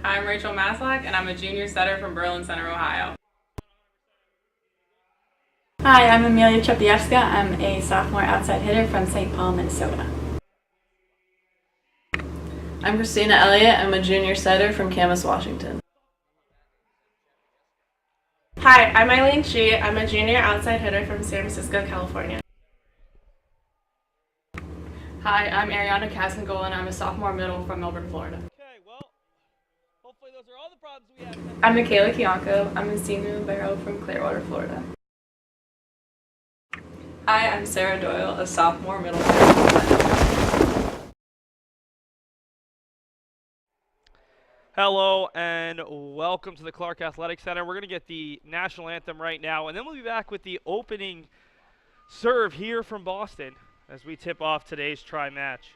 Hi, I'm Rachel Maslach, and I'm a junior setter from Berlin Center, Ohio. Hi, I'm Amelia Chepievska. I'm a sophomore outside hitter from St. Paul, Minnesota. I'm Christina Elliott. I'm a junior setter from Camas, Washington. Hi, I'm Eileen Shee. I'm a junior outside hitter from San Francisco, California. Hi, I'm Ariana Casengol, and I'm a sophomore middle from Melbourne, Florida. Okay, well, hopefully those are all the problems we have. I'm Michaela Kianco. I'm a senior libero from Clearwater, Florida. Hi, I'm Sarah Doyle, a sophomore middle school. Hello and welcome to the Clark Athletic Center. We're going to get the national anthem right now, and then we'll be back with the opening serve here from Boston as we tip off today's tri-match.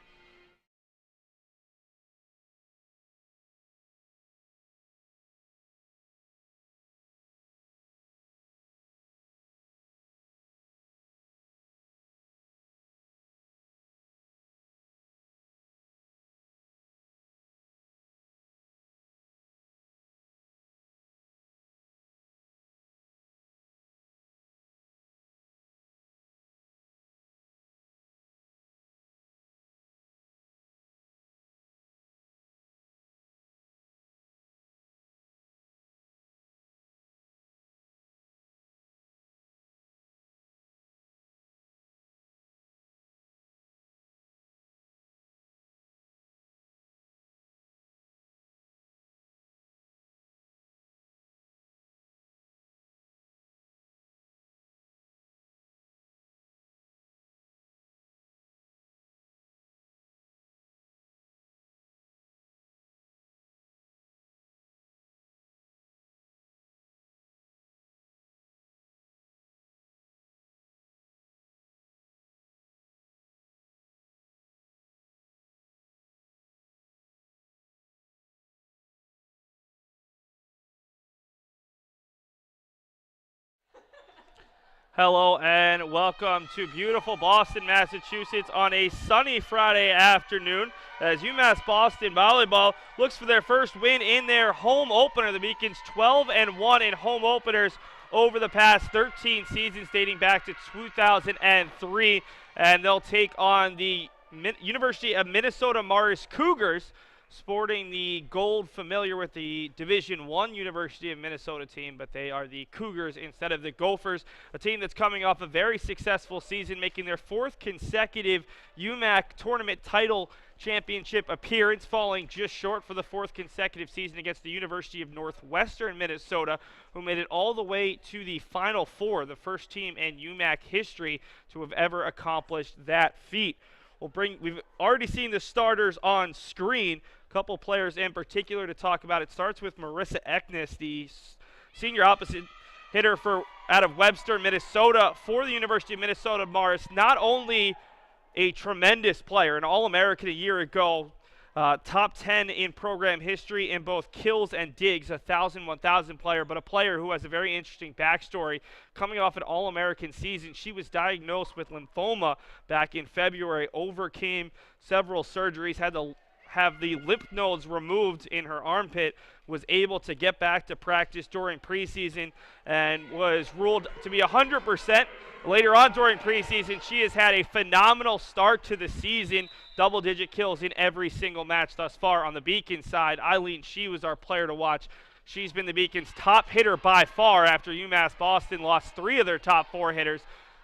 Hello and welcome to beautiful Boston, Massachusetts on a sunny Friday afternoon as UMass Boston Volleyball looks for their first win in their home opener. The Beacons 12-1 in home openers over the past 13 seasons dating back to 2003, and they'll take on the University of Minnesota Morris Cougars, sporting the gold familiar with the Division I University of Minnesota team, but they are the Cougars instead of the Gophers, a team that's coming off a very successful season, making their fourth consecutive UMAC tournament title championship appearance, falling just short for the fourth consecutive season against the University of Northwestern Minnesota, who made it all the way to the Final Four, the first team in UMAC history to have ever accomplished that feat. We've already seen the starters on screen. Couple players in particular to talk about. It starts with Marissa Eknes, the senior opposite hitter out of Webster, Minnesota, for the University of Minnesota Morris. Not only a tremendous player, an All-American a year ago, top 10 in program history in both kills and digs, 1,000, 1,000 player, but a player who has a very interesting backstory. Coming off an All-American season, she was diagnosed with lymphoma back in February, overcame several surgeries, had to have the lymph nodes removed in her armpit, was able to get back to practice during preseason, and was ruled to be 100%. Later on during preseason, she has had a phenomenal start to the season, double-digit kills in every single match thus far. On the Beacon side, Eileen Shee was our player to watch. She's been the Beacon's top hitter by far after UMass Boston lost 3 of their top 4 hitters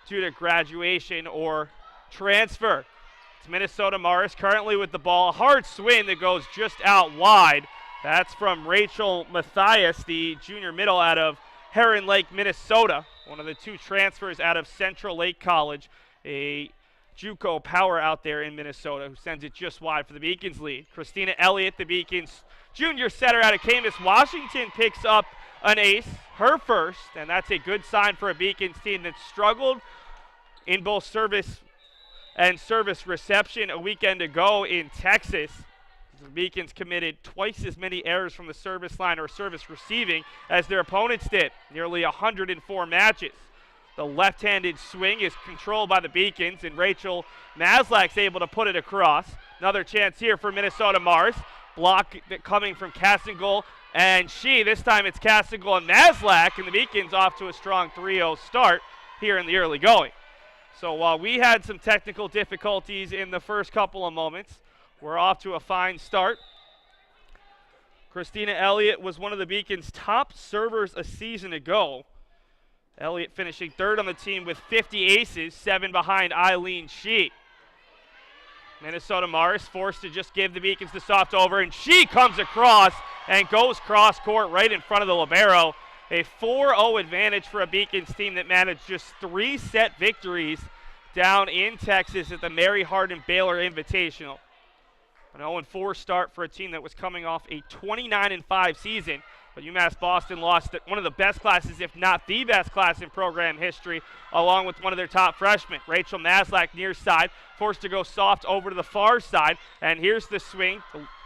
due to graduation or transfer. It's Minnesota Morris currently with the ball. A hard swing that goes just out wide. That's from Rachel Mathias, the junior middle out of Heron Lake, Minnesota. One of the 2 transfers out of Central Lake College, a JUCO power out there in Minnesota, who sends it just wide for the Beacons lead. Christina Elliott, the Beacons junior setter out of Camas, Washington, picks up an ace, her first, and that's a good sign for a Beacons team that struggled in both service and service reception a weekend ago in Texas. The Beacons committed twice as many errors from the service line or service receiving as their opponents did, nearly 104 matches. The left-handed swing is controlled by the Beacons, and Rachel Maslach's able to put it across. Another chance here for Minnesota Morris. block coming from Cassingol and this time it's Cassingol and Maslach, and the Beacons off to a strong 3-0 start here in the early going. So while we had some technical difficulties in the first couple of moments, we're off to a fine start. Christina Elliott was one of the Beacons' top servers a season ago. Elliott finishing third on the team with 50 aces, 7 behind Eileen Shee. Minnesota Morris forced to just give the Beacons the soft over, and she comes across and goes cross court right in front of the libero. A 4-0 advantage for a Beacons team that managed just 3 set victories down in Texas at the Mary Hardin Baylor Invitational. An 0-4 start for a team that was coming off a 29-5 season, but UMass Boston lost one of the best classes, if not the best class in program history, along with one of their top freshmen. Rachel Maslach near side, forced to go soft over to the far side, and here's the swing.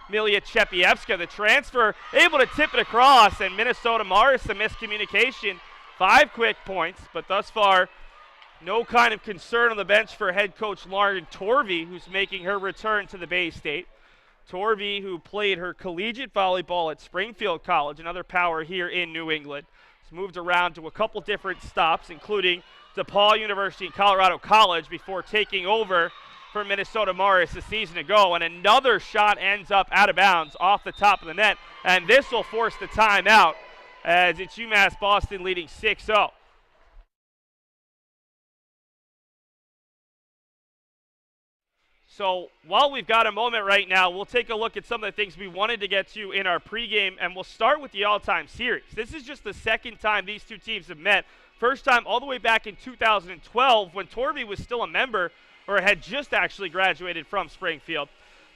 Amelia Chepievska, the transfer, able to tip it across, and Minnesota Morris, a miscommunication. 5 quick points, but thus far, no kind of concern on the bench for head coach Lauren Torvey, who's making her return to the Bay State. Torvey, who played her collegiate volleyball at Springfield College, another power here in New England, has moved around to a couple different stops, including DePaul University and Colorado College, before taking over for Minnesota Morris a season ago. And another shot ends up out of bounds off the top of the net, and this will force the timeout as it's UMass Boston leading 6-0. So while we've got a moment right now, we'll take a look at some of the things we wanted to get to in our pregame, and we'll start with the all-time series. This is just the second time these two teams have met. First time all the way back in 2012 when Torvey was still a member, or had just actually graduated from Springfield.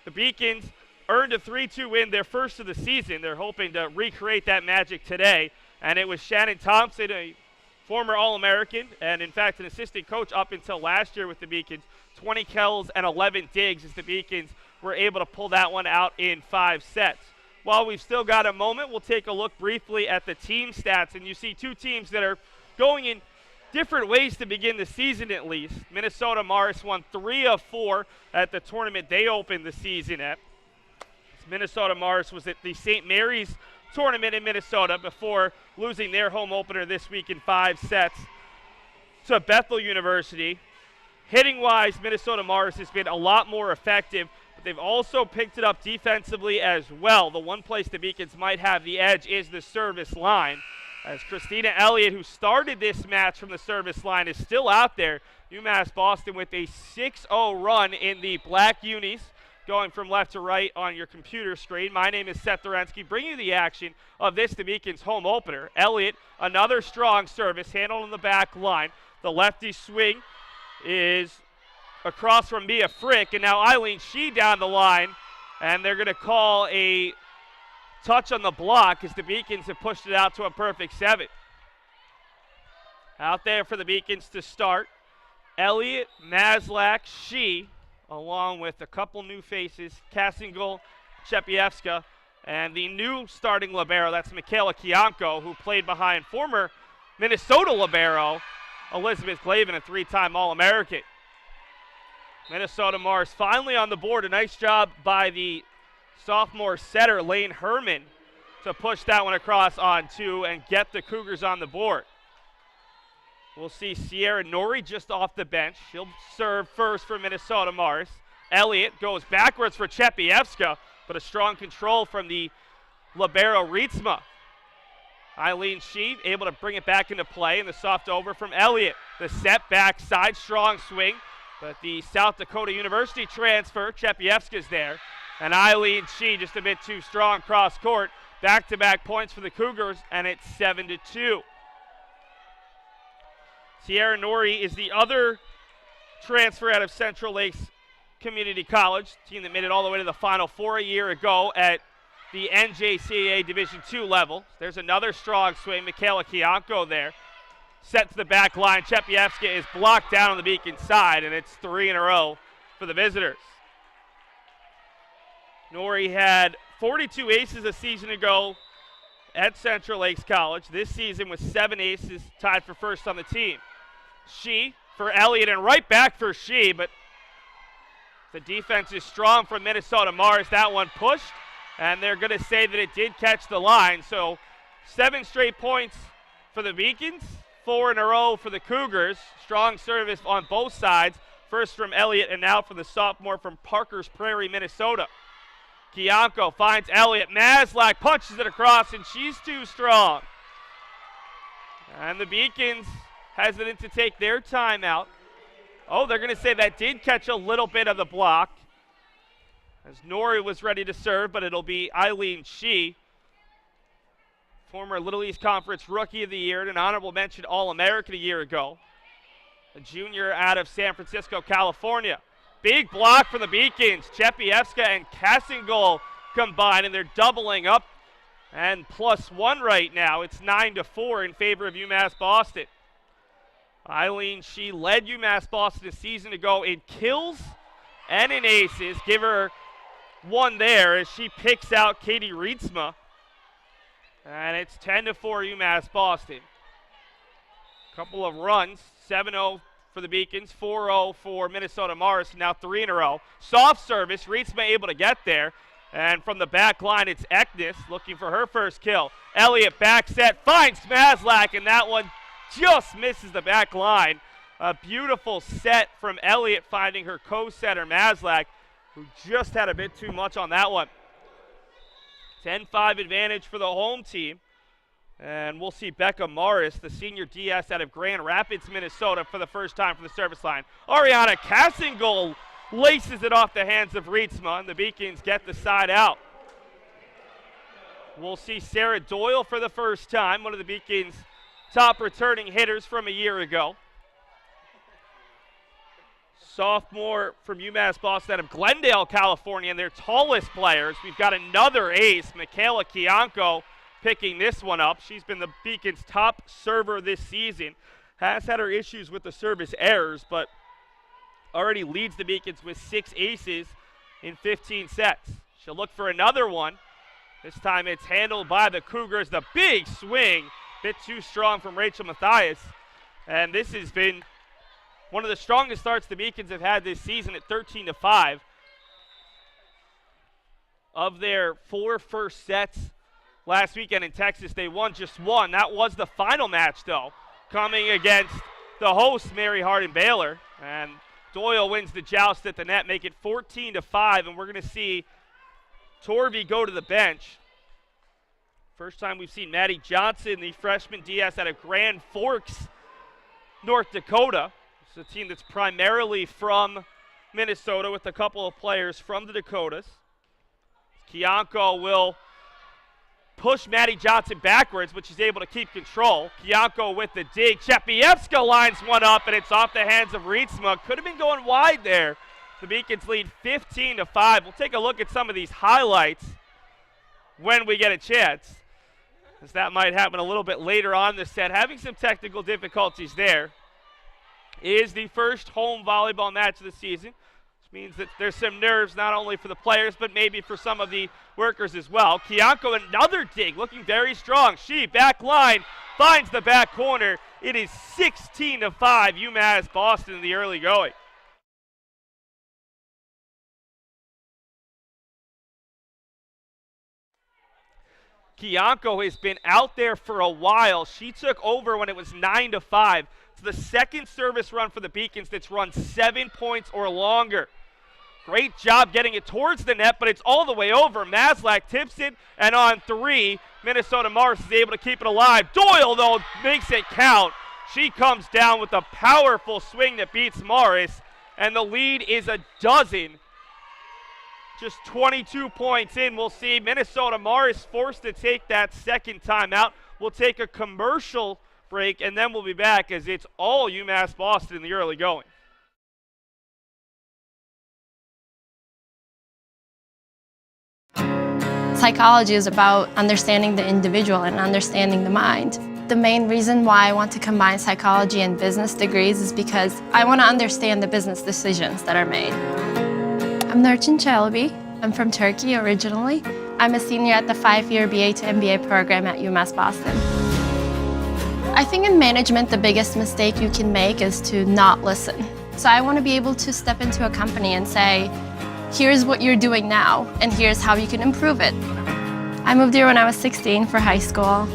The Beacons earned a 3-2 win, their first of the season. They're hoping to recreate that magic today, and it was Shannon Thompson, a former All-American, and in fact an assistant coach up until last year with the Beacons. 20 kills and 11 digs as the Beacons were able to pull that one out in 5 sets. While we've still got a moment, we'll take a look briefly at the team stats, and you see two teams that are going in different ways to begin the season at least. Minnesota Morris won 3 of 4 at the tournament they opened the season at. Minnesota Morris was at the St. Mary's tournament in Minnesota before losing their home opener this week in 5 sets to Bethel University. Hitting-wise, Minnesota Morris has been a lot more effective, but they've also picked it up defensively as well. The one place the Beacons might have the edge is the service line, as Christina Elliott, who started this match from the service line, is still out there. UMass Boston with a 6-0 run in the black unis, going from left to right on your computer screen. My name is Seth Dorensky, bringing you the action of this, the Beacons' home opener. Elliott, another strong service, handled on the back line. The lefty swing is across from Mia Frick, and now Eileen Shee down the line, and they're going to call a touch on the block as the Beacons have pushed it out to a perfect 7. Out there for the Beacons to start, Elliott, Maslach, Shee, along with a couple new faces, Cassingol, Chepievska, and the new starting libero, that's Michaela Kianko, who played behind former Minnesota libero Elizabeth Glavin, a 3-time All-American. Minnesota Morris finally on the board. A nice job by the sophomore setter, Lane Herman, to push that one across on 2 and get the Cougars on the board. We'll see Sierra Nori just off the bench. She'll serve first for Minnesota Morris. Elliott goes backwards for Chepievska, but a strong control from the libero Rietsma. Eileen Shee able to bring it back into play, and the soft over from Elliott. The set backside, strong swing, but the South Dakota University transfer, Chepievska's there, and Eileen Shee just a bit too strong cross court. Back-to-back points for the Cougars, and it's 7-2. Sierra Nori is the other transfer out of Central Lakes Community College, team that made it all the way to the Final Four a year ago at the NJCAA Division II level. There's another strong swing, Michaela Kianko there. Set to the back line. Chepievska is blocked down on the Beacon side, and it's 3 in a row for the visitors. Nori had 42 aces a season ago at Central Lakes College. This season with 7 aces, tied for first on the team. Shee for Elliott, and right back for Shee, but the defense is strong from Minnesota Morris. That one pushed And they're going to say that it did catch the line. So 7 straight points for the Beacons, 4 in a row for the Cougars. Strong service on both sides. First from Elliott and now from the sophomore from Parker's Prairie, Minnesota. Kianko finds Elliott. Maslach punches it across, and she's too strong. And the Beacons hesitant to take their timeout. Oh, they're going to say that did catch a little bit of the block, as Nori was ready to serve, but it'll be Eileen Shee, former Little East Conference Rookie of the Year and an honorable mention All-American a year ago. A junior out of San Francisco, California. Big block for the Beacons. Chepievska and Kassengol combine, and they're doubling up. And +1 right now. It's 9-4 in favor of UMass Boston. Eileen Shee led UMass Boston a season ago in kills and in aces. Give her 1 there as she picks out Katie Rietsma. And it's 10-4 UMass Boston. Couple of runs, 7-0 for the Beacons, 4-0 for Minnesota Morris, now 3 in a row. Soft service, Rietsma able to get there. And from the back line, it's Eknes looking for her first kill. Elliott back set, finds Maslach, and that one just misses the back line. A beautiful set from Elliott finding her co-setter Maslach, who just had a bit too much on that one. 10-5 advantage for the home team. And we'll see Becca Morris, the senior DS out of Grand Rapids, Minnesota, for the first time from the service line. Ariana Kassengol laces it off the hands of Rietsma, and the Beacons get the side out. We'll see Sarah Doyle for the first time, one of the Beacons' top returning hitters from a year ago. Sophomore from UMass Boston out of Glendale, California, and their tallest players. We've got another ace, Michaela Kianko, picking this one up. She's been the Beacons' top server this season. Has had her issues with the service errors, but already leads the Beacons with 6 aces in 15 sets. She'll look for another one. This time it's handled by the Cougars. The big swing, bit too strong from Rachel Mathias. And this has been one of the strongest starts the Beacons have had this season at 13-5. Of their 4 first sets last weekend in Texas, they won just 1. That was the final match, though, coming against the host, Mary Hardin Baylor. And Doyle wins the joust at the net, make it 14-5, and we're going to see Torvey go to the bench. First time we've seen Maddie Johnson, the freshman DS out of Grand Forks, North Dakota. It's a team that's primarily from Minnesota with a couple of players from the Dakotas. Kianko will push Maddie Johnson backwards, but she's able to keep control. Kianko with the dig. Chepievska lines one up, and it's off the hands of Rietsma. Could have been going wide there. The Beacons lead 15-5. We'll take a look at some of these highlights when we get a chance, as that might happen a little bit later on in the set. Having some technical difficulties there. Is the first home volleyball match of the season. This means that there's some nerves not only for the players, but maybe for some of the workers as well. Kianko, another dig, looking very strong. She, back line, finds the back corner. It is 16-5, UMass Boston in the early going. Kianko has been out there for a while. She took over when it was 9-5. It's the second service run for the Beacons that's run 7 points or longer. Great job getting it towards the net, but it's all the way over. Maslach tips it, and on 3, Minnesota Morris is able to keep it alive. Doyle, though, makes it count. She comes down with a powerful swing that beats Morris, and the lead is a dozen. Just 22 points in. We'll see Minnesota Morris forced to take that second timeout. We'll take a commercial break, and then we'll be back as it's all UMass Boston in the early going. Psychology is about understanding the individual and understanding the mind. The main reason why I want to combine psychology and business degrees is because I want to understand the business decisions that are made. I'm Nurçin Çelebi. I'm from Turkey originally. I'm a senior at the 5-year BA to MBA program at UMass Boston. I think in management, the biggest mistake you can make is to not listen. So I want to be able to step into a company and say, here's what you're doing now, and here's how you can improve it. I moved here when I was 16 for high school.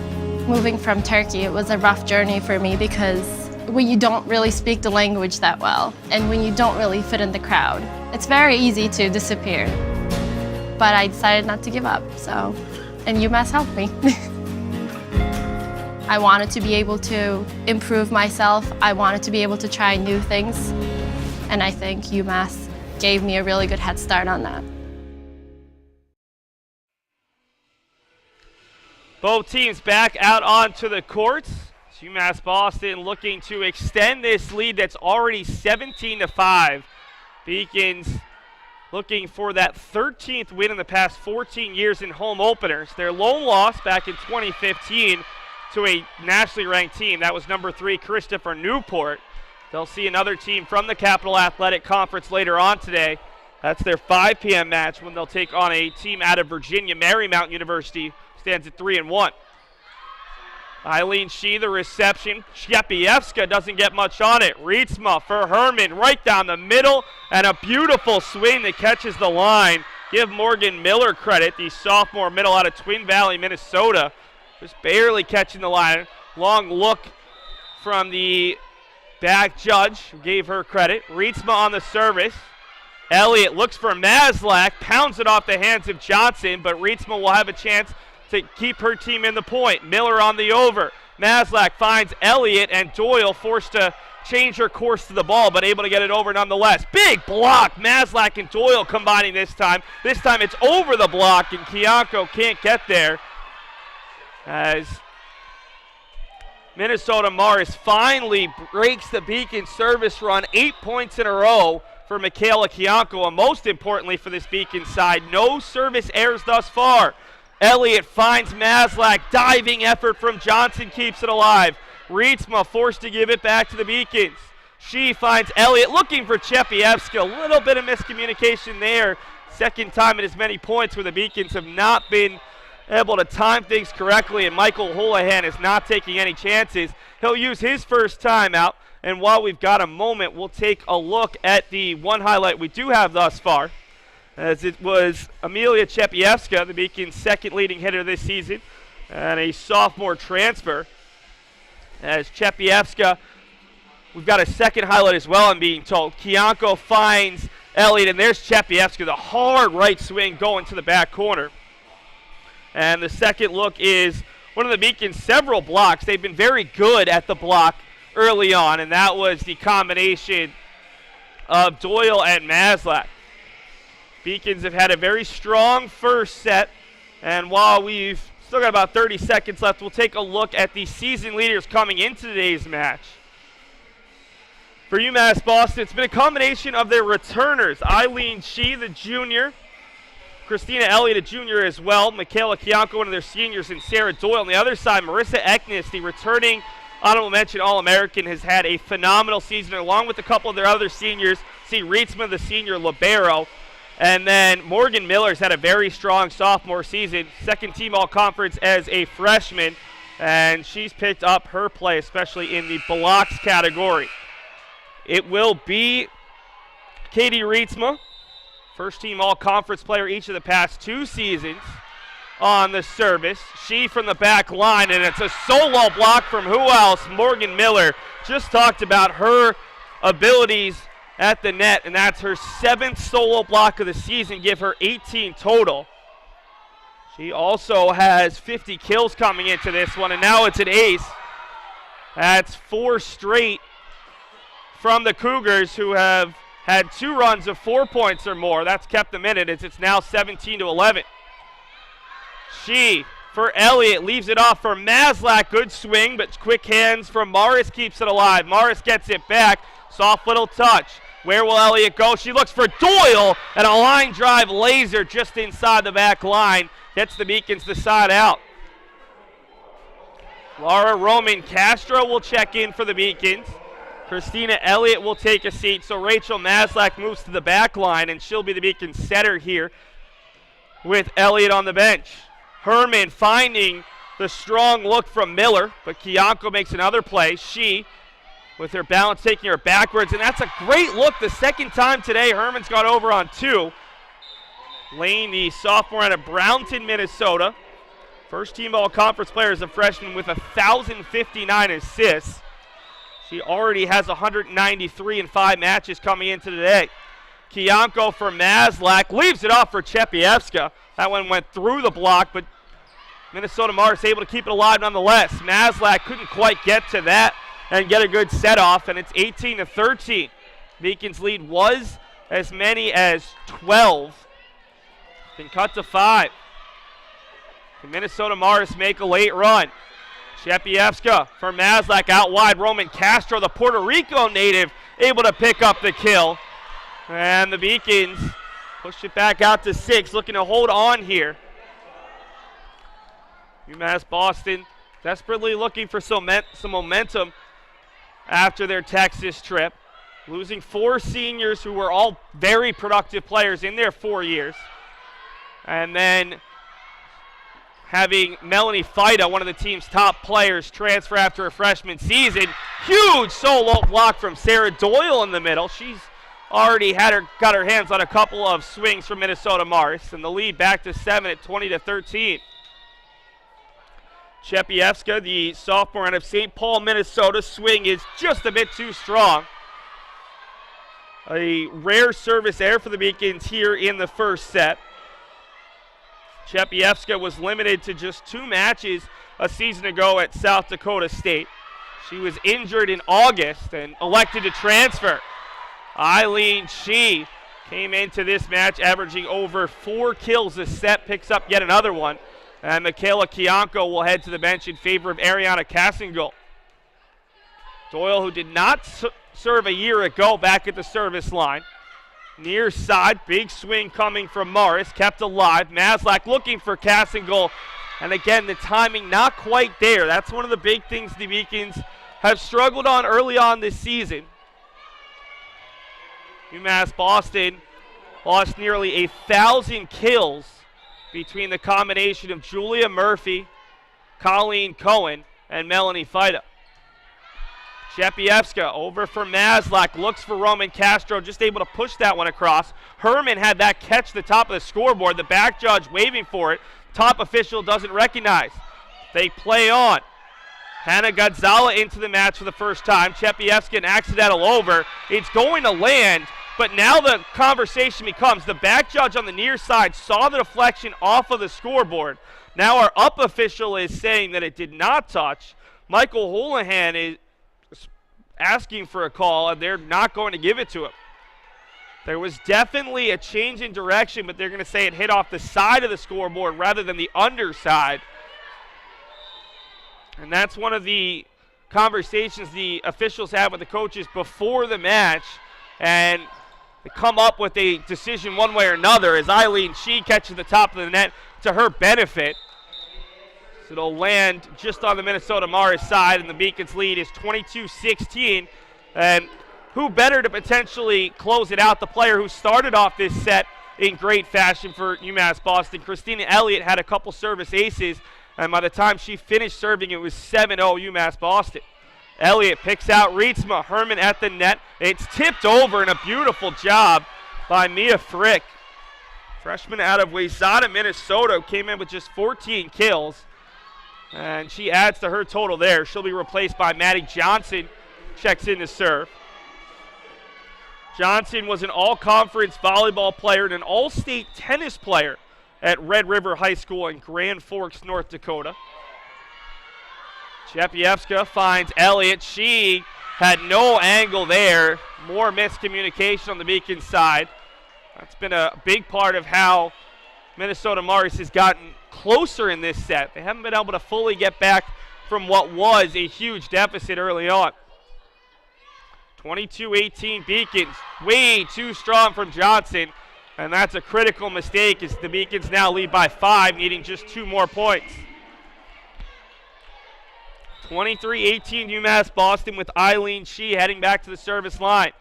Moving from Turkey, it was a rough journey for me because when you don't really speak the language that well, and when you don't really fit in the crowd, it's very easy to disappear. But I decided not to give up, and UMass helped me. I wanted to be able to improve myself. I wanted to be able to try new things. And I think UMass gave me a really good head start on that. Both teams back out onto the courts. UMass Boston looking to extend this lead that's already 17-5. Beacons looking for that 13th win in the past 14 years in home openers. Their lone loss back in 2015 to a nationally ranked team. That was number 3, Christopher Newport. They'll see another team from the Capital Athletic Conference later on today. That's their 5 p.m. match when they'll take on a team out of Virginia. Marymount University stands at 3-1. Eileen Shee, the reception. Szczepiewska doesn't get much on it. Rietsma for Herman right down the middle, and a beautiful swing that catches the line. Give Morgan Miller credit, the sophomore middle out of Twin Valley, Minnesota. Just barely catching the line. Long look from the back judge, who gave her credit. Rietsma on the service. Elliott looks for Maslach, pounds it off the hands of Johnson, but Rietsma will have a chance to keep her team in the point. Miller on the over. Maslach finds Elliott, and Doyle forced to change her course to the ball, but able to get it over nonetheless. Big block. Maslach and Doyle combining this time. This time it's over the block, and Kianko can't get there. As Minnesota Morris finally breaks the Beacon service run. 8 points in a row for Michaela Kianko, and most importantly for this Beacon side, no service errors thus far. Elliott finds Maslach, diving effort from Johnson keeps it alive. Rietsma forced to give it back to the Beacons. She finds Elliott looking for Szczepiewska. A little bit of miscommunication there. Second time in as many points where the Beacons have not been able to time things correctly, and Michael Houlihan is not taking any chances. He'll use his first timeout, and while we've got a moment, we'll take a look at the one highlight we do have thus far, as it was Amelia Szczepiewska, the Beacon's second leading hitter this season, and a sophomore transfer. As Szczepiewska, we've got a second highlight as well, I'm being told. Kianko finds Elliott, and there's Szczepiewska, the hard right swing going to the back corner. And the second look is one of the Beacon's several blocks. They've been very good at the block early on, and that was the combination of Doyle and Maslach. Beacons have had a very strong first set, and while we've still got about 30 seconds left, we'll take a look at the season leaders coming into today's match. For UMass Boston, it's been a combination of their returners. Eileen Shee, the junior, Christina Elliott, a junior as well, Michaela Kianko, one of their seniors, and Sarah Doyle. On the other side, Marissa Eknes, the returning honorable mention All-American, has had a phenomenal season, along with a couple of their other seniors. See Rietsma, the senior libero. And then Morgan Miller's had a very strong sophomore season, second team all-conference as a freshman, and she's picked up her play, especially in the blocks category. It will be Katie Rietsma, first team all-conference player each of the past 2 seasons, on the service. She from the back line, and it's a solo block from who else? Morgan Miller. Just talked about her abilities at the net, and that's her 7th solo block of the season, give her 18 total. She also has 50 kills coming into this one, and now it's an ace. That's 4 straight from the Cougars, who have had 2 runs of 4 points or more. That's kept them in it. It's now 17-11. She, for Elliott, leaves it off for Maslach. Good swing, but quick hands from Morris keeps it alive. Morris gets it back. Soft little touch. Where will Elliott go? She looks for Doyle, and a line drive laser just inside the back line. Gets the Beacons the side out. Laura Roman Castro will check in for the Beacons. Christina Elliott will take a seat, so Rachel Maslach moves to the back line, and she'll be the Beacons setter here with Elliott on the bench. Herman finding the strong look from Miller, but Kianko makes another play. She, with her balance, taking her backwards, and that's a great look the second time today. Herman's got over on 2. Lane, the sophomore out of Brownton, Minnesota. First team all-conference player as a freshman with 1,059 assists. She already has 193 in 5 matches coming into today. Kiyanko for Maslach leaves it off for Chepievska. That one went through the block, but Minnesota Morris able to keep it alive nonetheless. Maslach couldn't quite get to that and get a good set off, and it's 18-13. Beacon's lead was as many as 12. Been cut to 5. Can Minnesota Morris make a late run? Chepievska for Maslach out wide. Roman Castro, the Puerto Rico native, able to pick up the kill. And the Beacons push it back out to 6, looking to hold on here. UMass Boston desperately looking for some momentum after their Texas trip. Losing 4 seniors who were all very productive players in their 4 years. And then having Melanie Fida, one of the team's top players, transfer after a freshman season. Huge solo block from Sarah Doyle in the middle. She's already got her hands on a couple of swings from Minnesota Morris. And the lead back to 7 at 20-13. Chepievska, the sophomore out of St. Paul, Minnesota, swing is just a bit too strong. A rare service error for the Beacons here in the first set. Chepievska was limited to just 2 matches a season ago at South Dakota State. She was injured in August and elected to transfer. Eileen Shee came into this match averaging over 4 kills a set, picks up yet another one. And Michaela Kiyanko will head to the bench in favor of Ariana Cassingol. Doyle, who did not serve a year ago, back at the service line. Near side, big swing coming from Morris, kept alive. Maslach looking for Cassingol. And again, the timing not quite there. That's one of the big things the Beacons have struggled on early on this season. UMass Boston lost nearly 1,000 kills between the combination of Julia Murphy, Colleen Cohen, and Melanie Fida. Chepievska over for Maslach, looks for Roman Castro, just able to push that one across. Herman had that catch the top of the scoreboard, the back judge waving for it. Top official doesn't recognize. They play on. Hannah Gonzala into the match for the first time. Chepievska, an accidental over. It's going to land, but now the conversation becomes the back judge on the near side saw the deflection off of the scoreboard. Now our up official is saying that it did not touch. Michael Houlihan is asking for a call, and they're not going to give it to him. There was definitely a change in direction, but they're going to say it hit off the side of the scoreboard rather than the underside. And that's one of the conversations the officials had with the coaches before the match, and they come up with a decision one way or another as Eileen Shee catches the top of the net to her benefit. So it'll land just on the Minnesota Morris side, and the Beacons lead is 22-16. And who better to potentially close it out? The player who started off this set in great fashion for UMass Boston. Christina Elliott had a couple service aces, and by the time she finished serving, it was 7-0 UMass Boston. Elliott picks out Rietzma. Herman at the net. It's tipped over, and a beautiful job by Mia Frick. Freshman out of Wayzata, Minnesota, came in with just 14 kills. And she adds to her total there. She'll be replaced by Maddie Johnson. Checks in to serve. Johnson was an all-conference volleyball player and an all-state tennis player at Red River High School in Grand Forks, North Dakota. Chepievska finds Elliott. She had no angle there. More miscommunication on the Beacon side. That's been a big part of how Minnesota Morris has gotten closer in this set. They haven't been able to fully get back from what was a huge deficit early on. 22-18 Beacons. Way too strong from Johnson. And that's a critical mistake as the Beacons now lead by 5, needing just 2 more points. 23-18 UMass Boston with Eileen Shee heading back to the service line.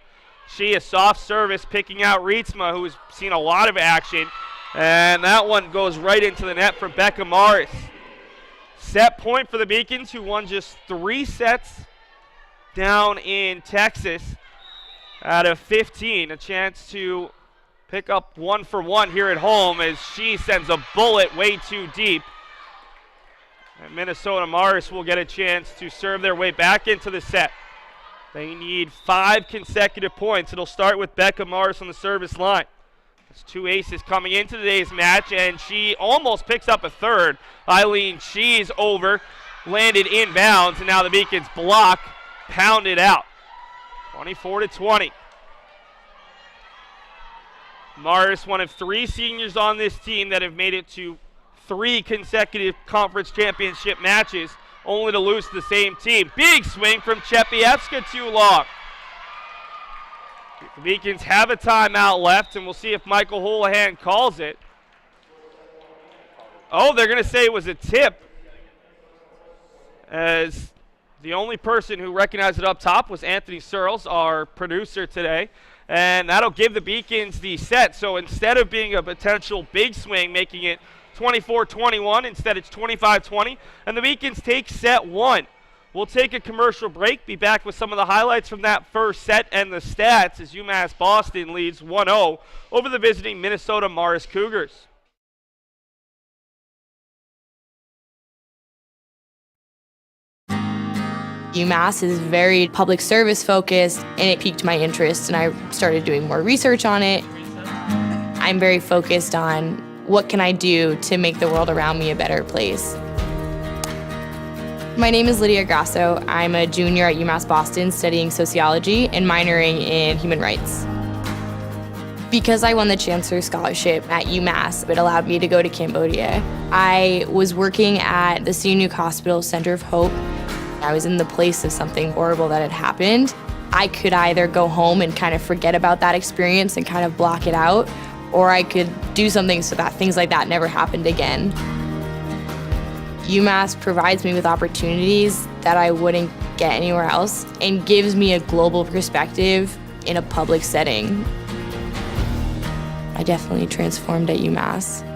Shee, a soft service, picking out Rietzma, who has seen a lot of action. And that one goes right into the net for Becca Morris. Set point for the Beacons, who won just 3 sets down in Texas out of 15. A chance to pick up 1 for 1 here at home as she sends a bullet way too deep. And Minnesota Morris will get a chance to serve their way back into the set. They need 5 consecutive points. It'll start with Becca Morris on the service line. There's 2 aces coming into today's match, and she almost picks up a third. Eileen She's over, landed inbounds, and now the Beacons block, pounded out. 24-20. Morris, one of 3 seniors on this team that have made it to 3 consecutive conference championship matches, only to lose to the same team. Big swing from Chepievska, too long. The Beacons have a timeout left, and we'll see if Michael Houlihan calls it. Oh, they're going to say it was a tip, as the only person who recognized it up top was Anthony Searles, our producer today. And that'll give the Beacons the set. So instead of being a potential big swing, making it 24-21, instead it's 25-20. And the Beacons take set 1. We'll take a commercial break, be back with some of the highlights from that first set and the stats as UMass Boston leads 1-0 over the visiting Minnesota Morris Cougars. UMass is very public service focused, and it piqued my interest, and I started doing more research on it. I'm very focused on what can I do to make the world around me a better place. My name is Lydia Grasso. I'm a junior at UMass Boston studying sociology and minoring in human rights. Because I won the Chancellor Scholarship at UMass, it allowed me to go to Cambodia. I was working at the Sihanouk Hospital Center of Hope. I was in the place of something horrible that had happened. I could either go home and kind of forget about that experience and kind of block it out, or I could do something so that things like that never happened again. UMass provides me with opportunities that I wouldn't get anywhere else and gives me a global perspective in a public setting. I definitely transformed at UMass.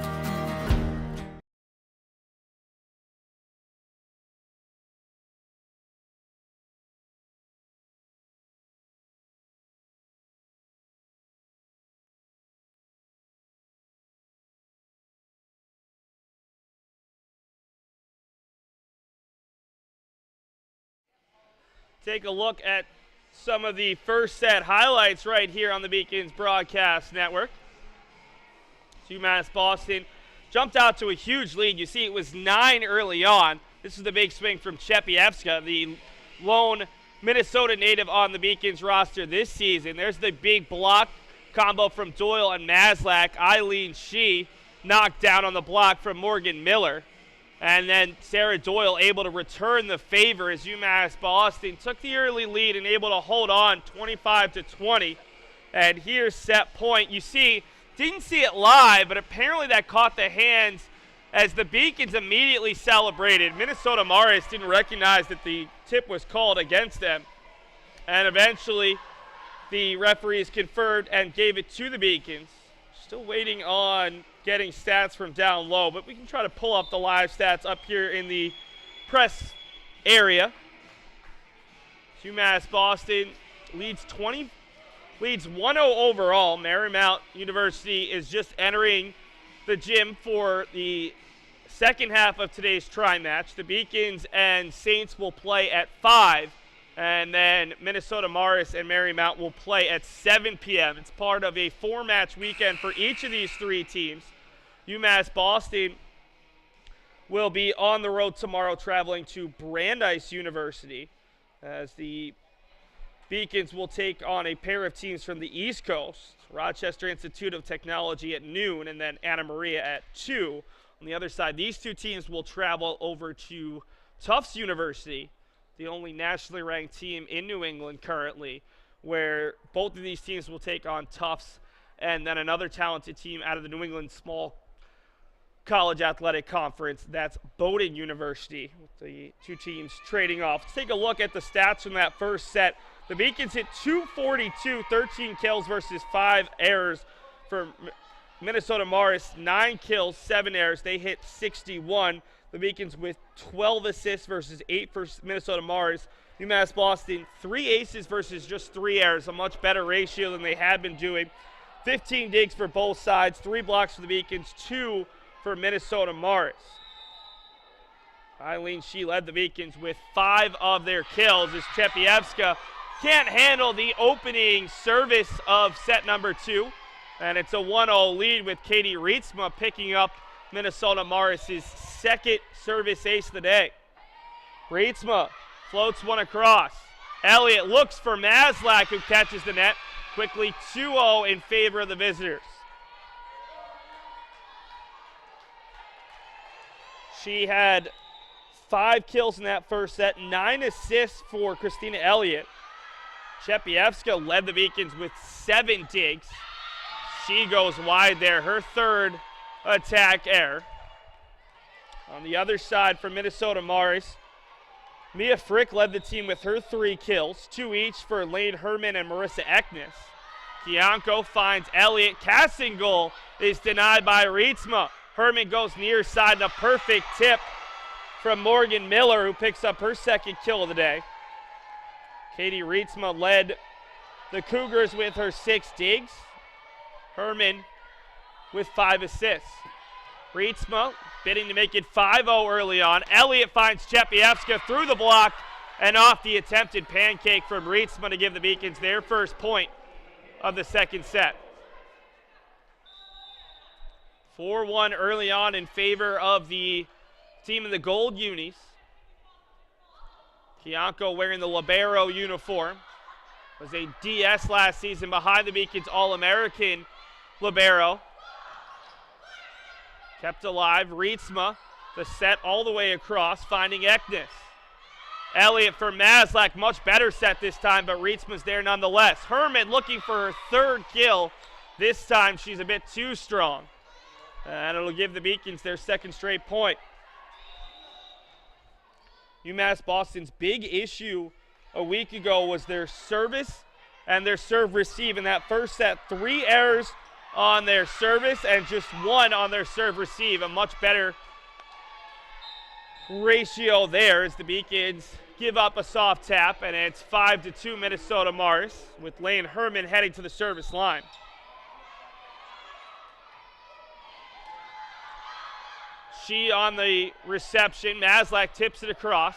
Take a look at some of the first set highlights right here on the Beacons Broadcast Network. UMass Boston jumped out to a huge lead. You see it was 9 early on. This is the big swing from Chepievska, the lone Minnesota native on the Beacons roster this season. There's the big block combo from Doyle and Maslach. Eileen She knocked down on the block from Morgan Miller. And then Sarah Doyle able to return the favor as UMass Boston took the early lead and able to hold on 25-20. And here's set point. You see, didn't see it live, but apparently that caught the hands as the Beacons immediately celebrated. Minnesota Morris didn't recognize that the tip was called against them. And eventually the referees confirmed and gave it to the Beacons. Still waiting on getting stats from down low, but we can try to pull up the live stats up here in the press area. UMass Boston leads 1-0 overall. Marymount University is just entering the gym for the second half of today's tri-match. The Beacons and Saints will play at 5, and then Minnesota Morris and Marymount will play at 7 p.m. It's part of a 4-match weekend for each of these 3 teams. UMass Boston will be on the road tomorrow traveling to Brandeis University as the Beacons will take on a pair of teams from the East Coast, Rochester Institute of Technology at noon and then Anna Maria at 2. On the other side, these 2 teams will travel over to Tufts University, the only nationally ranked team in New England currently, where both of these teams will take on Tufts and then another talented team out of the New England Small College Athletic Conference. That's Bowdoin University, with the 2 teams trading off. Let's take a look at the stats from that first set. The Beacons hit 242, 13 kills versus 5 errors for Minnesota Morris. 9 kills, 7 errors. They hit 61. The Beacons with 12 assists versus 8 for Minnesota Morris. UMass Boston, 3 aces versus just 3 errors, a much better ratio than they had been doing. 15 digs for both sides, 3 blocks for the Beacons, 2 for Minnesota Morris. Eileen Shee led the Beacons with 5 of their kills as Chepievska can't handle the opening service of set number 2. And it's a 1-0 lead with Katie Rietzma picking up Minnesota Morris's second service ace of the day. Rietzma floats one across. Elliott looks for Maslach, who catches the net. Quickly 2-0 in favor of the visitors. She had 5 kills in that first set, 9 assists for Christina Elliott. Chepievska led the Beacons with 7 digs. She goes wide there, her third attack error. On the other side for Minnesota Morris, Mia Frick led the team with her 3 kills, 2 each for Lane Herman and Marissa Eknes. Kianko finds Elliott. Casting goal is denied by Rietzma. Herman goes near side and a perfect tip from Morgan Miller, who picks up her second kill of the day. Katie Rietzma led the Cougars with her 6 digs. Herman with 5 assists. Rietzma bidding to make it 5-0 early on. Elliott finds Chepievska through the block and off the attempted pancake from Rietzma to give the Beacons their first point of the second set. 4-1 early on in favor of the team in the gold unis. Kianko wearing the libero uniform. Was a DS last season behind the Beacons All-American libero. Kept alive, Rietzma, the set all the way across, finding Eknes. Elliott for Maslach, much better set this time, but Rietzma's there nonetheless. Herman looking for her 3rd kill. This time she's a bit too strong. And it'll give the Beacons their 2nd straight point. UMass Boston's big issue a week ago was their service and their serve receive. In that first set, 3 errors on their service and just 1 on their serve receive. A much better ratio there as the Beacons give up a soft tap, and it's 5-2 Minnesota Morris with Lane Herman heading to the service line. She on the reception. Maslach tips it across.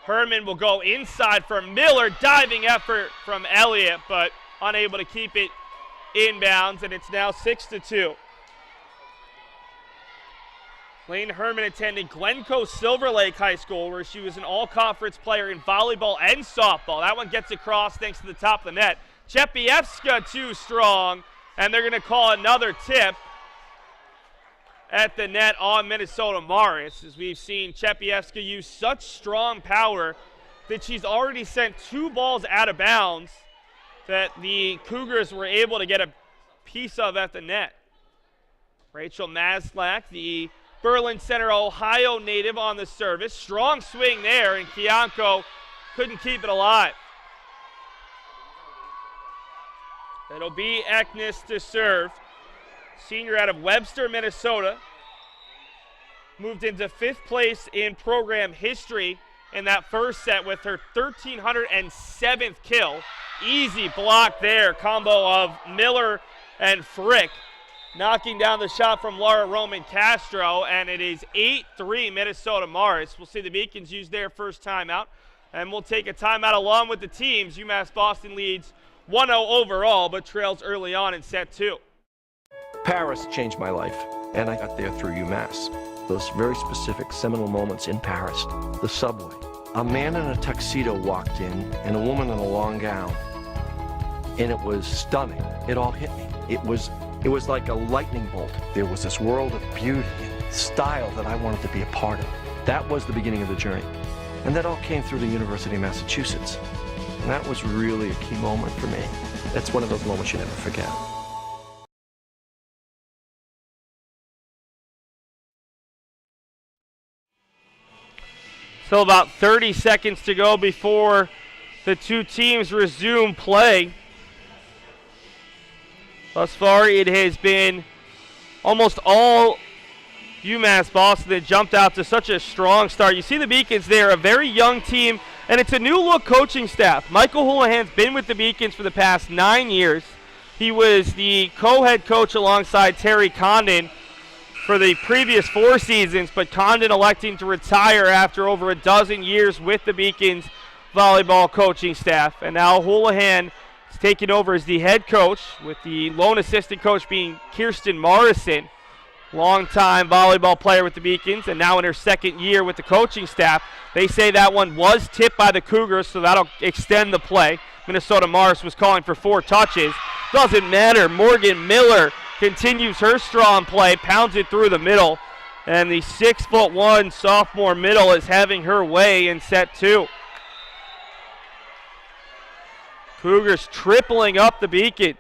Herman will go inside for Miller. Diving effort from Elliott, but unable to keep it inbounds, and it's now 6-2. Lane Herman attended Glencoe Silver Lake High School, where she was an all-conference player in volleyball and softball. That one gets across thanks to the top of the net. Chepievska too strong, and they're going to call another tip at the net on Minnesota Morris, as we've seen Chepievska use such strong power that she's already sent 2 balls out of bounds that the Cougars were able to get a piece of at the net. Rachel Maslach, the Berlin Center, Ohio native, on the service. Strong swing there, and Kianko couldn't keep it alive. It'll be Eknes to serve. Senior out of Webster, Minnesota. Moved into 5th place in program history in that first set with her 1,307th kill. Easy block there, combo of Miller and Frick, knocking down the shot from Laura Roman Castro, and it is 8-3 Minnesota Morris. We'll see the Beacons use their first timeout, and we'll take a timeout along with the teams. UMass Boston leads 1-0 overall, but trails early on in set 2. Paris changed my life, and I got there through UMass. Those very specific seminal moments in Paris, the subway. A man in a tuxedo walked in, and a woman in a long gown, and it was stunning. It all hit me. It was like a lightning bolt. There was this world of beauty and style that I wanted to be a part of. That was the beginning of the journey. And that all came through the University of Massachusetts. And that was really a key moment for me. That's one of those moments you never forget. Still about 30 seconds to go before the 2 teams resume play. Thus far, it has been almost all UMass Boston that jumped out to such a strong start. You see the Beacons there, a very young team, and it's a new look coaching staff. Michael Houlihan's been with the Beacons for the past 9 years. He was the co-head coach alongside Terry Condon for the previous 4 seasons, but Condon electing to retire after over a dozen years with the Beacons volleyball coaching staff. And now Houlihan is taking over as the head coach, with the lone assistant coach being Kirsten Morrison, longtime volleyball player with the Beacons, and now in her 2nd year with the coaching staff. They say that one was tipped by the Cougars, so that'll extend the play. Minnesota Morris was calling for 4 touches. Doesn't matter. Morgan Miller continues her strong play, pounds it through the middle, and the 6'1" sophomore middle is having her way in set 2. Cougars tripling up the Beacons.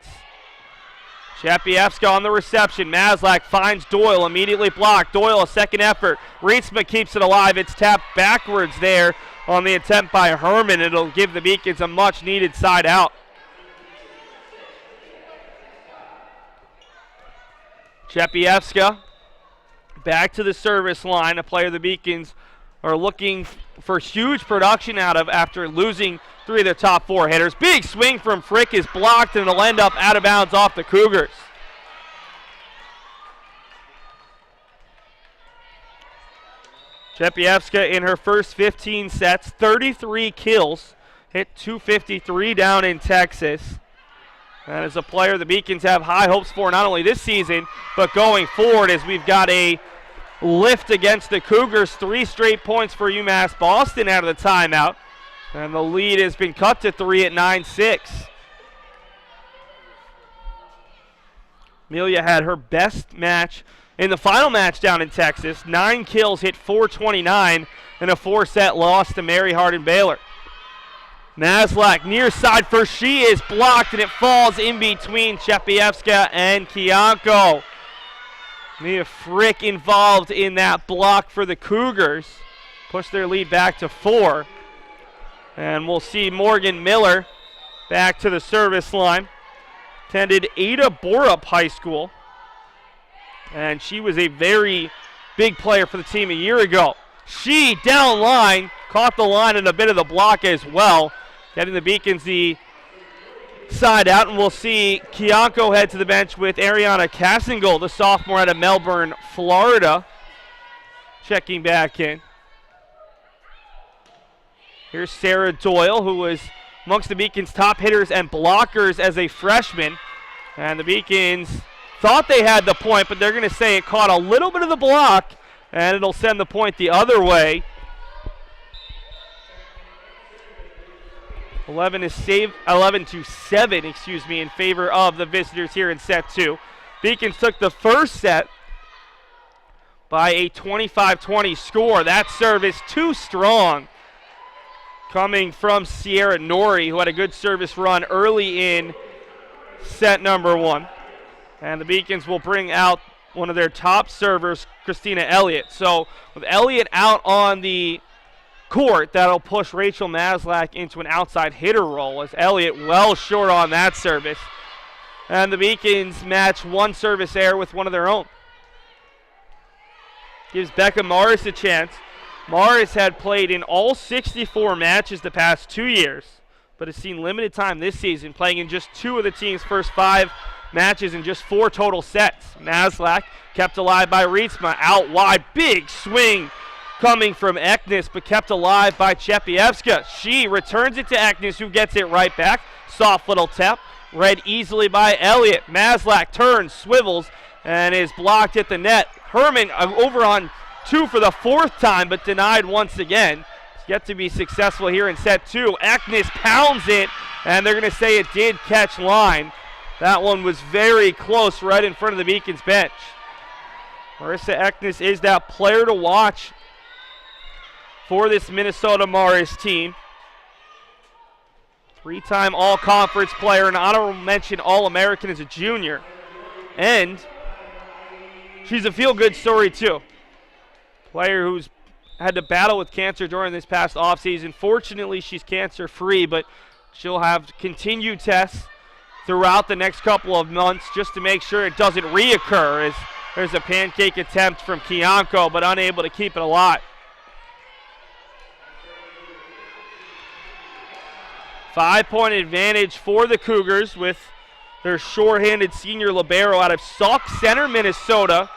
Chapievska on the reception. Maslach finds Doyle, immediately blocked. Doyle, a second effort. Rietsma keeps it alive. It's tapped backwards there on the attempt by Herman. It'll give the Beacons a much-needed side out. Chapievska back to the service line, a player the Beacons are looking for huge production out of after losing 3 of their top 4 hitters. Big swing from Frick is blocked, and it'll end up out of bounds off the Cougars. Chapievska in her first 15 sets, 33 kills, hit 253 down in Texas. And as a player the Beacons have high hopes for not only this season, but going forward, as we've got a lift against the Cougars. 3 straight points for UMass Boston out of the timeout. And the lead has been cut to 3 at 9-6. Amelia had her best match in the final match down in Texas. 9 kills, hit 429, and a 4-set loss to Mary Hardin Baylor. Maslach near side first. She is blocked, and it falls in between Chapievska and Kianko. Mia Frick involved in that block for the Cougars. Push their lead back to 4. And we'll see Morgan Miller back to the service line. Attended Ada Borup High School. And she was a very big player for the team a year ago. She down line, caught the line and a bit of the block as well. Getting the Beacons the side out, and we'll see Kianko head to the bench with Ariana Cassingle, the sophomore out of Melbourne, Florida, checking back in. Here's Sarah Doyle, who was amongst the Beacons' top hitters and blockers as a freshman. And the Beacons thought they had the point, but they're going to say it caught a little bit of the block, and it'll send the point the other way. 11 to 7, in favor of the visitors here in set 2. Beacons took the first set by a 25-20 score. That service too strong, coming from Sierra Nori, who had a good service run early in set number 1. And the Beacons will bring out one of their top servers, Christina Elliott. So with Elliott out on the court, that'll push Rachel Maslach into an outside hitter role, as Elliott well short on that service. And the Beacons match 1 service error with one of their own. Gives Becca Morris a chance. Morris had played in all 64 matches the past 2 years, but has seen limited time this season, playing in just 2 of the team's first 5 matches in just 4 total sets. Maslach kept alive by Rietsma, out wide, big swing coming from Eknes, but kept alive by Chapievska. She returns it to Eknes, who gets it right back. Soft little tap, read easily by Elliott. Maslach turns, swivels, and is blocked at the net. Herman over on 2 for the 4th time, but denied once again. It's yet to be successful here in set 2. Eknes pounds it, and they're going to say it did catch line. That one was very close, right in front of the Beacons bench. Marissa Eknes is that player to watch for this Minnesota Morris team. 3-time All-Conference player, an honorable mention All-American as a junior. And she's a feel-good story, too. Player who's had to battle with cancer during this past offseason. Fortunately, she's cancer-free, but she'll have continued tests throughout the next couple of months just to make sure it doesn't reoccur, as there's a pancake attempt from Kianko, but unable to keep it alive. 5-point advantage for the Cougars with their shorthanded senior libero out of Sauk Center, Minnesota,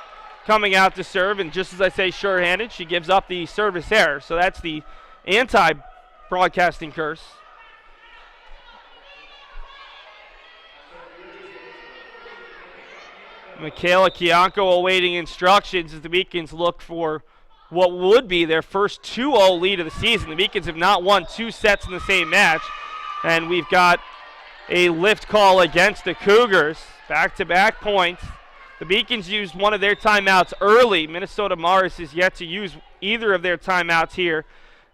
coming out to serve. And just as I say shorthanded, she gives up the service error. So that's the anti-broadcasting curse. Michaela Kianko awaiting instructions as the Beacons look for what would be their first 2-0 lead of the season. The Beacons have not won 2 sets in the same match. And we've got a lift call against the Cougars. Back-to-back points. The Beacons used one of their timeouts early. Minnesota Morris is yet to use either of their timeouts here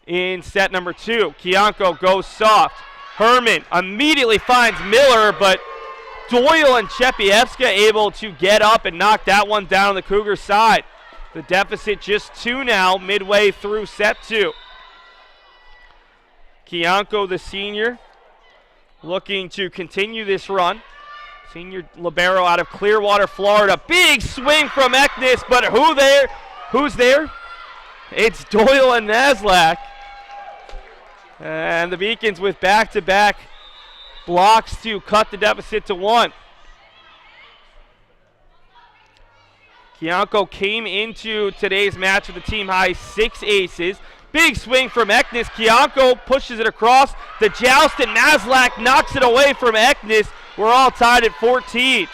in set number 2. Kianko goes soft. Herman immediately finds Miller, but Doyle and Chepievska able to get up and knock that one down on the Cougar side. The deficit just 2 now, midway through set 2. Kianko, the senior, looking to continue this run. Senior libero out of Clearwater, Florida. Big swing from Eknes, but who's there? It's Doyle and Maslach. And the Beacons with back-to-back blocks to cut the deficit to 1. Kianko came into today's match with a team-high 6 aces. Big swing from Eknes. Kianko pushes it across. The joust, and Maslach knocks it away from Eknes. We're all tied at 14.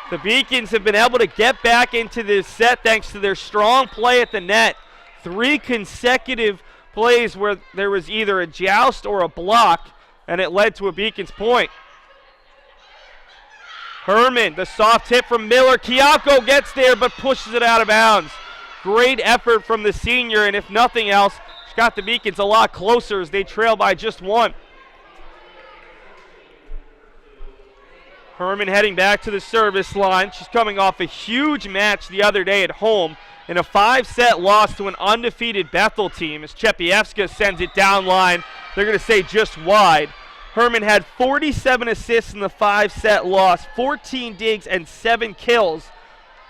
The Beacons have been able to get back into this set thanks to their strong play at the net. 3 consecutive plays where there was either a joust or a block, and it led to a Beacons point. Herman, the soft hit from Miller. Kianko gets there but pushes it out of bounds. Great effort from the senior, and if nothing else, she got the Beacons a lot closer as they trail by just 1. Herman heading back to the service line. She's coming off a huge match the other day at home in a 5-set loss to an undefeated Bethel team as Chepievska sends it down line. They're going to say just wide. Herman had 47 assists in the 5-set loss, 14 digs and 7 kills.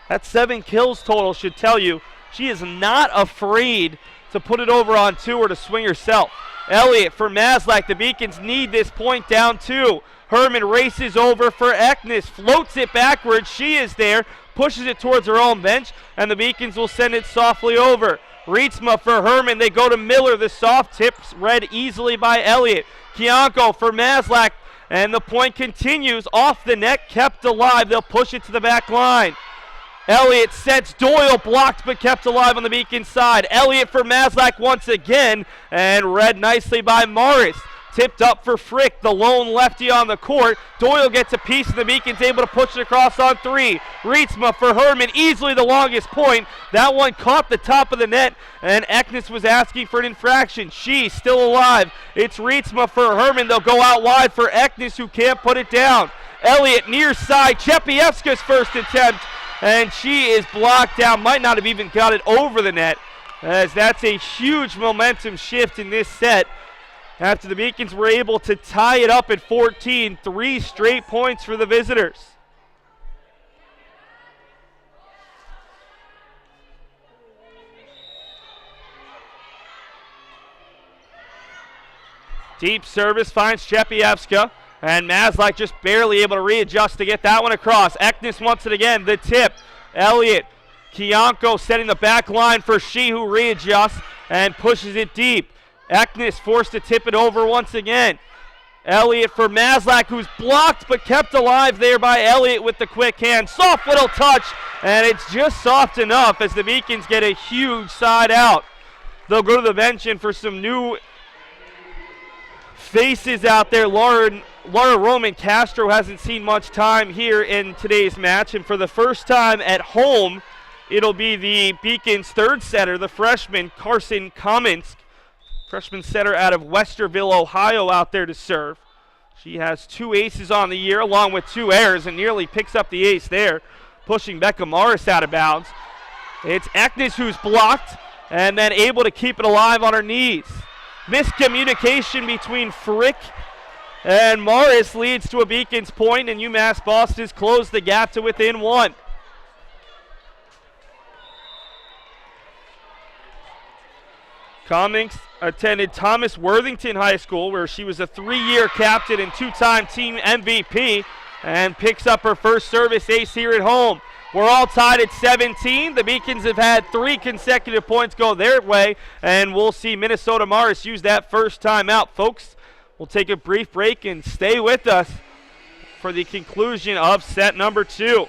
That 7 kills total should tell you she is not afraid to put it over on 2 or to swing herself. Elliott for Maslach. The Beacons need this point down 2. Herman races over for Eknes, floats it backwards. She is there, pushes it towards her own bench, and the Beacons will send it softly over. Rietsma for Herman. They go to Miller. The soft tips read easily by Elliott. Kianko for Maslach, and the point continues off the net, kept alive. They'll push it to the back line. Elliott sets Doyle, blocked but kept alive on the Beacon side. Elliott for Maslach once again, and read nicely by Morris. Tipped up for Frick, the lone lefty on the court. Doyle gets a piece, and the Beacon's able to push it across on 3. Rietsma for Herman, easily the longest point. That one caught the top of the net, and Eknes was asking for an infraction. She's still alive. It's Rietsma for Herman. They'll go out wide for Eknes, who can't put it down. Elliott near side, Chepievska's first attempt, and she is blocked down. Might not have even got it over the net, as that's a huge momentum shift in this set. After the Beacons were able to tie it up at 14, 3 straight points for the visitors. Deep service finds Chepievska, and Maslach just barely able to readjust to get that one across. Eknes wants it again, the tip. Elliott, Kianko setting the back line for She, who readjusts and pushes it deep. Eknes forced to tip it over once again. Elliott for Maslach, who's blocked but kept alive there by Elliott with the quick hand. Soft little touch, and it's just soft enough as the Beacons get a huge side out. They'll go to the bench, and for some new faces out there, Laura Roman Castro hasn't seen much time here in today's match, and for the first time at home, it'll be the Beacons' third setter, the freshman Carson Kaminsk. Freshman setter out of Westerville, Ohio, out there to serve. She has 2 aces on the year along with 2 errors and nearly picks up the ace there, pushing Becca Morris out of bounds. It's Eknes who's blocked and then able to keep it alive on her knees. Miscommunication between Frick and Morris leads to a Beacons point, and UMass Boston has closed the gap to within 1. Cummings attended Thomas Worthington High School, where she was a 3-year captain and 2-time team MVP. and picks up her first service ace here at home. We're all tied at 17. The Beacons have had 3 consecutive points go their way, and we'll see Minnesota Morris use that first time out. Folks, we'll take a brief break and stay with us for the conclusion of set number 2.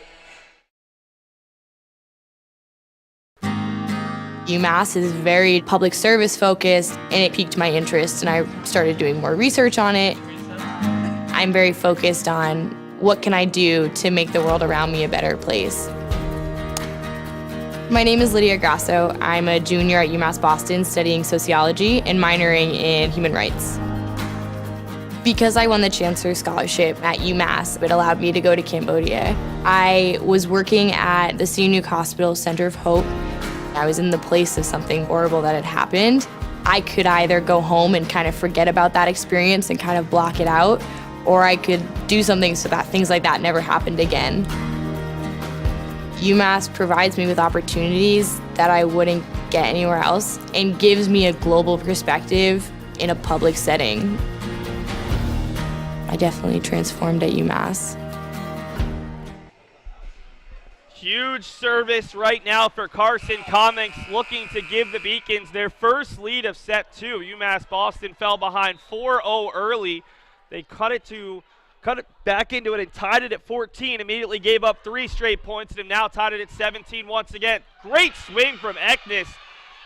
UMass is very public service focused, and it piqued my interest, and I started doing more research on it. I'm very focused on what can I do to make the world around me a better place. My name is Lydia Grasso. I'm a junior at UMass Boston studying sociology and minoring in human rights. Because I won the Chancellor's Scholarship at UMass, it allowed me to go to Cambodia. I was working at the Sihanouk Hospital Center of Hope. I was in the place of something horrible that had happened. I could either go home and kind of forget about that experience and kind of block it out, or I could do something so that things like that never happened again. UMass provides me with opportunities that I wouldn't get anywhere else and gives me a global perspective in a public setting. I definitely transformed at UMass. Huge service right now for Carson Comics, looking to give the Beacons their first lead of set 2. UMass Boston fell behind 4-0 early. They cut it back into it and tied it at 14, immediately gave up 3 straight points, and have now tied it at 17 once again. Great swing from Eknes.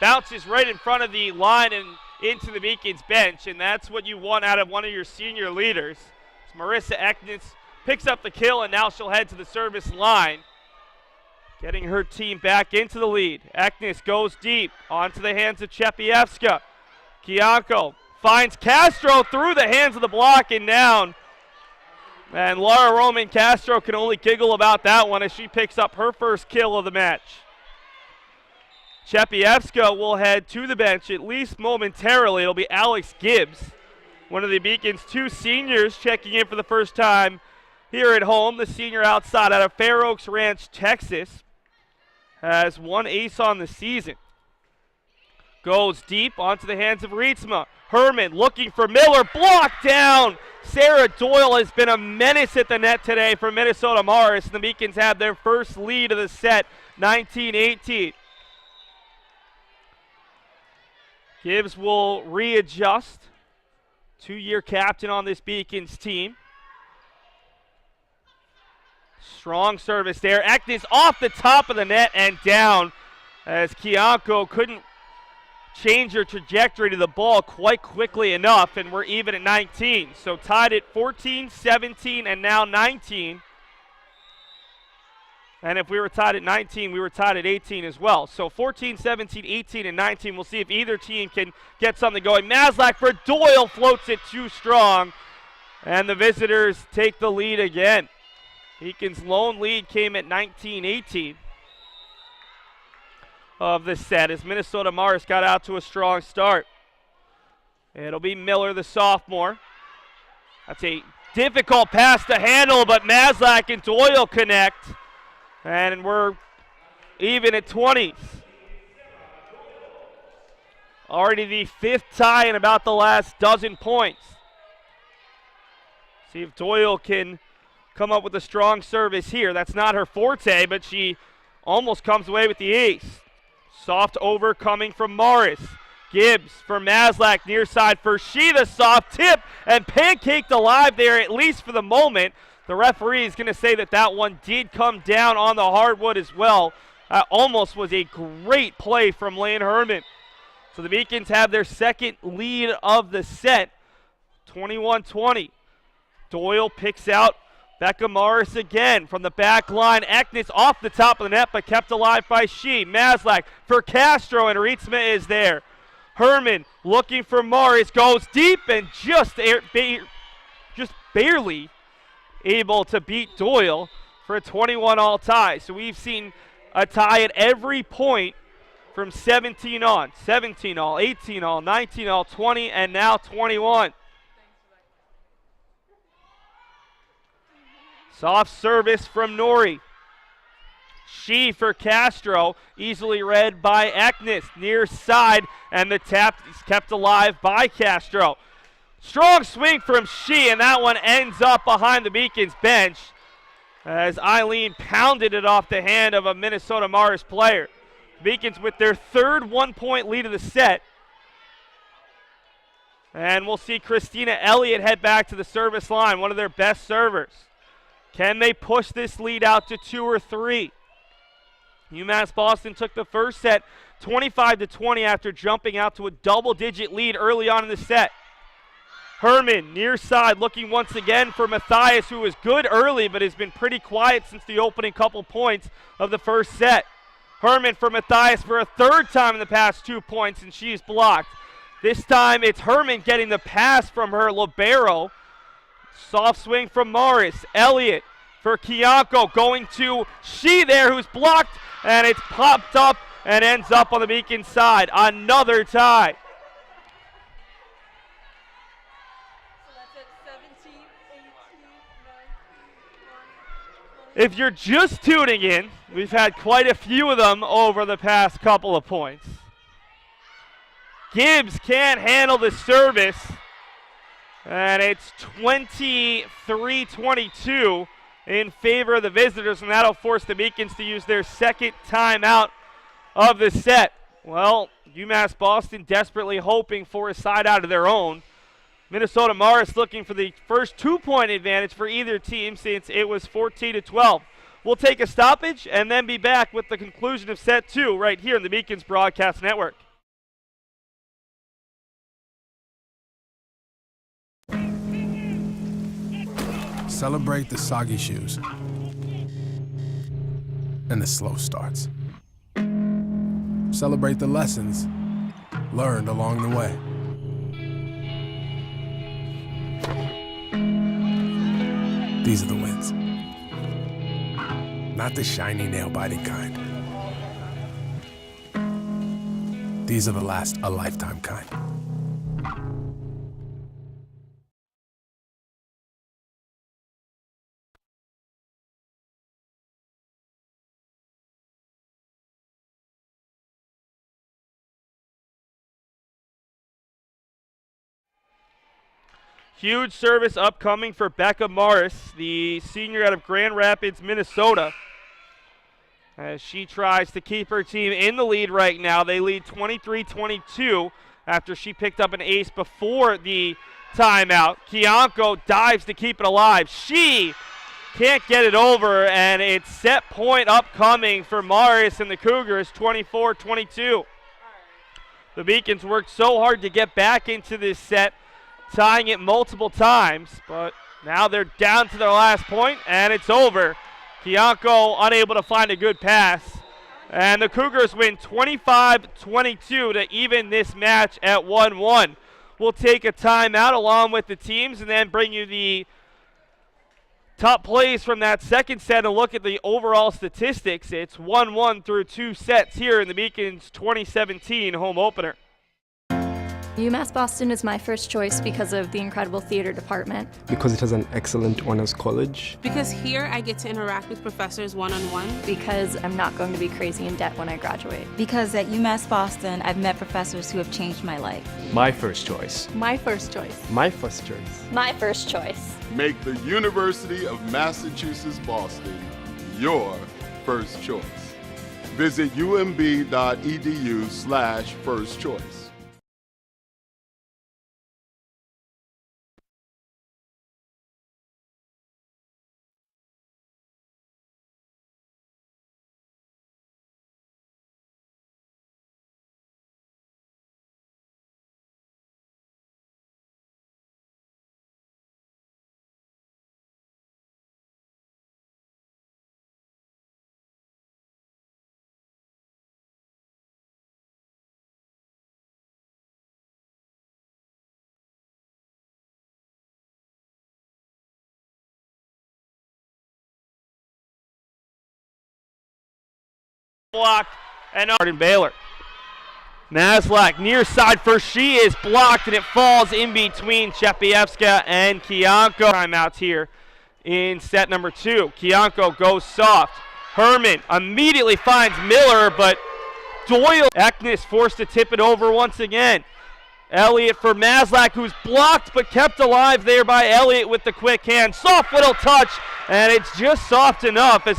Bounces right in front of the line and into the Beacons bench, and that's what you want out of one of your senior leaders. It's Marissa Eknes picks up the kill, and now she'll head to the service line, getting her team back into the lead. Eknes goes deep onto the hands of Chepievska. Kianko finds Castro through the hands of the block and down. And Laura Roman Castro can only giggle about that one as she picks up her first kill of the match. Chepievska will head to the bench, at least momentarily. It'll be Alex Gibbs, one of the Beacons' 2 seniors, checking in for the first time here at home. The senior outside out of Fair Oaks Ranch, Texas, has 1 ace on the season. Goes deep onto the hands of Rietsma. Herman looking for Miller, blocked down. Sarah Doyle has been a menace at the net today for Minnesota Morris. The Beacons have their first lead of the set, 19-18. Gibbs will readjust. 2-year captain on this Beacons team. Strong service there. Eknes off the top of the net and down as Kianko couldn't change her trajectory to the ball quite quickly enough, and we're even at 19. So tied at 14, 17, and now 19. And if we were tied at 19, we were tied at 18 as well. So 14, 17, 18, and 19. We'll see if either team can get something going. Maslach for Doyle floats it too strong, and the visitors take the lead again. Beacon's lone lead came at 19-18 of the set as Minnesota Morris got out to a strong start. It'll be Miller, the sophomore. That's a difficult pass to handle, but Maslach and Doyle connect, and we're even at 20s. Already the 5th tie in about the last dozen points. See if Doyle can come up with a strong service here. That's not her forte, but she almost comes away with the ace. Soft over coming from Morris. Gibbs for Maslach, near side for She, the soft tip, and pancaked alive there, at least for the moment. The referee is going to say that that one did come down on the hardwood as well. Almost was a great play from Lane Herman. So the Beacons have their second lead of the set, 21-20. Doyle picks out Becca Morris again from the back line. Eknes off the top of the net, but kept alive by She. Maslach for Castro, and Rietsma is there. Herman looking for Morris, goes deep and just barely able to beat Doyle for a 21-all tie. So we've seen a tie at every point from 17 on. 17-all, 18-all, 19-all, 20, and now 21. Soft service from Nori. She for Castro, easily read by Eknes, near side, and the tap is kept alive by Castro. Strong swing from She, and that one ends up behind the Beacons bench. as Eileen pounded it off the hand of a Minnesota Morris player. Beacons with their third 1-point lead of the set. And we'll see Christina Elliott head back to the service line, one of their best servers. Can they push this lead out to 2 or 3? UMass Boston took the first set 25-20 after jumping out to a double-digit lead early on in the set. Herman near side looking once again for Matthias, who was good early but has been pretty quiet since the opening couple points of the first set. Herman for Matthias for a third time in the past 2 points, and she's blocked. This time it's Herman getting the pass from her libero. Soft swing from Morris. Elliott for Kiyanko going to She there, who's blocked, and it's popped up and ends up on the Beacon side. Another tie. If you're just tuning in, we've had quite a few of them over the past couple of points. Gibbs can't handle the service, and it's 23-22 in favor of the visitors, and that'll force the Beacons to use their second timeout of the set. Well, UMass Boston desperately hoping for a side out of their own. Minnesota Morris looking for the first 2-point advantage for either team since it was 14-12. We'll take a stoppage and then be back with the conclusion of set 2 right here in the Beacons Broadcast Network. Celebrate the soggy shoes and the slow starts. Celebrate the lessons learned along the way. These are the wins. Not the shiny, nail-biting kind. These are the last a lifetime kind. Huge service upcoming for Becca Morris, the senior out of Grand Rapids, Minnesota, as she tries to keep her team in the lead right now. They lead 23-22 after she picked up an ace before the timeout. Kiyanko dives to keep it alive. She can't get it over, and it's set point upcoming for Morris and the Cougars, 24-22. The Beacons worked so hard to get back into this set, tying it multiple times, but now they're down to their last point, and it's over. Kiyanko unable to find a good pass, and the Cougars win 25-22 to even this match at 1-1. We'll take a timeout along with the teams and then bring you the top plays from that second set and look at the overall statistics. It's 1-1 through 2 sets here in the Beacons 2017 home opener. UMass Boston is my first choice because of the incredible theater department. Because it has an excellent honors college. Because here I get to interact with professors one-on-one. Because I'm not going to be crazy in debt when I graduate. Because at UMass Boston, I've met professors who have changed my life. My first choice. My first choice. My first choice. My first choice. Make the University of Massachusetts Boston your first choice. Visit umb.edu/first choice. Blocked and Arden Baylor. Maslach near side first. She is blocked and it falls in between Chepievska and Kiyanko. Timeouts here in set number 2. Kiyanko goes soft. Herman immediately finds Miller, but Doyle Eknes forced to tip it over once again. Elliott for Maslach, who's blocked but kept alive there by Elliott with the quick hand. Soft little touch, and it's just soft enough. As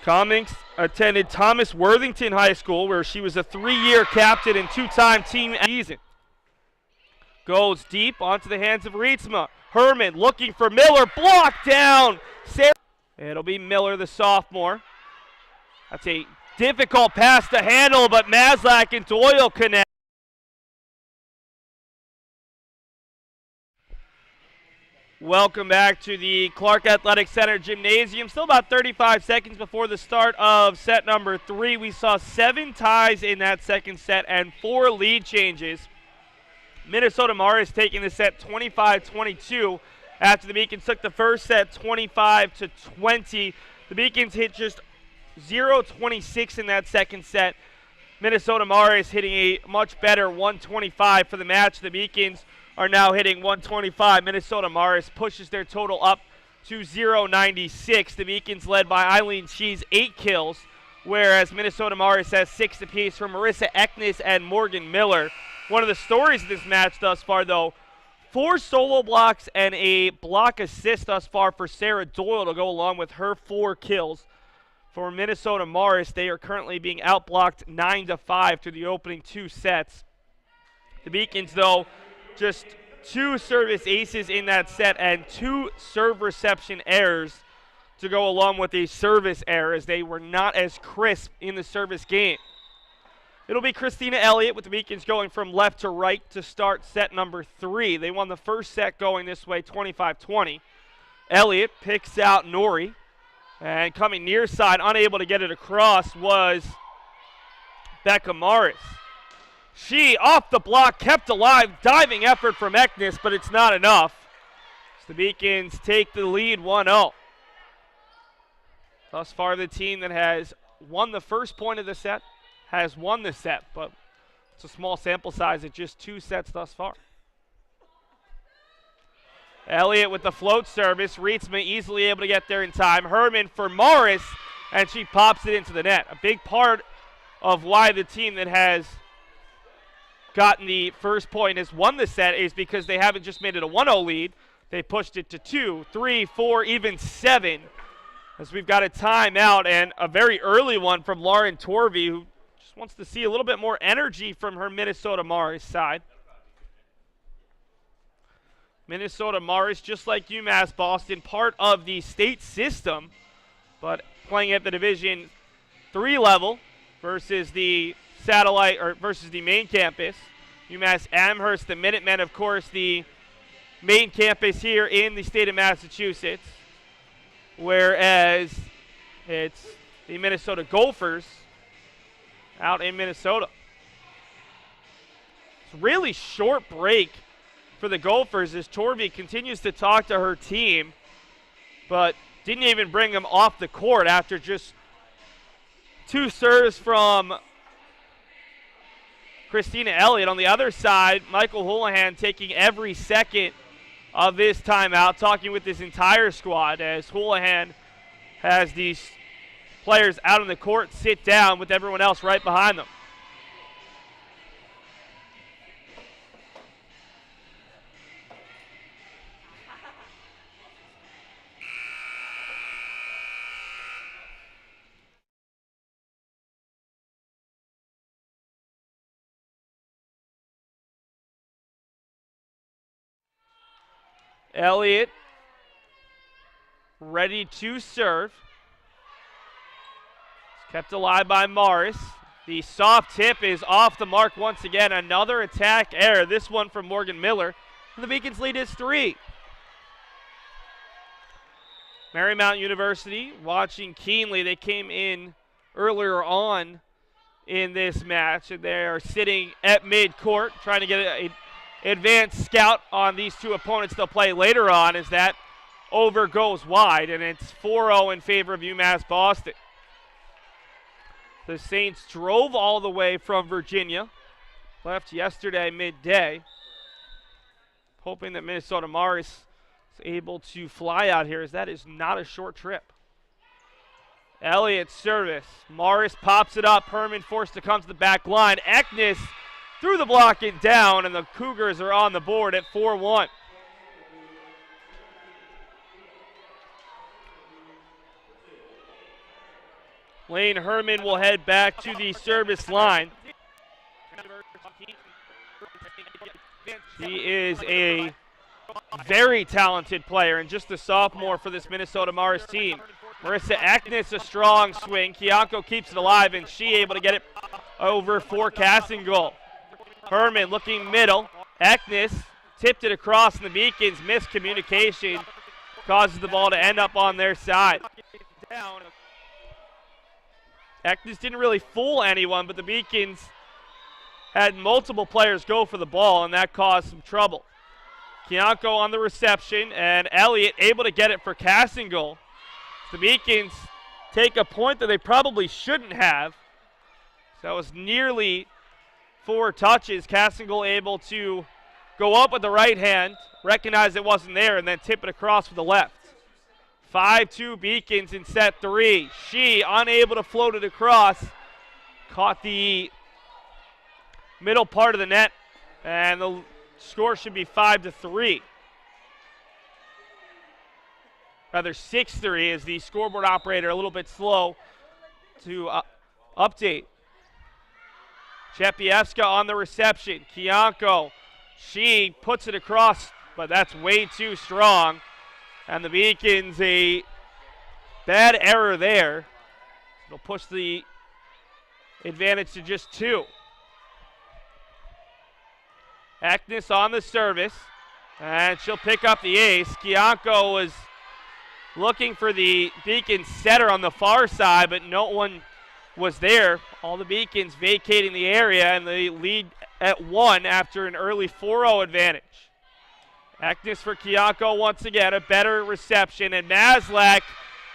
Cummings attended Thomas Worthington High School, where she was a 3-year captain and 2-time team season. Goes deep onto the hands of Rietsma. Herman looking for Miller, blocked down. It'll be Miller, the sophomore. That's a difficult pass to handle, but Maslach and Doyle connect. Welcome back to the Clark Athletic Center Gymnasium. Still about 35 seconds before the start of set number 3. We saw 7 ties in that second set and 4 lead changes. Minnesota Morris taking the set 25-22 after the Beacons took the first set 25-20. The Beacons hit just 0-26 in that second set. Minnesota Morris hitting a much better 125 for the match. The Beacons are now hitting 125. Minnesota Morris pushes their total up to 0-96. The Beacons led by Eileen Cheese, 8 kills, whereas Minnesota Morris has 6 apiece from Marissa Eknes and Morgan Miller. One of the stories of this match thus far, though, 4 solo blocks and a block assist thus far for Sarah Doyle to go along with her 4 kills. For Minnesota Morris, they are currently being outblocked 9-5 through the opening 2 sets. The Beacons, though, just 2 service aces in that set and 2 serve reception errors to go along with a service error, as they were not as crisp in the service game. It'll be Christina Elliott with the Beacons going from left to right to start set number 3. They won the first set going this way, 25-20. Elliott picks out Nori, and coming near side, unable to get it across, was Becca Morris. She, off the block, kept alive, diving effort from Eknes, but it's not enough. So the Beacons take the lead 1-0. Thus far, the team that has won the first point of the set has won the set, but it's a small sample size at just 2 sets thus far. Elliott with the float service. Rietsma easily able to get there in time. Herman for Morris, and she pops it into the net. A big part of why the team that has gotten the first point has won the set is because they haven't just made it a 1-0 lead. They pushed it to 2, 3, 4, even 7. As we've got a timeout and a very early one from Lauren Torvey, who just wants to see a little bit more energy from her Minnesota Morris side. Minnesota Morris, just like UMass Boston, part of the state system, but playing at the Division III level versus the satellite or versus the main campus. UMass Amherst, the Minutemen, of course, the main campus here in the state of Massachusetts, whereas it's the Minnesota Gophers out in Minnesota. It's a really short break for the Gophers as Torvey continues to talk to her team, but didn't even bring them off the court after just 2 serves from Christina Elliott. On the other side, Michael Houlihan taking every second of this timeout, talking with his entire squad as Houlihan has these players out on the court sit down with everyone else right behind them. Elliott ready to serve. It's kept alive by Morris. The soft tip is off the mark once again. Another attack error. This one from Morgan Miller. And the Beacons lead is 3. Marymount University watching keenly. They came in earlier on in this match, and they are sitting at mid-court trying to get a advanced scout on these 2 opponents they'll play later on, as that over goes wide, and it's 4-0 in favor of UMass Boston. The Saints drove all the way from Virginia, left yesterday midday, hoping that Minnesota Morris is able to fly out here, as that is not a short trip. Elliott service. Morris pops it up. Herman forced to come to the back line. Eknes through the block and down, and the Cougars are on the board at 4-1. Lane Herman will head back to the service line. She is a very talented player and just a sophomore for this Minnesota Mars team. Marissa Eknes, a strong swing. Kiyanko keeps it alive, and she able to get it over for casting goal. Herman looking middle. Eknes tipped it across, and the Beacons miscommunication causes the ball to end up on their side. Eknes didn't really fool anyone, but the Beacons had multiple players go for the ball, and that caused some trouble. Kiyanko on the reception, and Elliott able to get it for casting goal. The Beacons take a point that they probably shouldn't have. So that was nearly 4 touches. Casting goal able to go up with the right hand, recognize it wasn't there, and then tip it across with the left. 5-2 Beacons in set 3. She unable to float it across. Caught the middle part of the net, and the score should be 5-3. Rather 6-3, as the scoreboard operator a little bit slow to update. Chepievska on the reception. Kiyanko, she puts it across, but that's way too strong. And the Beacons, a bad error there. It'll push the advantage to just 2. Eknes on the service, and she'll pick up the ace. Kiyanko was looking for the Beacons setter on the far side, but no one was there. All the Beacons vacating the area, and they lead at 1 after an early 4-0 advantage. Eknes for Kiyanko once again, a better reception, and Maslach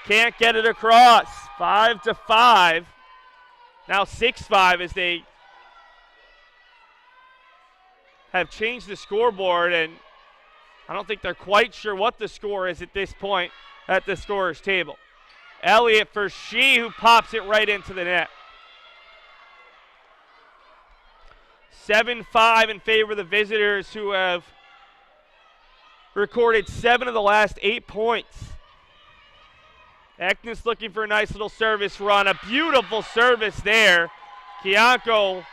can't get it across. 5-5. Now 6-5 as they have changed the scoreboard, and I don't think they're quite sure what the score is at this point at the scorer's table. Elliott for She, who pops it right into the net. 7-5 in favor of the visitors, who have recorded 7 of the last 8 points. Eknes looking for a nice little service run. A beautiful service there. Kiyanko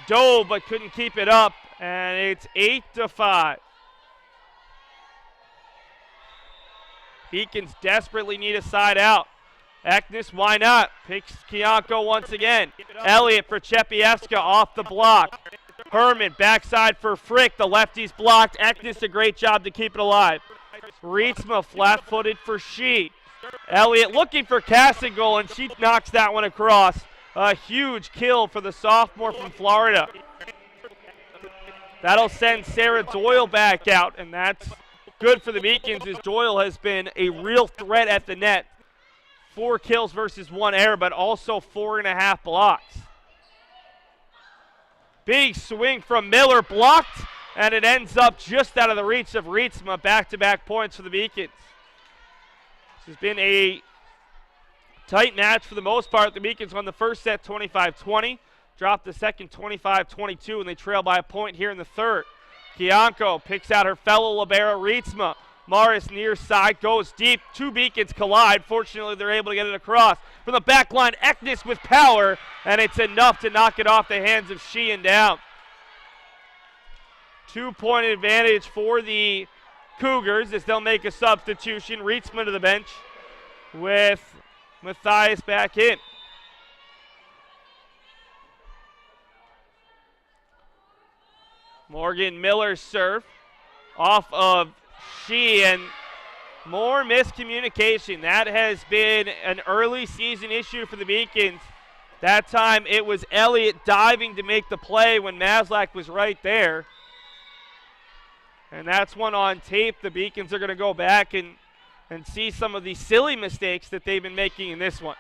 dove but couldn't keep it up, and it's 8-5. Beacons desperately need a side out. Eknes, why not? Picks Kiyanko once again. Elliott for Chepievska off the block. Herman backside for Frick. The lefty's blocked. Eknes, a great job to keep it alive. Rietsma flat-footed for She. Elliott looking for casting goal, and she knocks that one across. A huge kill for the sophomore from Florida. That'll send Sarah Doyle back out, and that's good for the Beacons, as Doyle has been a real threat at the net. 4 kills versus 1 error, but also 4.5 blocks. Big swing from Miller, blocked, and it ends up just out of the reach of Rietsma. Back-to-back points for the Beacons. This has been a tight match for the most part. The Beacons won the first set 25-20, dropped the second 25-22, and they trail by a point here in the third. Kiyanko picks out her fellow libero, Rietsma. Morris near side, goes deep. 2 Beacons collide. Fortunately, they're able to get it across. From the back line, Eknes with power, and it's enough to knock it off the hands of Sheehan down. 2-point advantage for the Cougars as they'll make a substitution. Rietsma to the bench with Matthias back in. Morgan Miller's serve off of She, and more miscommunication. That has been an early season issue for the Beacons. That time it was Elliott diving to make the play when Maslach was right there. And that's one on tape. The Beacons are going to go back and see some of the silly mistakes that they've been making in this one.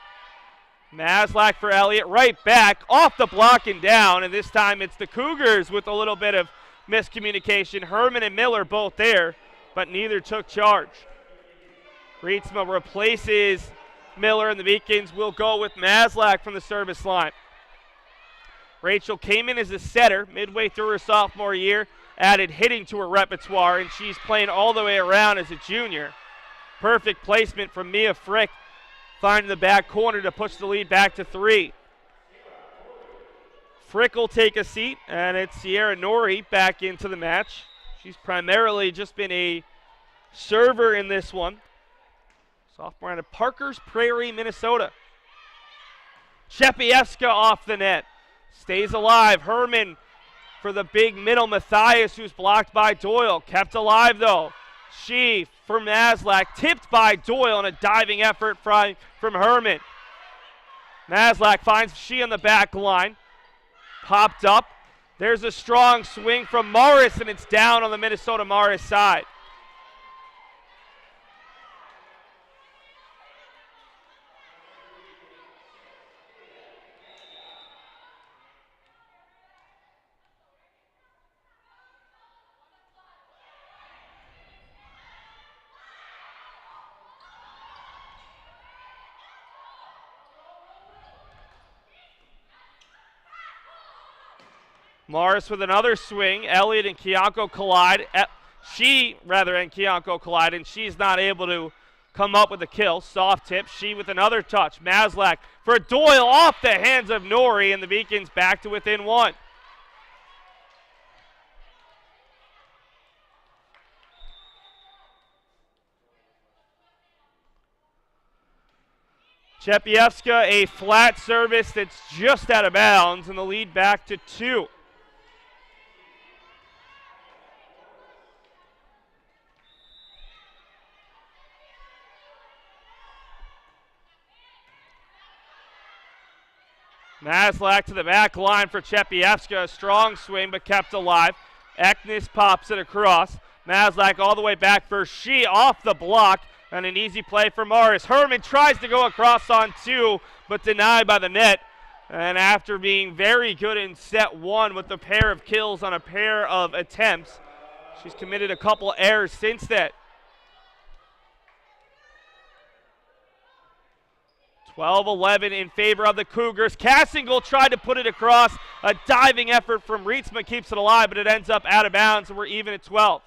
Maslach for Elliott, right back, off the block and down, and this time it's the Cougars with a little bit of miscommunication. Herman and Miller both there, but neither took charge. Rietsma replaces Miller, and the Beacons will go with Maslach from the service line. Rachel came in as a setter midway through her sophomore year, added hitting to her repertoire, and she's playing all the way around as a junior. Perfect placement from Mia Frick, finding the back corner to push the lead back to 3. Frick will take a seat, and it's Sierra Nori back into the match. She's primarily just been a server in this one. Sophomore out of Parkers Prairie, Minnesota. Chepievska off the net. Stays alive. Herman for the big middle. Matthias, who's blocked by Doyle. Kept alive, though. She for Maslach. Tipped by Doyle on a diving effort from Herman. Maslach finds She on the back line. Popped up. There's a strong swing from Morris, and it's down on the Minnesota Morris side. Morris with another swing. Elliott and Kiyanko collide. And Kiyanko collide, and she's not able to come up with a kill. Soft tip. She with another touch. Maslach for Doyle off the hands of Nori, and the Beacons back to within 1. Chepievska, a flat service that's just out of bounds, and the lead back to 2. Maslach to the back line for Chepievska. A strong swing, but kept alive. Eknes pops it across. Maslach all the way back for She off the block, and an easy play for Morris. Herman tries to go across on 2, but denied by the net. And after being very good in set 1 with a pair of kills on a pair of attempts, she's committed a couple errors since that. 12-11 in favor of the Cougars. Cassingle tried to put it across. A diving effort from Rietzma keeps it alive, but it ends up out of bounds, and we're even at 12.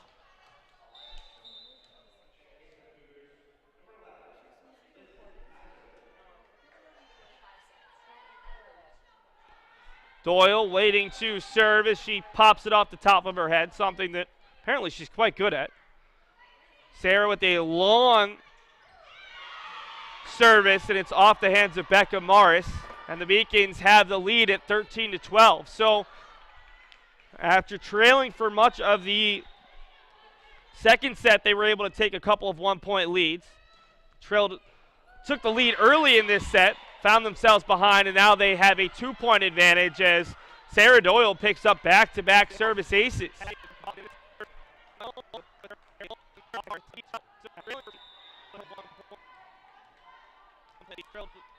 Doyle waiting to serve as she pops it off the top of her head, something that apparently she's quite good at. Sarah with a long service, and it's off the hands of Becca Morris, and the Beacons have the lead at 13-12. So after trailing for much of the second set, they were able to take a couple of 1-point leads. Took the lead early in this set, found themselves behind, and now they have a 2-point advantage as Sarah Doyle picks up back-to-back service aces.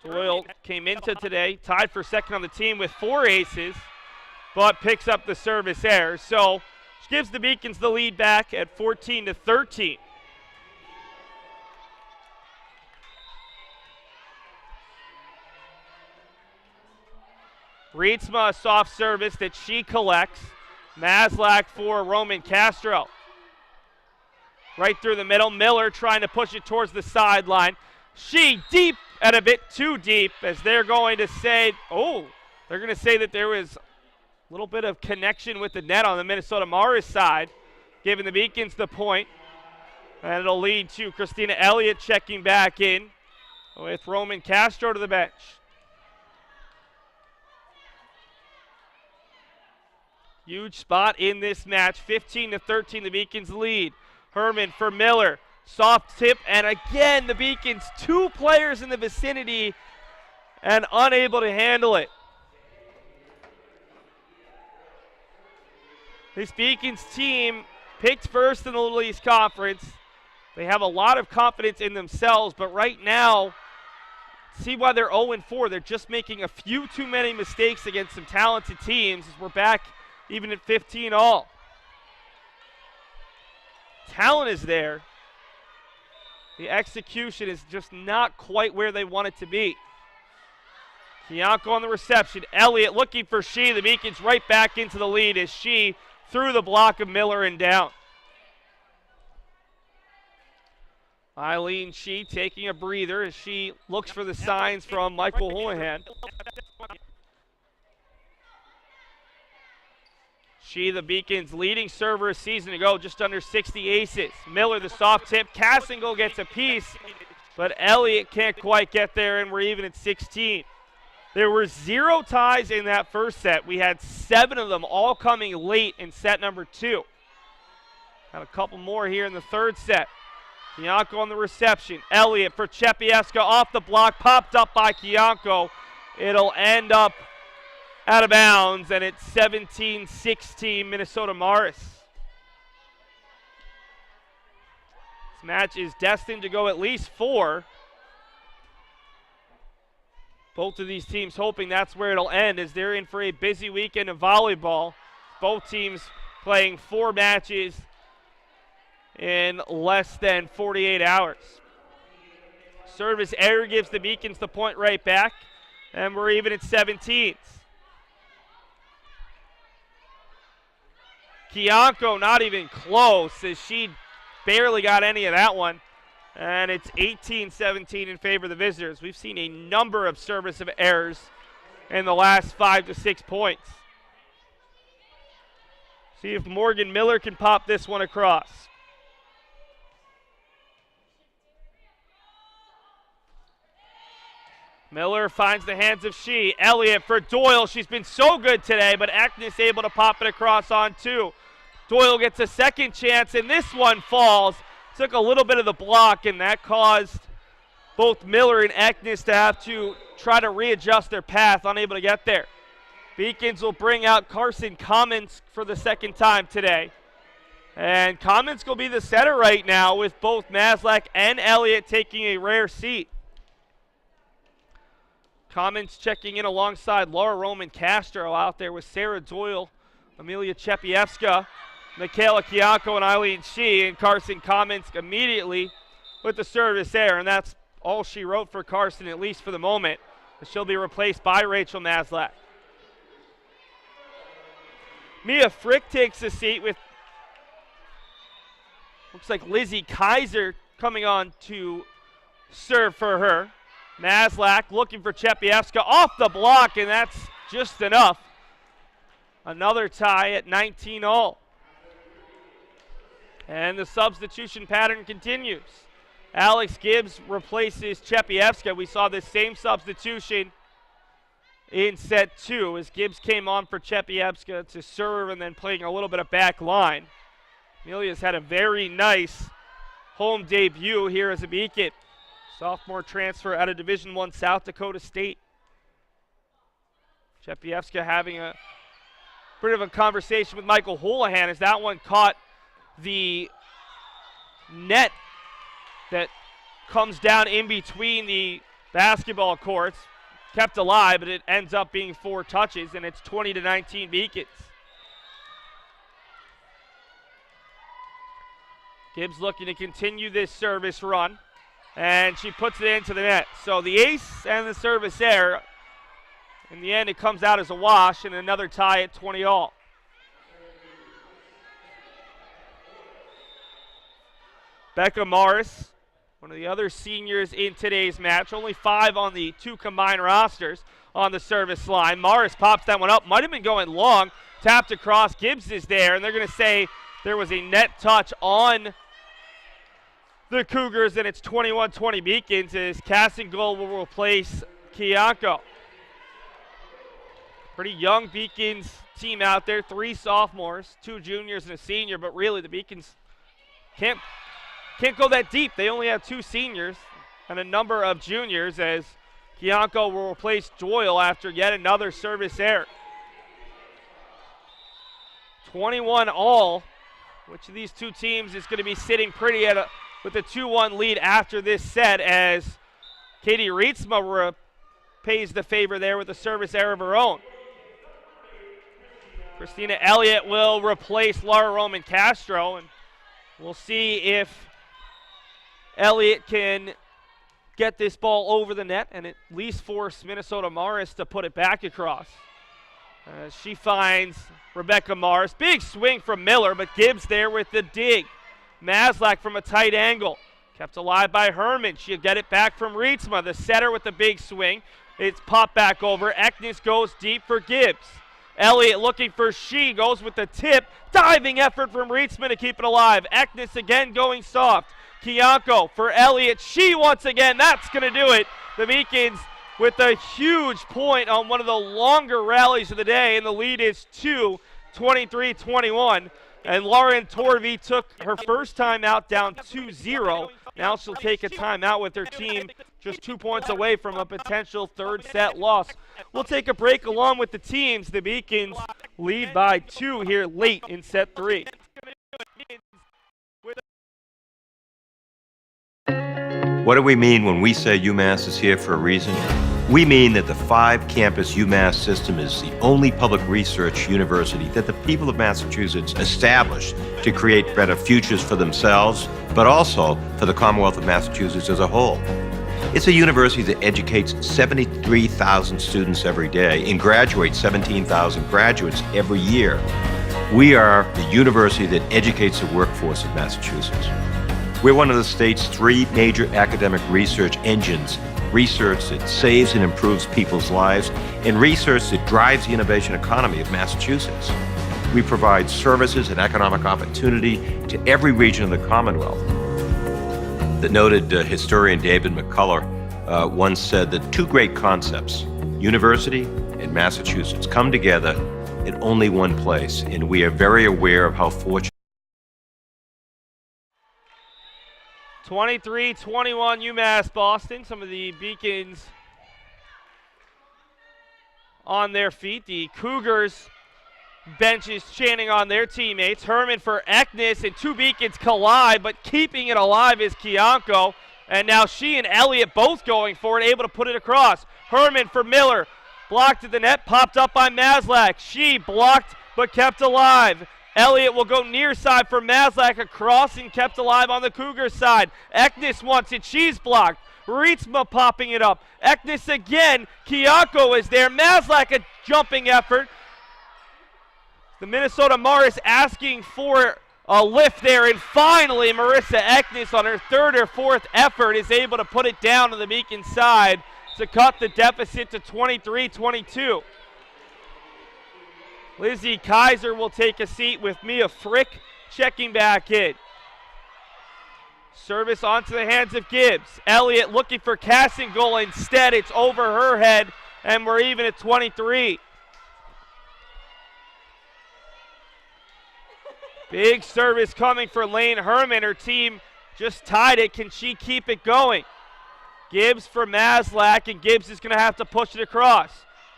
Doyle came into today, tied for second on the team with 4 aces, but picks up the service error. So she gives the Beacons the lead back at 14-13. Rietzma, a soft service that she collects. Maslach for Roman Castro. Right through the middle. Miller trying to push it towards the sideline. She deep and a bit too deep, as they're going to say, that there was a little bit of connection with the net on the Minnesota Morris side, giving the Beacons the point. And it'll lead to Christina Elliott checking back in with Roman Castro to the bench. Huge spot in this match. 15-13, the Beacons lead. Herman for Miller. Soft tip, and again, the Beacons, 2 players in the vicinity and unable to handle it. This Beacons team picked first in the Little East Conference. They have a lot of confidence in themselves, but right now, see why they're 0-4. They're just making a few too many mistakes against some talented teams as we're back even at 15 all. Talent is there. The execution is just not quite where they want it to be. Kiyanko on the reception. Elliott looking for Shee. The Beacons right back into the lead as Shee through the block of Miller and down. Eileen Shee taking a breather as she looks for the signs from Michael Houlihan. Shee, the Beacons' leading server a season ago, just under 60 aces. Miller, the soft tip. Cassingle gets a piece, but Elliott can't quite get there, and we're even at 16. There were 0 ties in that first set. We had 7 of them all coming late in set number 2. Got a couple more here in the third set. Kiyanko on the reception. Elliott for Chepieska off the block, popped up by Kiyanko. It'll end up out of bounds, and it's 17-16 Minnesota Morris. This match is destined to go at least 4. Both of these teams hoping that's where it'll end as they're in for a busy weekend of volleyball. Both teams playing 4 matches in less than 48 hours. Service error gives the Beacons the point right back, and we're even at 17. Kiyanko not even close as she barely got any of that one. And it's 18-17 in favor of the visitors. We've seen a number of service errors in the last 5 to 6 points. See if Morgan Miller can pop this one across. Miller finds the hands of Shee. Elliott for Doyle. She's been so good today, but Eknes able to pop it across on 2. Doyle gets a second chance, and this one falls. Took a little bit of the block, and that caused both Miller and Eknes to have to try to readjust their path, unable to get there. Beacons will bring out Carson Commons for the second time today. And Commons will be the setter right now with both Maslach and Elliott taking a rare seat. Commons checking in alongside Laura Roman Castro out there with Sarah Doyle, Amelia Chepieska, Michaela Kiyanko, and Eileen Shee, and Carson Commons immediately with the service error, and that's all she wrote for Carson, at least for the moment. She'll be replaced by Rachel Maslach. Mia Frick takes a seat with, looks like Lizzie Kaiser coming on to serve for her. Maslach looking for Chepieska off the block, and that's just enough. Another tie at 19-all. And the substitution pattern continues. Alex Gibbs replaces Chepieska. We saw this same substitution in set 2 as Gibbs came on for Chepieska to serve and then playing a little bit of back line. Amelia's had a very nice home debut here as a Beacon. Sophomore transfer out of Division I South Dakota State. Chepieska having a bit of a conversation with Michael Houlihan as that one caught the net that comes down in between the basketball courts. Kept alive, but it ends up being 4 touches, and it's 20-19 Beacons. Gibbs looking to continue this service run, and she puts it into the net. So the ace and the service error, in the end it comes out as a wash, and another tie at 20-all. Becca Morris, one of the other seniors in today's match. Only 5 on the 2 combined rosters on the service line. Morris pops that one up. Might have been going long. Tapped across. Gibbs is there, and they're going to say there was a net touch on the Cougars, and it's 21-20 Beacons as Cassingle will replace Kiyanko. Pretty young Beacons team out there. 3 sophomores, 2 juniors, and a senior, but really the Beacons can't go that deep. They only have 2 seniors and a number of juniors as Kiyanko will replace Doyle after yet another service error. 21-all. Which of these 2 teams is going to be sitting pretty with a 2-1 lead after this set as Katie Rietsma pays the favor there with a service error of her own. Christina Elliott will replace Laura Roman Castro, and we'll see if Elliott can get this ball over the net and at least force Minnesota Morris to put it back across. She finds Rebecca Morris. Big swing from Miller, but Gibbs there with the dig. Maslach from a tight angle. Kept alive by Herman. She'll get it back from Rietzma, the setter with the big swing. It's popped back over. Eknes goes deep for Gibbs. Elliott looking for She, goes with the tip. Diving effort from Rietzma to keep it alive. Eknes again going soft. Kiyanko for Elliott. She once again, that's going to do it. The Beacons with a huge point on one of the longer rallies of the day, and the lead is 23-21. And Lauren Torvey took her first time out down 2-0. Now she'll take a timeout with her team just 2 points away from a potential third set loss. We'll take a break along with the teams. The Beacons lead by 2 here late in set 3. What do we mean when we say UMass is here for a reason? We mean that the 5-campus UMass system is the only public research university that the people of Massachusetts established to create better futures for themselves, but also for the Commonwealth of Massachusetts as a whole. It's a university that educates 73,000 students every day and graduates 17,000 graduates every year. We are the university that educates the workforce of Massachusetts. We're one of the state's 3 major academic research engines: research that saves and improves people's lives, and research that drives the innovation economy of Massachusetts. We provide services and economic opportunity to every region of the Commonwealth. The noted historian David McCullough once said that 2 great concepts, university and Massachusetts, come together in only one place, and we are very aware of how fortunate 23-21 UMass Boston. Some of the Beacons on their feet. The Cougars bench is chanting on their teammates. Herman for Eknes, and 2 Beacons collide, but keeping it alive is Kiyanko. And now she and Elliott both going for it, able to put it across. Herman for Miller. Blocked at the net, popped up by Maslach. She blocked, but kept alive. Elliott will go near side for Maslach, across and kept alive on the Cougars side. Eknes wants it. She's blocked. Rietzma popping it up. Eknes again. Kiyanko is there. Maslach a jumping effort. The Minnesota Morris asking for a lift there, and finally Marissa Eknes on her 3rd or 4th effort is able to put it down on the Beacon side to cut the deficit to 23-22. Lizzie Kaiser will take a seat with Mia Frick checking back in. Service onto the hands of Gibbs. Elliott looking for casting goal. Instead, it's over her head, and we're even at 23. Big service coming for Lane Herman. Her team just tied it. Can she keep it going? Gibbs for Maslach, and Gibbs is going to have to push it across.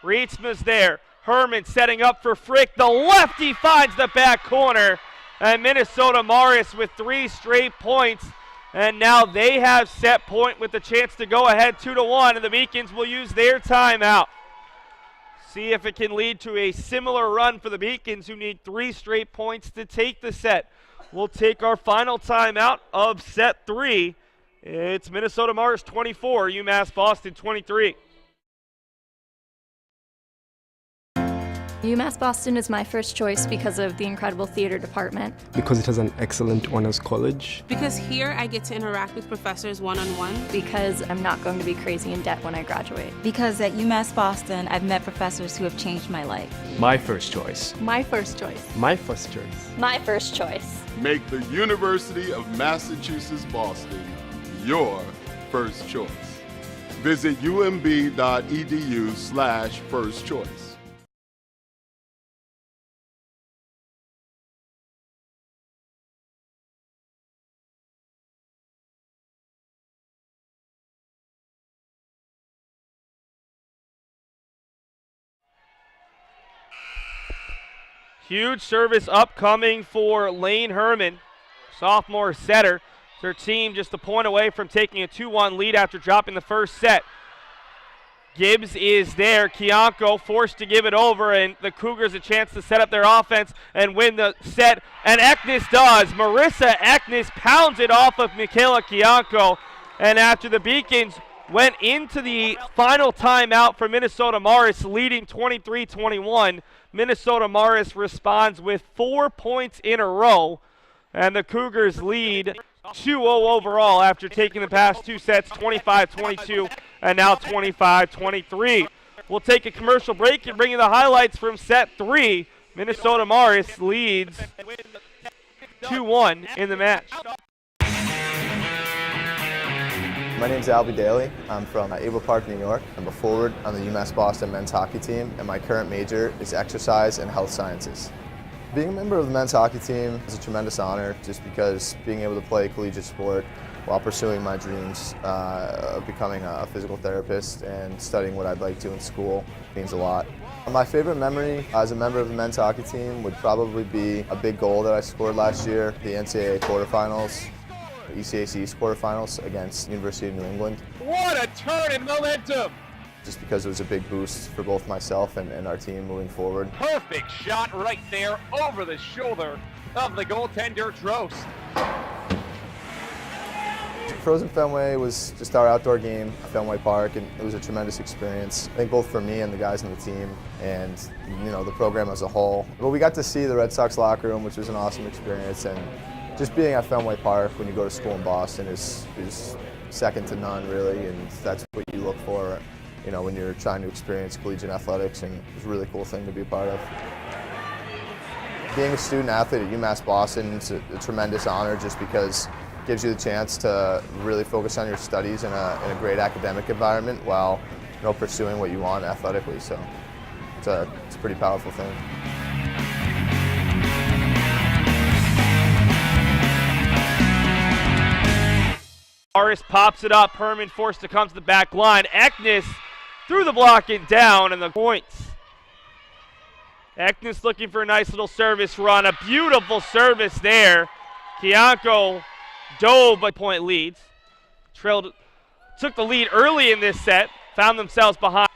Rietzma's there. Herman setting up for Frick. The lefty finds the back corner. And Minnesota Morris with 3 straight points. And now they have set point with the chance to go ahead 2-1. And the Beacons will use their timeout. See if it can lead to a similar run for the Beacons, who need 3 straight points to take the set. We'll take our final timeout of set 3. It's Minnesota Morris 24, UMass Boston 23. UMass Boston is my first choice because of the incredible theater department. Because it has an excellent honors college. Because here I get to interact with professors one-on-one. Because I'm not going to be crazy in debt when I graduate. Because at UMass Boston, I've met professors who have changed my life. My first choice. My first choice. My first choice. My first choice. Make the University of Massachusetts Boston your first choice. Visit umb.edu/first choice. Huge service upcoming for Lane Herman, sophomore setter. Their team just a point away from taking a 2-1 lead after dropping the first set. Gibbs is there. Kiyanko forced to give it over, and the Cougars a chance to set up their offense and win the set. And Eknes does. Marissa Eknes pounds it off of Michaela Kiyanko. And after the Beacons went into the final timeout for Minnesota Morris, leading 23-21. Minnesota Morris responds with 4 points in a row, and the Cougars lead 2-0 overall after taking the past two sets, 25-22 and now 25-23. We'll take a commercial break and bring you the highlights from set 3. Minnesota Morris leads 2-1 in the match. My name is Albie Daly. I'm from Able Park, New York. I'm a forward on the UMass Boston men's hockey team, and my current major is exercise and health sciences. Being a member of the men's hockey team is a tremendous honor, just because being able to play collegiate sport while pursuing my dreams of becoming a physical therapist and studying what I'd like to in school means a lot. My favorite memory as a member of the men's hockey team would probably be a big goal that I scored last year, the NCAA quarterfinals. ECAC's quarterfinals against University of New England. What a turn in momentum! Just because it was a big boost for both myself and our team moving forward. Perfect shot right there over the shoulder of the goaltender Drost. Frozen Fenway was just our outdoor game at Fenway Park, and it was a tremendous experience. I think both for me and the guys on the team, and the program as a whole. But we got to see the Red Sox locker room, which was an awesome experience, and just being at Fenway Park when you go to school in Boston is second to none, really, and that's what you look for, when you're trying to experience collegiate athletics, and it's a really cool thing to be a part of. Being a student athlete at UMass Boston is a tremendous honor, just because it gives you the chance to really focus on your studies in a great academic environment while pursuing what you want athletically. So it's a pretty powerful thing. Morris pops it up. Herman forced to come to the back line. Eknes through the block and down, and the points. Eknes looking for a nice little service run. A beautiful service there. Kianko dove, but point leads. Took the lead early in this set. Found themselves behind.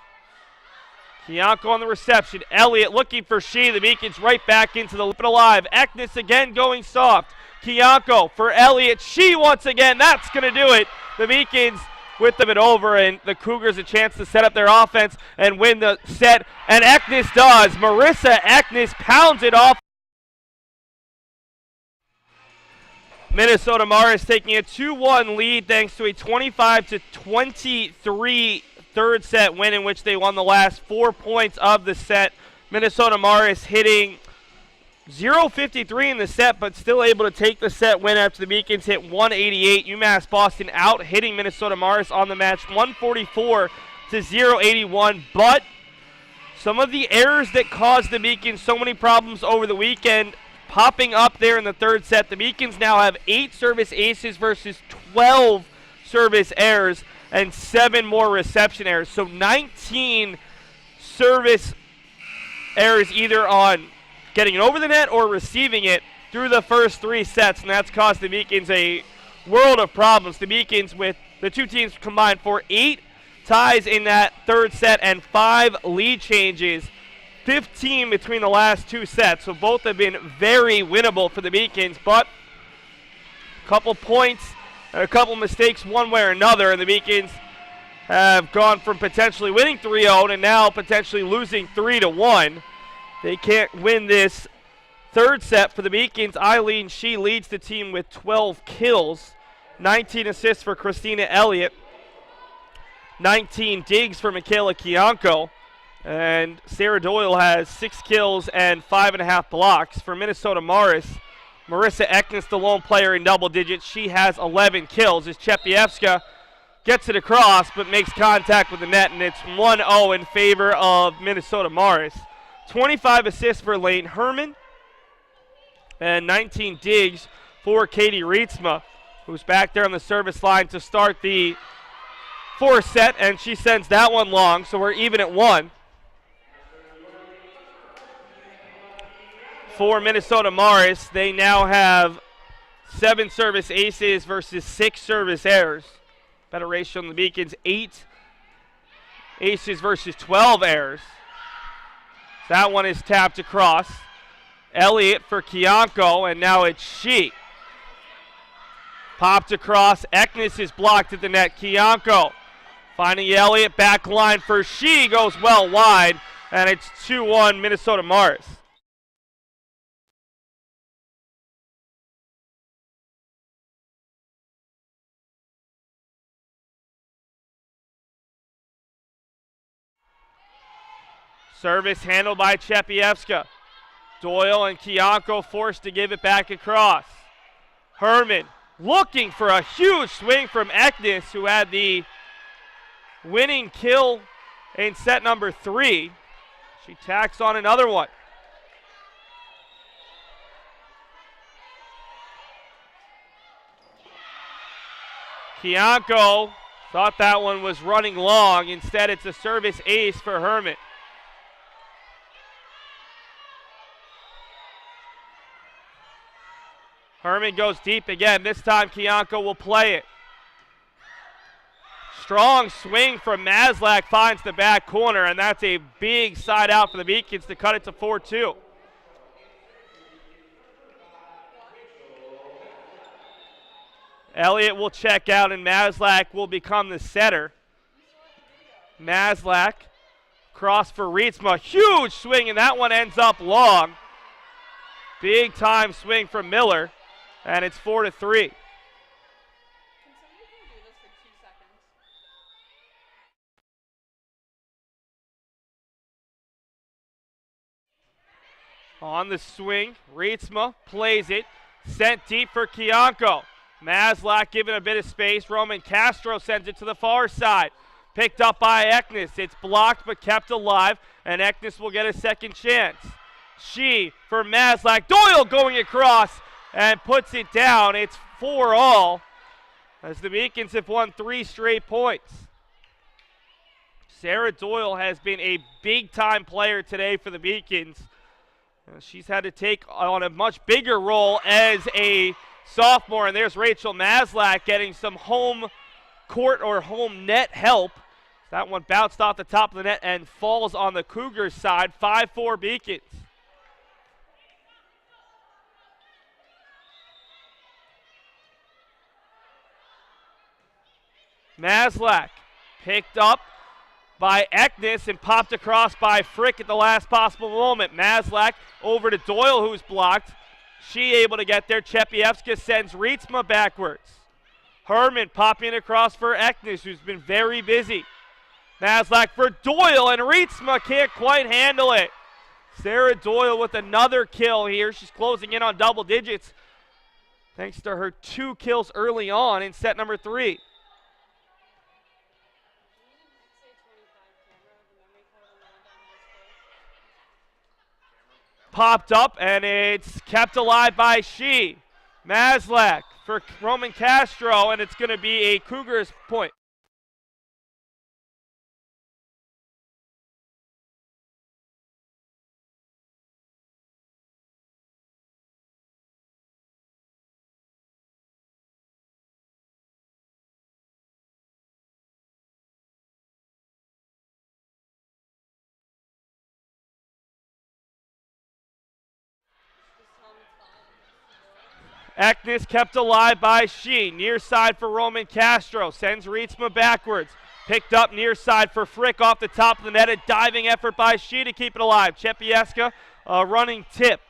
Kianko on the reception. Elliott looking for Shee. The Beacons right back into the loop and alive. Eknes again going soft. Kianko for Elliott. Shee once again. That's going to do it. The Beacons with them it over, and the Cougars a chance to set up their offense and win the set. And Eknes does. Marissa Eknes pounds it off. Minnesota Morris taking a 2-1 lead thanks to a 25-23 third set win in which they won the last 4 points of the set. Minnesota Morris hitting .053 in the set, but still able to take the set win after the Beacons hit 188. UMass Boston out hitting Minnesota Morris on the match 144-081. But some of the errors that caused the Beacons so many problems over the weekend popping up there in the third set. The Beacons now have 8 service aces versus 12 service errors and 7 more reception errors. So 19 service errors either on getting it over the net or receiving it through the first 3 sets, and that's caused the Beacons a world of problems. The Beacons, with the two teams combined for 8 ties in that third set and 5 lead changes, 15 between the last 2 sets. So both have been very winnable for the Beacons, but a couple points and a couple mistakes one way or another, and the Beacons have gone from potentially winning 3-0 to now potentially losing 3-1. They can't win this third set for the Beacons. Eileen Shee leads the team with 12 kills, 19 assists for Christina Elliott, 19 digs for Michaela Kianko, and Sarah Doyle has 6 kills and 5.5 blocks. For Minnesota Morris, Marissa Eknes, the lone player in double digits. She has 11 kills as Chepievska gets it across but makes contact with the net, and it's 1-0 in favor of Minnesota Morris. 25 assists for Lane Herman and 19 digs for Katie Rietzma, who's back there on the service line to start the fourth set, and she sends that one long, so we're even at 1. For Minnesota Morris, they now have 7 service aces versus 6 service errors. Better ratio on the Beacons, 8 aces versus 12 errors. That one is tapped across. Elliott for Kianko, and now it's Shee. Popped across. Eknes is blocked at the net. Kianko Finding Elliott, back line for She, goes well wide, and it's 2-1 Minnesota Mars. Service handled by Chepievska. Doyle and Kiyanko forced to give it back across. Herman looking for a huge swing from Eknes, who had the winning kill in set number 3. She tacks on another one. Kiyanko thought that one was running long. Instead, it's a service ace for Herman. Herman goes deep again. This time Kiyanko will play it. Strong swing from Maslach, finds the back corner, and that's a big side out for the Beacons to cut it to 4-2. Elliott will check out, and Maslach will become the setter. Maslach, cross for Rietsma. Huge swing, and that one ends up long. Big time swing from Miller, and it's 4-3. On the swing, Rietsma plays it, sent deep for Kiyanko. Maslach giving a bit of space. Roman Castro sends it to the far side. Picked up by Eknes. It's blocked but kept alive, and Eknes will get a second chance. She for Maslach. Doyle going across and puts it down. It's 4-all as the Beacons have won 3 straight points. Sarah Doyle has been a big-time player today for the Beacons. She's had to take on a much bigger role as a sophomore, and there's Rachel Maslach getting some home court or home net help. That one bounced off the top of the net and falls on the Cougars side. 5-4 Beacons. Maslach picked up by Eknes and popped across by Frick at the last possible moment. Maslach over to Doyle, who's blocked. She able to get there. Chepievska sends Rietsma backwards. Herman popping across for Eknes, who's been very busy. Maslach for Doyle, and Rietsma can't quite handle it. Sarah Doyle with another kill here. She's closing in on double digits thanks to her 2 kills early on in set number 3. Popped up, and it's kept alive by She. Maslach for Roman Castro, and it's going to be a Cougars point. Eknes kept alive by She. Near side for Roman Castro. Sends Rietsma backwards. Picked up near side for Frick off the top of the net. A diving effort by She to keep it alive. Chepievska, a running tip.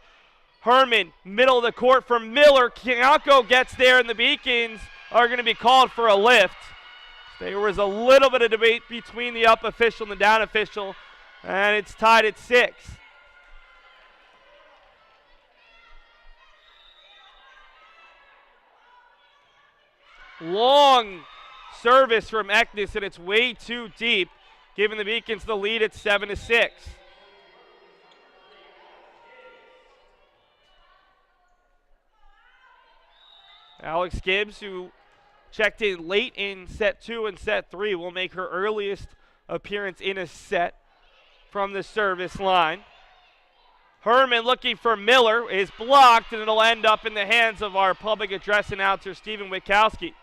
Herman, middle of the court for Miller. Kiyanko gets there, and the Beacons are going to be called for a lift. There was a little bit of debate between the up official and the down official, and it's tied at 6. Long service from Eknes, and it's way too deep, giving the Beacons the lead at 7-6. Alex Gibbs, who checked in late in set 2 and set 3, will make her earliest appearance in a set from the service line. Herman looking for Miller is blocked, and it'll end up in the hands of our public address announcer, Stephen Witkowski.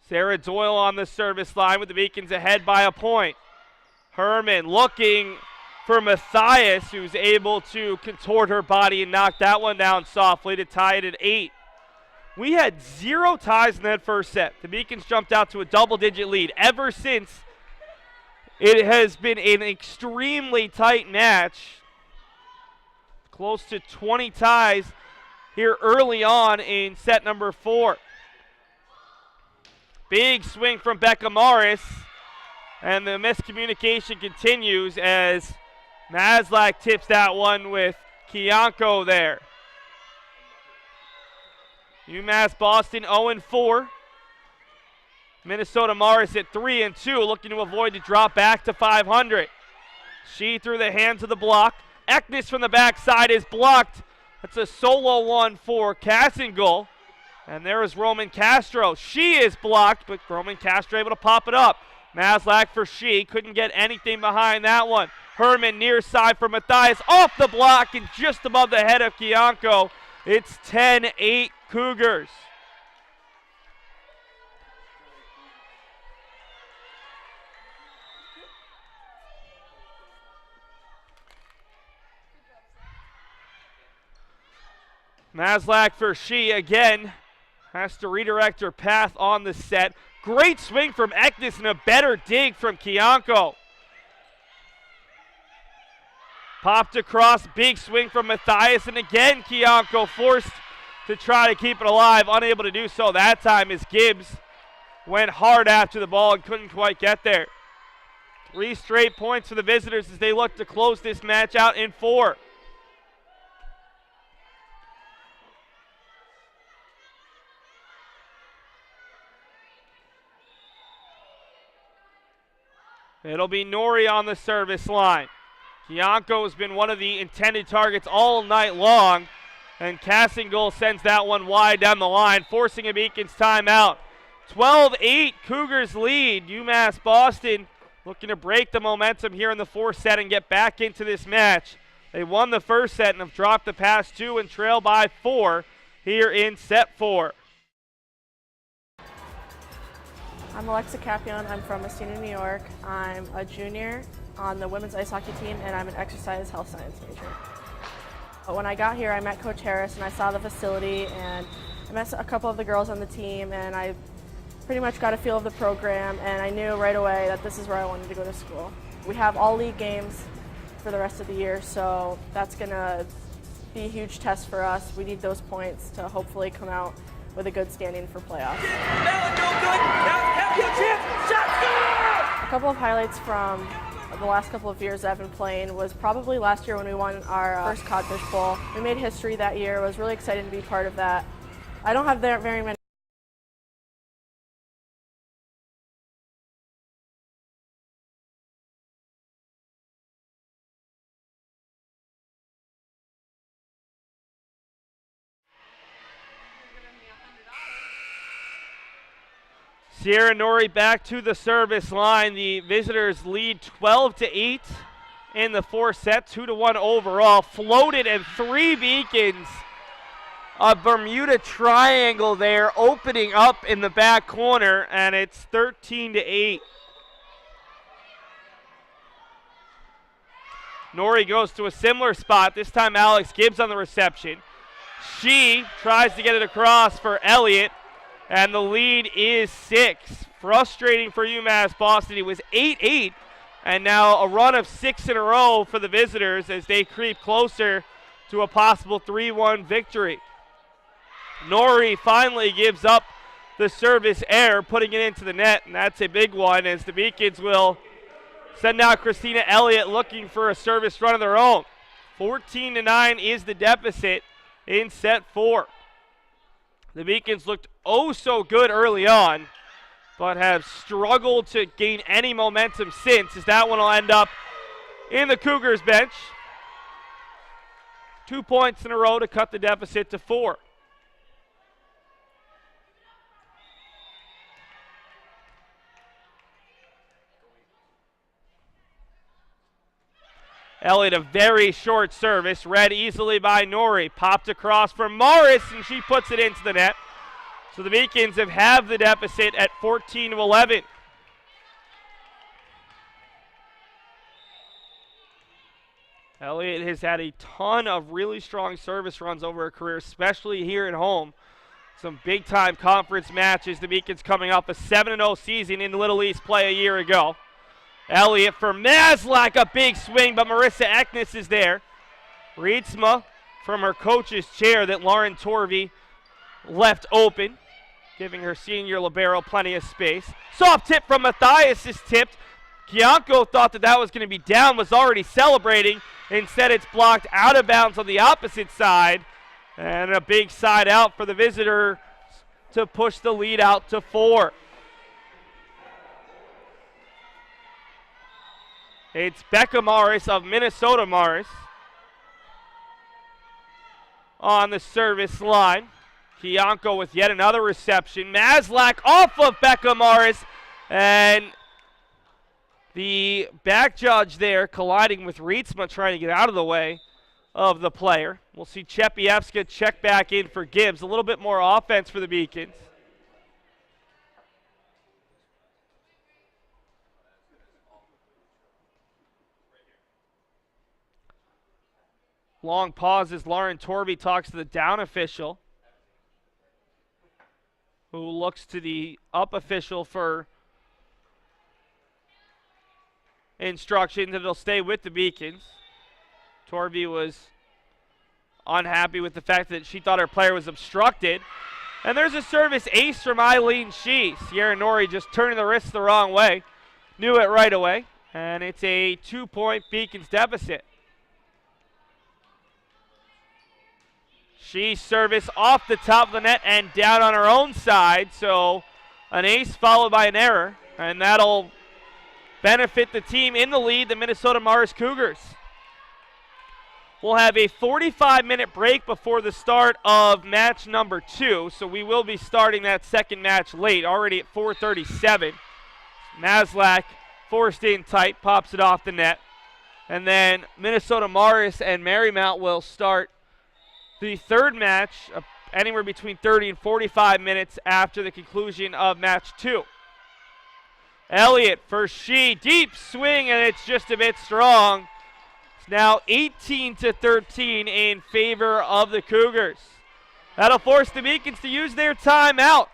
Sarah Doyle on the service line with the Beacons ahead by a point. Herman looking for Matthias, who's able to contort her body and knock that one down softly to tie it at 8. We had 0 ties in that first set. The Beacons jumped out to a double-digit lead. Ever since, it has been an extremely tight match. Close to 20 ties here early on in set number 4. Big swing from Becca Morris, and the miscommunication continues as Maslach tips that one with Kiyanko there. UMass Boston 0-4. Minnesota Morris at 3-2, looking to avoid the drop back to 500. She through the hands of the block. Eknes from the backside is blocked. That's a solo one for Cassingle. And there is Roman Castro. She is blocked, but Roman Castro able to pop it up. Maslach for she. Couldn't get anything behind that one. Herman near side for Matthias. Off the block and just above the head of Kiyanko. It's 10-8 Cougars. Maslach for she again. Has to redirect her path on the set. Great swing from Eknes and a better dig from Kiyanko. Popped across, big swing from Matthias, and again Kiyanko forced to try to keep it alive, unable to do so that time as Gibbs went hard after the ball and couldn't quite get there. 3 straight points for the visitors as they look to close this match out in 4. It'll be Nori on the service line. Kiyanko has been one of the intended targets all night long, and Cassingle sends that one wide down the line, forcing a Beacons timeout. 12-8 Cougars lead. UMass Boston looking to break the momentum here in the 4th set and get back into this match. They won the first set and have dropped the past 2 and trail by 4 here in set 4. I'm Alexa Capion. I'm from Messina, New York. I'm a junior on the women's ice hockey team, and I'm an exercise health science major. But when I got here, I met Coach Harris, and I saw the facility, and I met a couple of the girls on the team, and I pretty much got a feel of the program, and I knew right away that this is where I wanted to go to school. We have all league games for the rest of the year, so that's going to be a huge test for us. We need those points to hopefully come out with a good standing for playoffs. A couple of highlights from the last couple of years I've been playing was probably last year when we won our first Codfish Bowl. We made history that year. I was really excited to be part of that. I don't have very many. Sierra Nori back to the service line. The visitors lead 12-8 in the 4th set, 2-1 overall. Floated and 3 Beacons. A Bermuda triangle there opening up in the back corner, and it's 13-8. Nori goes to a similar spot. This time Alex Gibbs on the reception. She tries to get it across for Elliott. And the lead is 6. Frustrating for UMass Boston. It was 8-8, and now a run of 6 in a row for the visitors as they creep closer to a possible 3-1 victory. Nori finally gives up the service error, putting it into the net, and that's a big one as the Beacons will send out Christina Elliott looking for a service run of their own. 14-9 is the deficit in set 4. The Beacons looked oh so good early on, but have struggled to gain any momentum since, as that one will end up in the Cougars bench. 2 points in a row to cut the deficit to 4. Elliott, a very short service, read easily by Nori. Popped across for Morris, and she puts it into the net. So the Beacons have halved the deficit at 14-11. Elliott has had a ton of really strong service runs over her career, especially here at home. Some big-time conference matches. The Beacons coming off a 7-0 season in Little East play a year ago. Elliott for Maslach, a big swing, but Marissa Eknes is there. Rietsma from her coach's chair that Lauren Torvey left open, giving her senior libero plenty of space. Soft tip from Matthias is tipped. Kianko thought that was going to be down, was already celebrating. Instead, it's blocked out of bounds on the opposite side. And a big side out for the visitor to push the lead out to 4. It's Becca Morris of Minnesota Morris on the service line. Kianko with yet another reception. Maslach off of Becca Morris, and the back judge there colliding with Rietsma, trying to get out of the way of the player. We'll see Chepievska check back in for Gibbs. A little bit more offense for the Beacons. Long pause as Lauren Torvey talks to the down official, who looks to the up official for instructions, and it'll stay with the Beacons. Torvey was unhappy with the fact that she thought her player was obstructed. And there's a service ace from Eileen Shee. Sierra Norrie just turning the wrist the wrong way. Knew it right away. And it's a 2-point Beacons deficit. Shee's service off the top of the net and down on her own side. So an ace followed by an error. And that'll benefit the team in the lead, the Minnesota Morris Cougars. We'll have a 45-minute break before the start of match number 2, so we will be starting that second match late, already at 4:37. Maslach forced in tight, pops it off the net. And then Minnesota Morris and Marymount will start the third match anywhere between 30 and 45 minutes after the conclusion of match 2. Elliott for Shee, deep swing, and it's just a bit strong. It's now 18-13 in favor of the Cougars. That'll force the Beacons to use their timeout.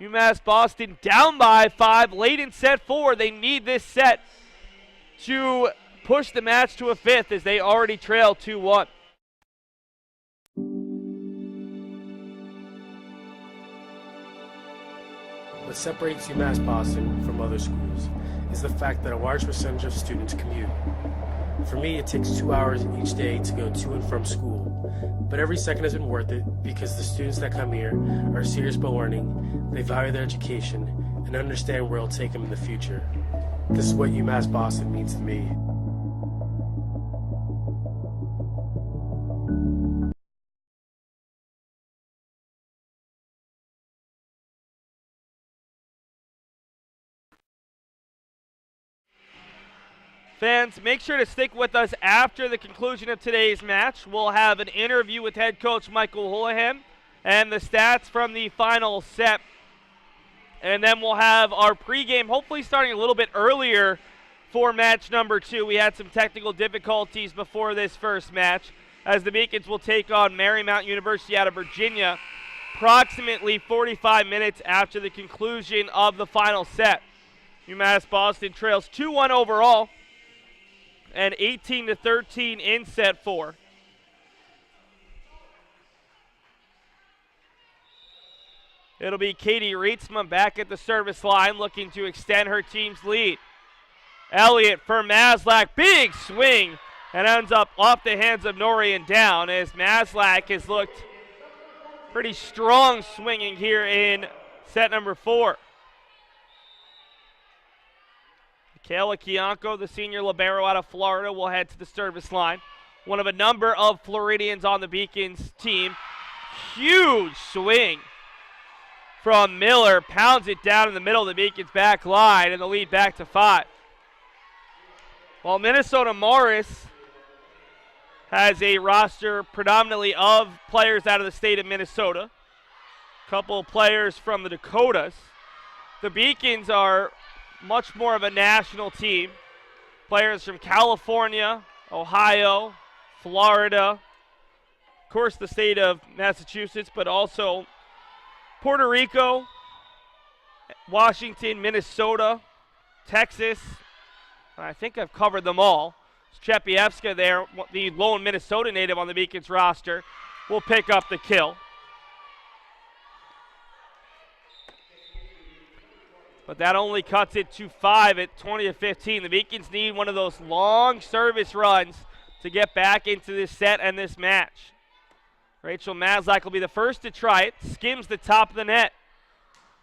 UMass Boston down by 5 late in set 4. They need this set to push the match to a 5th as they already trail 2-1. What separates UMass Boston from other schools is the fact that a large percentage of students commute. For me, it takes 2 hours each day to go to and from school, but every second has been worth it because the students that come here are serious about learning, they value their education, and understand where it'll take them in the future. This is what UMass Boston means to me. Fans, make sure to stick with us after the conclusion of today's match. We'll have an interview with head coach Michael Houlihan and the stats from the final set. And then we'll have our pregame, hopefully starting a little bit earlier for match number 2. We had some technical difficulties before this first match, as the Beacons will take on Marymount University out of Virginia approximately 45 minutes after the conclusion of the final set. UMass Boston trails 2-1 overall and 18-13 in set 4. It'll be Katie Rietsma back at the service line looking to extend her team's lead. Elliott for Maslach, big swing, and ends up off the hands of Norrie and down as Maslach has looked pretty strong swinging here in set number 4. Kayla Kianko, the senior libero out of Florida, will head to the service line. One of a number of Floridians on the Beacons team. Huge swing from Miller. Pounds it down in the middle of the Beacons back line, and the lead back to 5. While Minnesota Morris has a roster predominantly of players out of the state of Minnesota. couple of players from the Dakotas. The Beacons are much more of a national team. Players from California, Ohio, Florida, of course the state of Massachusetts, but also Puerto Rico, Washington, Minnesota, Texas. I think I've covered them all. Chepievska there, the lone Minnesota native on the Beacons roster, will pick up the kill. But that only cuts it to 5 at 20-15. The Beacons need one of those long service runs to get back into this set and this match. Rachel Maslach will be the first to try it. Skims the top of the net.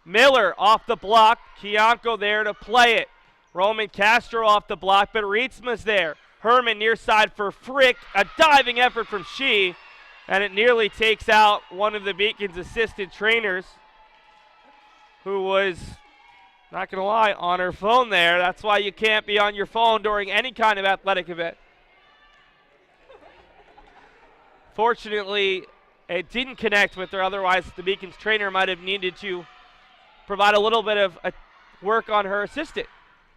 Miller off the block. Kiyanko there to play it. Roman Castro off the block, but Rietsma's there. Herman near side for Frick. A diving effort from She, and it nearly takes out one of the Beacons' assistant trainers, who was, not going to lie, on her phone there. That's why you can't be on your phone during any kind of athletic event. Fortunately, it didn't connect with her. Otherwise, the Beacons trainer might have needed to provide a little bit of work on her assistant.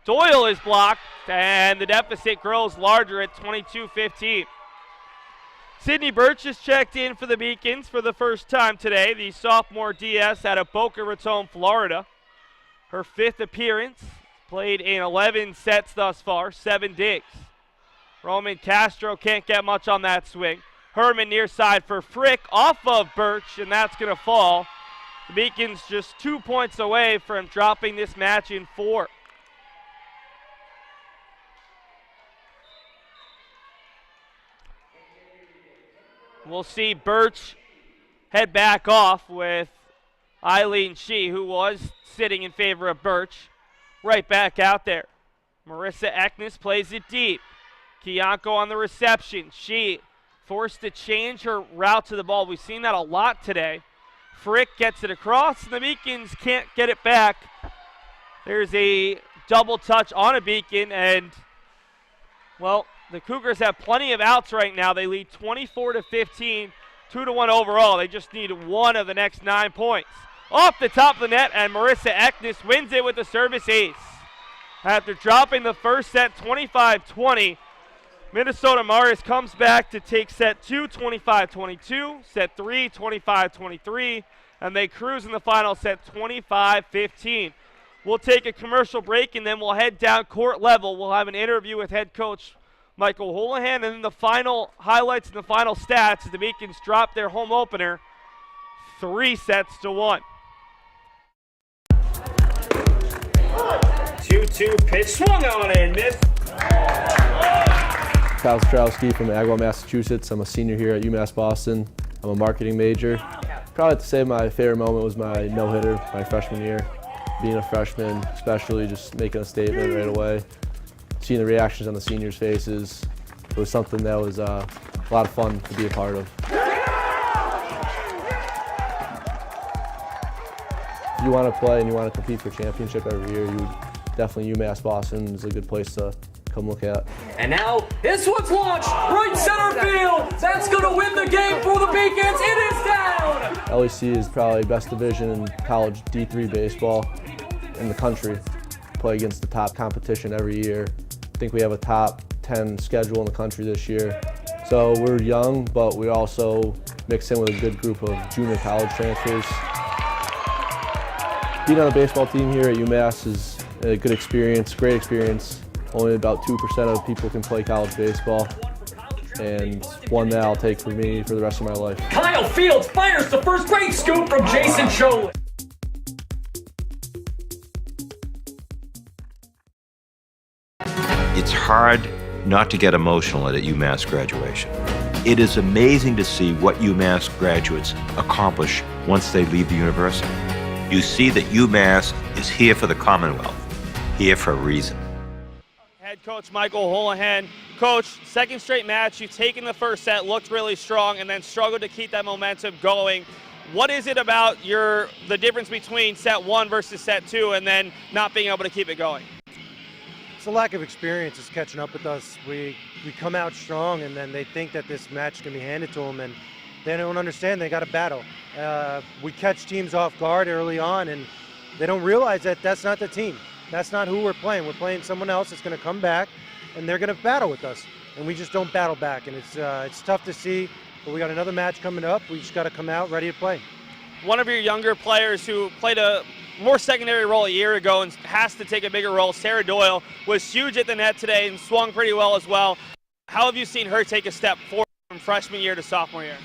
Doyle is blocked, and the deficit grows larger at 22-15. Sydney Birch is checked in for the Beacons for the first time today, the sophomore DS out of Boca Raton, Florida. Her 5th appearance, played in 11 sets thus far, 7 digs. Roman Castro can't get much on that swing. Herman near side for Frick off of Birch, and that's going to fall. The Beacons just 2 points away from dropping this match in 4. We'll see Birch head back off with Eileen Shee, who was sitting in favor of Birch, right back out there. Marissa Eknes plays it deep. Kiyanko on the reception. Shee forced to change her route to the ball. We've seen that a lot today. Frick gets it across, and the Beacons can't get it back. There's a double touch on a Beacon, and, well, the Cougars have plenty of outs right now. They lead 24-15, 2-1 overall. They just need one of the next 9 points. Off the top of the net, and Marissa Eknes wins it with a service ace. After dropping the first set 25-20, Minnesota Morris comes back to take set 2, 25-22, set 3, 25-23, and they cruise in the final set 25-15. We'll take a commercial break, and then we'll head down court level. We'll have an interview with head coach Michael Houlihan, and then the final highlights and the final stats as the Beacons drop their home opener 3-1. 2-2 pitch, swung on and missed. Kyle Strowski from Agawam, Massachusetts. I'm a senior here at UMass Boston. I'm a marketing major. Probably have to say my favorite moment was my no-hitter my freshman year. Being a freshman, especially just making a statement right away. Seeing the reactions on the seniors' faces, it was something that was a lot of fun to be a part of. If you want to play and you want to compete for championship every year, definitely UMass Boston is a good place to come look at. And now this one's launched right center field. That's going to win the game for the Beacons. It is down. LEC is probably best division in college D3 baseball in the country. Play against the top competition every year. I think we have a top 10 schedule in the country this year. So we're young, but we also mix in with a good group of junior college transfers. Being on a baseball team here at UMass is a good experience, great experience. Only about 2% of people can play college baseball, and one that I'll take for me for the rest of my life. Kyle Fields fires the first great scoop from Jason Cholin. It's hard not to get emotional at a UMass graduation. It is amazing to see what UMass graduates accomplish once they leave the university. You see that UMass is here for the Commonwealth, here for a reason. Head coach Michael Houlihan. Coach, second straight match, you've taken the first set, looked really strong, and then struggled to keep that momentum going. What is it about the difference between set 1 versus set 2 and then not being able to keep it going? It's a lack of experience is catching up with us. We come out strong, and then they think that this match can be handed to them, and They don't understand they got to battle. We catch teams off guard early on, and they don't realize that that's not the team. That's not who we're playing. We're playing someone else that's going to come back, and they're going to battle with us. And we just don't battle back, and it's tough to see. But we got another match coming up. We just got to come out ready to play. One of your younger players who played a more secondary role a year ago and has to take a bigger role, Sarah Doyle, was huge at the net today and swung pretty well as well. How have you seen her take a step forward from freshman year to sophomore year?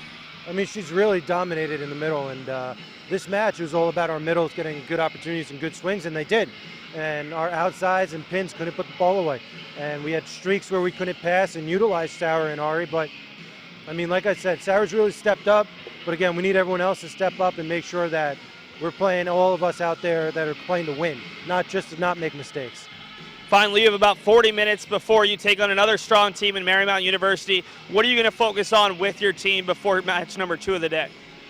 I mean, she's really dominated in the middle, and this match was all about our middles getting good opportunities and good swings, and they did. And our outsides and pins couldn't put the ball away. And we had streaks where we couldn't pass and utilize Sarah and Ari, but I mean, like I said, Sarah's really stepped up, but again, we need everyone else to step up and make sure that we're playing all of us out there that are playing to win, not just to not make mistakes. Finally, you have about 40 minutes before you take on another strong team in Marymount University. What are you going to focus on with your team before match number 2 of the day?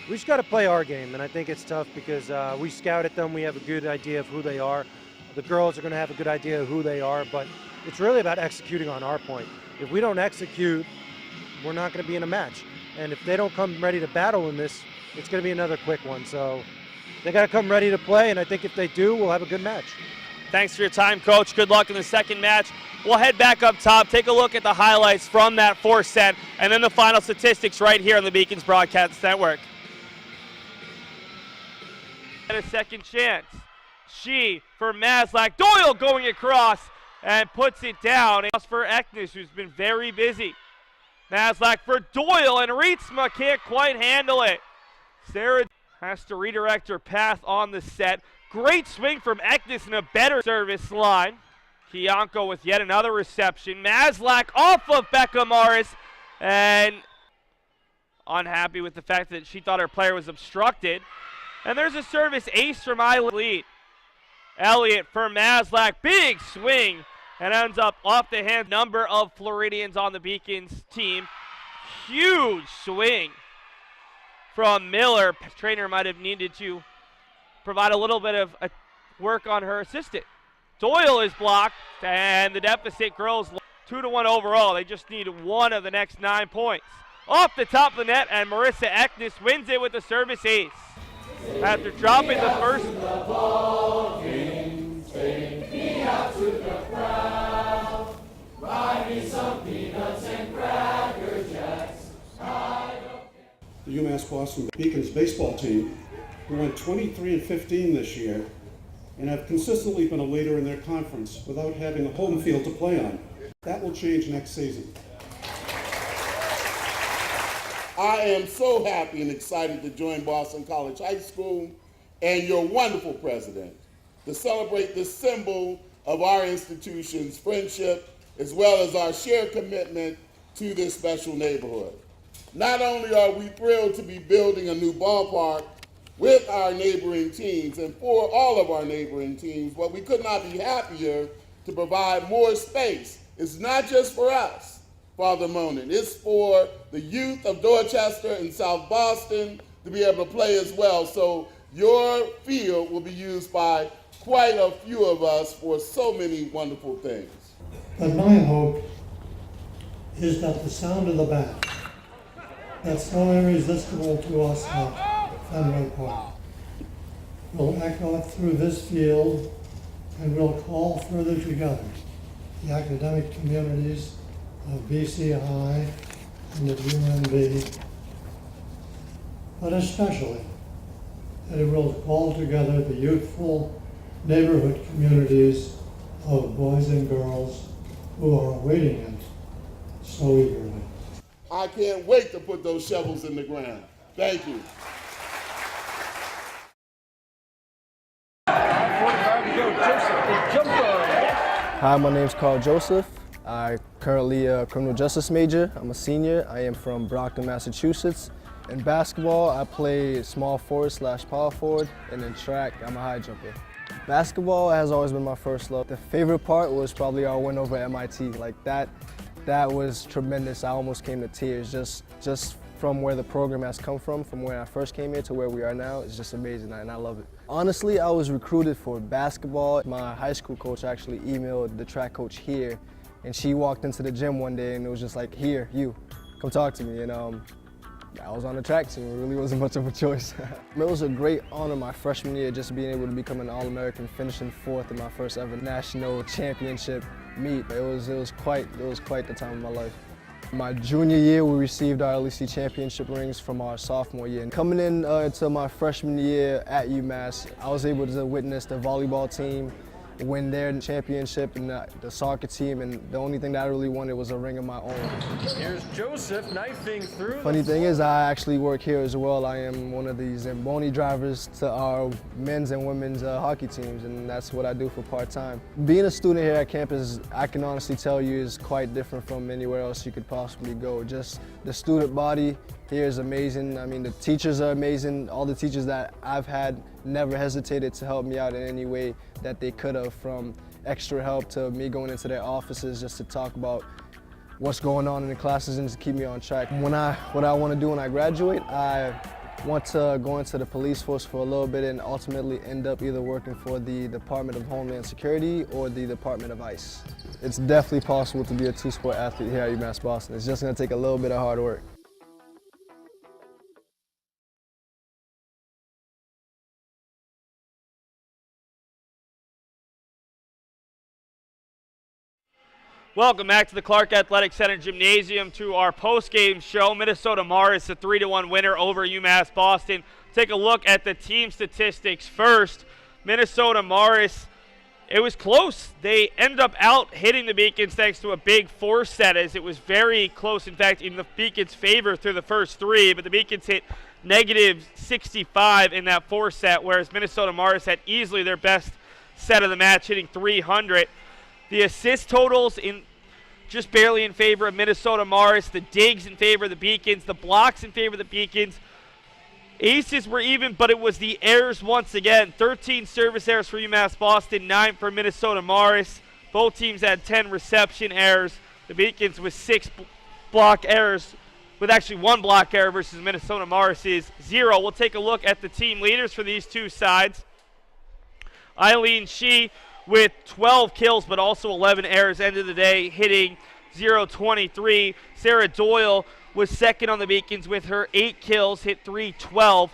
We just got to play our game, and I think it's tough because we scouted them. We have a good idea of who they are. The girls are going to have a good idea of who they are, but it's really about executing on our point. If we don't execute, we're not going to be in a match. And if they don't come ready to battle in this, it's going to be another quick one. So they got to come ready to play, and I think if they do, we'll have a good match. Thanks for your time, Coach. Good luck in the second match. We'll head back up top, take a look at the highlights from that fourth set, and then the final statistics right here on the Beacons Broadcast Network. And a second chance. She for Maslach. Doyle going across and puts it down. And for Eknes, who's been very busy. Maslach for Doyle, and Rietsma can't quite handle it. Sarah has to redirect her path on the set. Great swing from Eknes and a better service line. Kiyanko with yet another reception. Maslach off of Becca Morris, and unhappy with the fact that she thought her player was obstructed. And there's a service ace from Eileen. Elliott for Maslach, big swing, and ends up off the hand. Number of Floridians on the Beacons team. Huge swing from Miller. Trainer might have needed to provide a little bit of work on her assistant. Doyle is blocked, and the deficit grows 2-1 overall. They just need one of the next 9 points. Off the top of the net, and Marissa Eknes wins it with a service ace. After dropping the first. Take me out to the crowd. Buy me some peanuts and Cracker Jacks. The UMass Boston Beacons baseball team, who went 23-15 this year, and have consistently been a leader in their conference without having a home field to play on. That will change next season. I am so happy and excited to join Boston College High School and your wonderful president to celebrate this symbol of our institution's friendship as well as our shared commitment to this special neighborhood. Not only are we thrilled to be building a new ballpark with our neighboring teams and for all of our neighboring teams, but we could not be happier to provide more space. It's not just for us, Father Monin. It's for the youth of Dorchester and South Boston to be able to play as well. So your field will be used by quite a few of us for so many wonderful things. But my hope is that the sound of the bat, that's so irresistible to us at Fenway Park, will echo through this field and will call further together the academic communities of BC High and of UMB, but especially that it will call together the youthful neighborhood communities of boys and girls who are awaiting it so eagerly. I can't wait to put those shovels in the ground. Thank you. Hi, my name is Carl Joseph. I'm currently a criminal justice major. I'm a senior. I am from Brockton, Massachusetts. In basketball, I play small forward / power forward, and in track, I'm a high jumper. Basketball has always been my first love. The favorite part was probably our win over MIT. Like that was tremendous. I almost came to tears just from where the program has come from where I first came here to where we are now. It's just amazing, and I love it. Honestly, I was recruited for basketball. My high school coach actually emailed the track coach here, and she walked into the gym one day and it was just like, here, you, come talk to me. And I was on the track team. It really wasn't much of a choice. It was a great honor my freshman year, just being able to become an All-American, finishing 4th in my first ever national championship meet. It was quite the time of my life. My junior year, we received our LEC championship rings from our sophomore year. And coming into my freshman year at UMass, I was able to witness the volleyball team win their championship and the soccer team, and the only thing that I really wanted was a ring of my own. Here's Joseph knifing through. Funny thing is, I actually work here as well. I am one of the Zamboni drivers to our men's and women's hockey teams, and that's what I do for part-time. Being a student here at campus, I can honestly tell you, is quite different from anywhere else you could possibly go. Just the student body here is amazing. I mean, the teachers are amazing. All the teachers that I've had never hesitated to help me out in any way that they could have, from extra help to me going into their offices just to talk about what's going on in the classes and just keep me on track. What I want to do when I graduate, I want to go into the police force for a little bit and ultimately end up either working for the Department of Homeland Security or the Department of ICE. It's definitely possible to be a two-sport athlete here at UMass Boston. It's just going to take a little bit of hard work. Welcome back to the Clark Athletic Center Gymnasium to our post-game show. Minnesota Morris, a 3-1 winner over UMass Boston. Take a look at the team statistics first. Minnesota Morris, it was close. They ended up out hitting the Beacons thanks to a big 4 set, as it was very close, in fact, in the Beacons' favor through the first 3, but the Beacons hit -65 in that 4 set, whereas Minnesota Morris had easily their best set of the match, hitting 300. The assist totals in just barely in favor of Minnesota Morris. The digs in favor of the Beacons. The blocks in favor of the Beacons. Aces were even, but it was the errors once again. 13 service errors for UMass Boston, 9 for Minnesota Morris. Both teams had 10 reception errors. The Beacons with 6 block errors, with actually 1 block error versus Minnesota Morris's 0. We'll take a look at the team leaders for these two sides. Eileen Shee with 12 kills, but also 11 errors, end of the day, hitting .023. Sarah Doyle was second on the Beacons with her 8 kills, hit .312.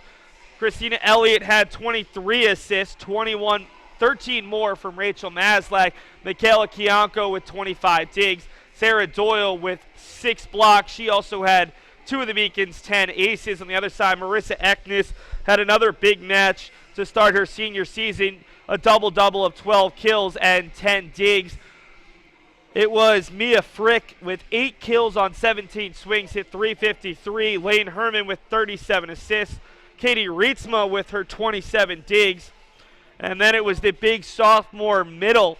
Christina Elliott had 23 assists, 13 more from Rachel Maslach. Michaela Kianko with 25 digs. Sarah Doyle with 6 blocks. She also had 2 of the Beacons' 10 aces. On the other side, Marissa Eknes had another big match to start her senior season. A double-double of 12 kills and 10 digs. It was Mia Frick with 8 kills on 17 swings, hit .353. Lane Herman with 37 assists. Katie Rietzma with her 27 digs. And then it was the big sophomore middle,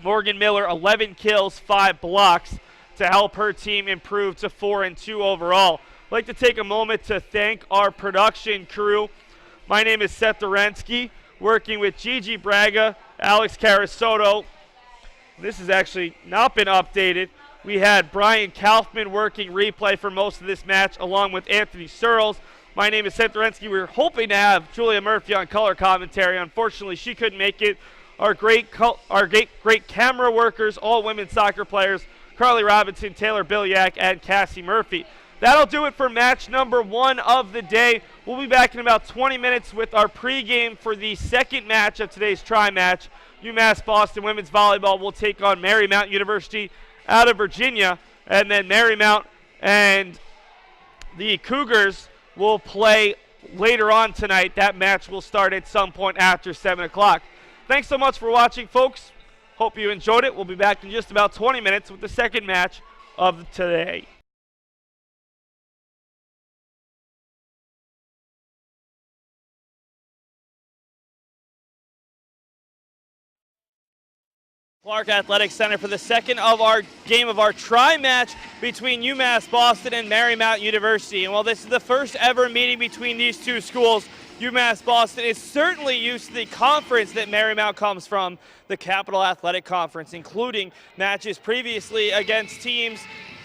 Morgan Miller, 11 kills, 5 blocks, to help her team improve to 4-2 overall. I'd like to take a moment to thank our production crew. My name is Seth Dorensky, working with Gigi Braga, Alex Carasoto. This has actually not been updated. We had Brian Kaufman working replay for most of this match, along with Anthony Searles. My name is Seth Dorensky. We were hoping to have Julia Murphy on color commentary. Unfortunately, she couldn't make it. Our great camera workers, all women soccer players, Carly Robinson, Taylor Bilyak, and Cassie Murphy. That'll do it for match number 1 of the day. We'll be back in about 20 minutes with our pregame for the second match of today's tri-match. UMass Boston women's volleyball will take on Marymount University out of Virginia. And then Marymount and the Cougars will play later on tonight. That match will start at some point after 7 o'clock. Thanks so much for watching, folks. Hope you enjoyed it. We'll be back in just about 20 minutes with the second match of today. Clark Athletic Center for the second of our game of our tri-match between UMass Boston and Marymount University. And while this is the first ever meeting between these two schools, UMass Boston is certainly used to the conference that Marymount comes from, the Capital Athletic Conference, including matches previously against teams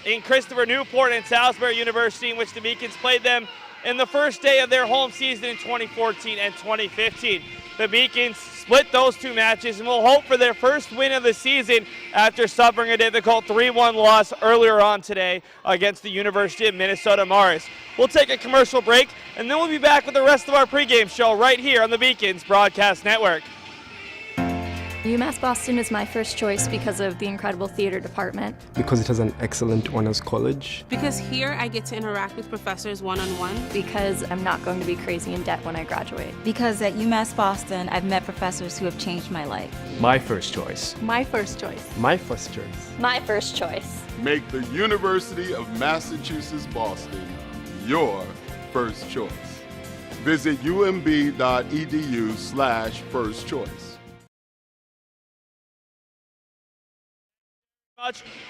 in Christopher Newport and Salisbury University, in which the Beacons played them in the first day of their home season in 2014 and 2015. The Beacons split those two matches and will hope for their first win of the season after suffering a difficult 3-1 loss earlier on today against the University of Minnesota Morris. We'll take a commercial break, and then we'll be back with the rest of our pregame show right here on the Beacons Broadcast Network. UMass Boston is my first choice because of the incredible theater department. Because it has an excellent honors college. Because here I get to interact with professors one-on-one. Because I'm not going to be crazy in debt when I graduate. Because at UMass Boston, I've met professors who have changed my life. My first choice. My first choice. My first choice. My first choice. Make the University of Massachusetts Boston your first choice. Visit umb.edu/first choice.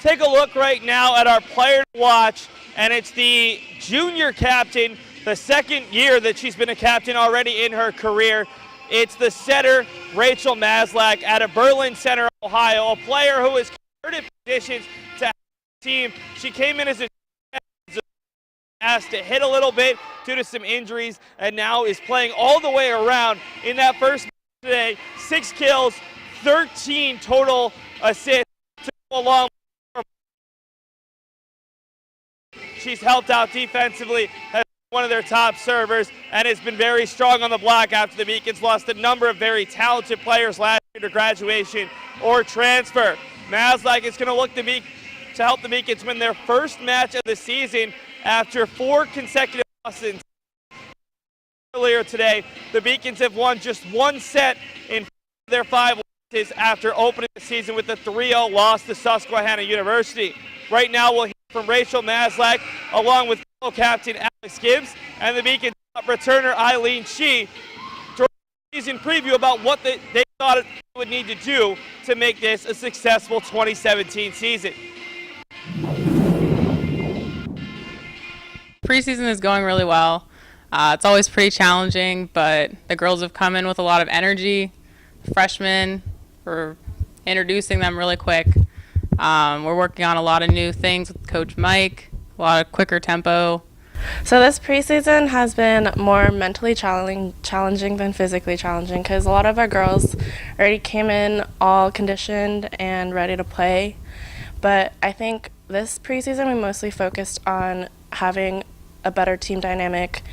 Take a look right now at our player to watch, and it's the junior captain, the second year that she's been a captain already in her career. It's the setter, Rachel Maslach, out of Berlin Center, Ohio, a player who has converted positions to the team. She came in as a asked to hit a little bit due to some injuries, and now is playing all the way around in that first match today. 6 kills, 13 total assists. Along, she's helped out defensively as one of their top servers and has been very strong on the block after the Beacons lost a number of very talented players last year to graduation or transfer. Maslach is going to look to help the Beacons win their first match of the season after 4 consecutive losses. Earlier today, the Beacons have won just 1 set in their 5 after opening the season with a 3-0 loss to Susquehanna University. Right now we'll hear from Rachel Maslach along with co-captain Alex Gibbs and the Beacon returner Eileen Shee during the season preview about what they thought it would need to do to make this a successful 2017 season. Preseason is going really well. It's always pretty challenging, but the girls have come in with a lot of energy. Freshmen, we're introducing them really quick. We're working on a lot of new things with Coach Mike, a lot of quicker tempo. So this preseason has been more mentally challenging than physically challenging because a lot of our girls already came in all conditioned and ready to play. But I think this preseason we mostly focused on having a better team dynamic,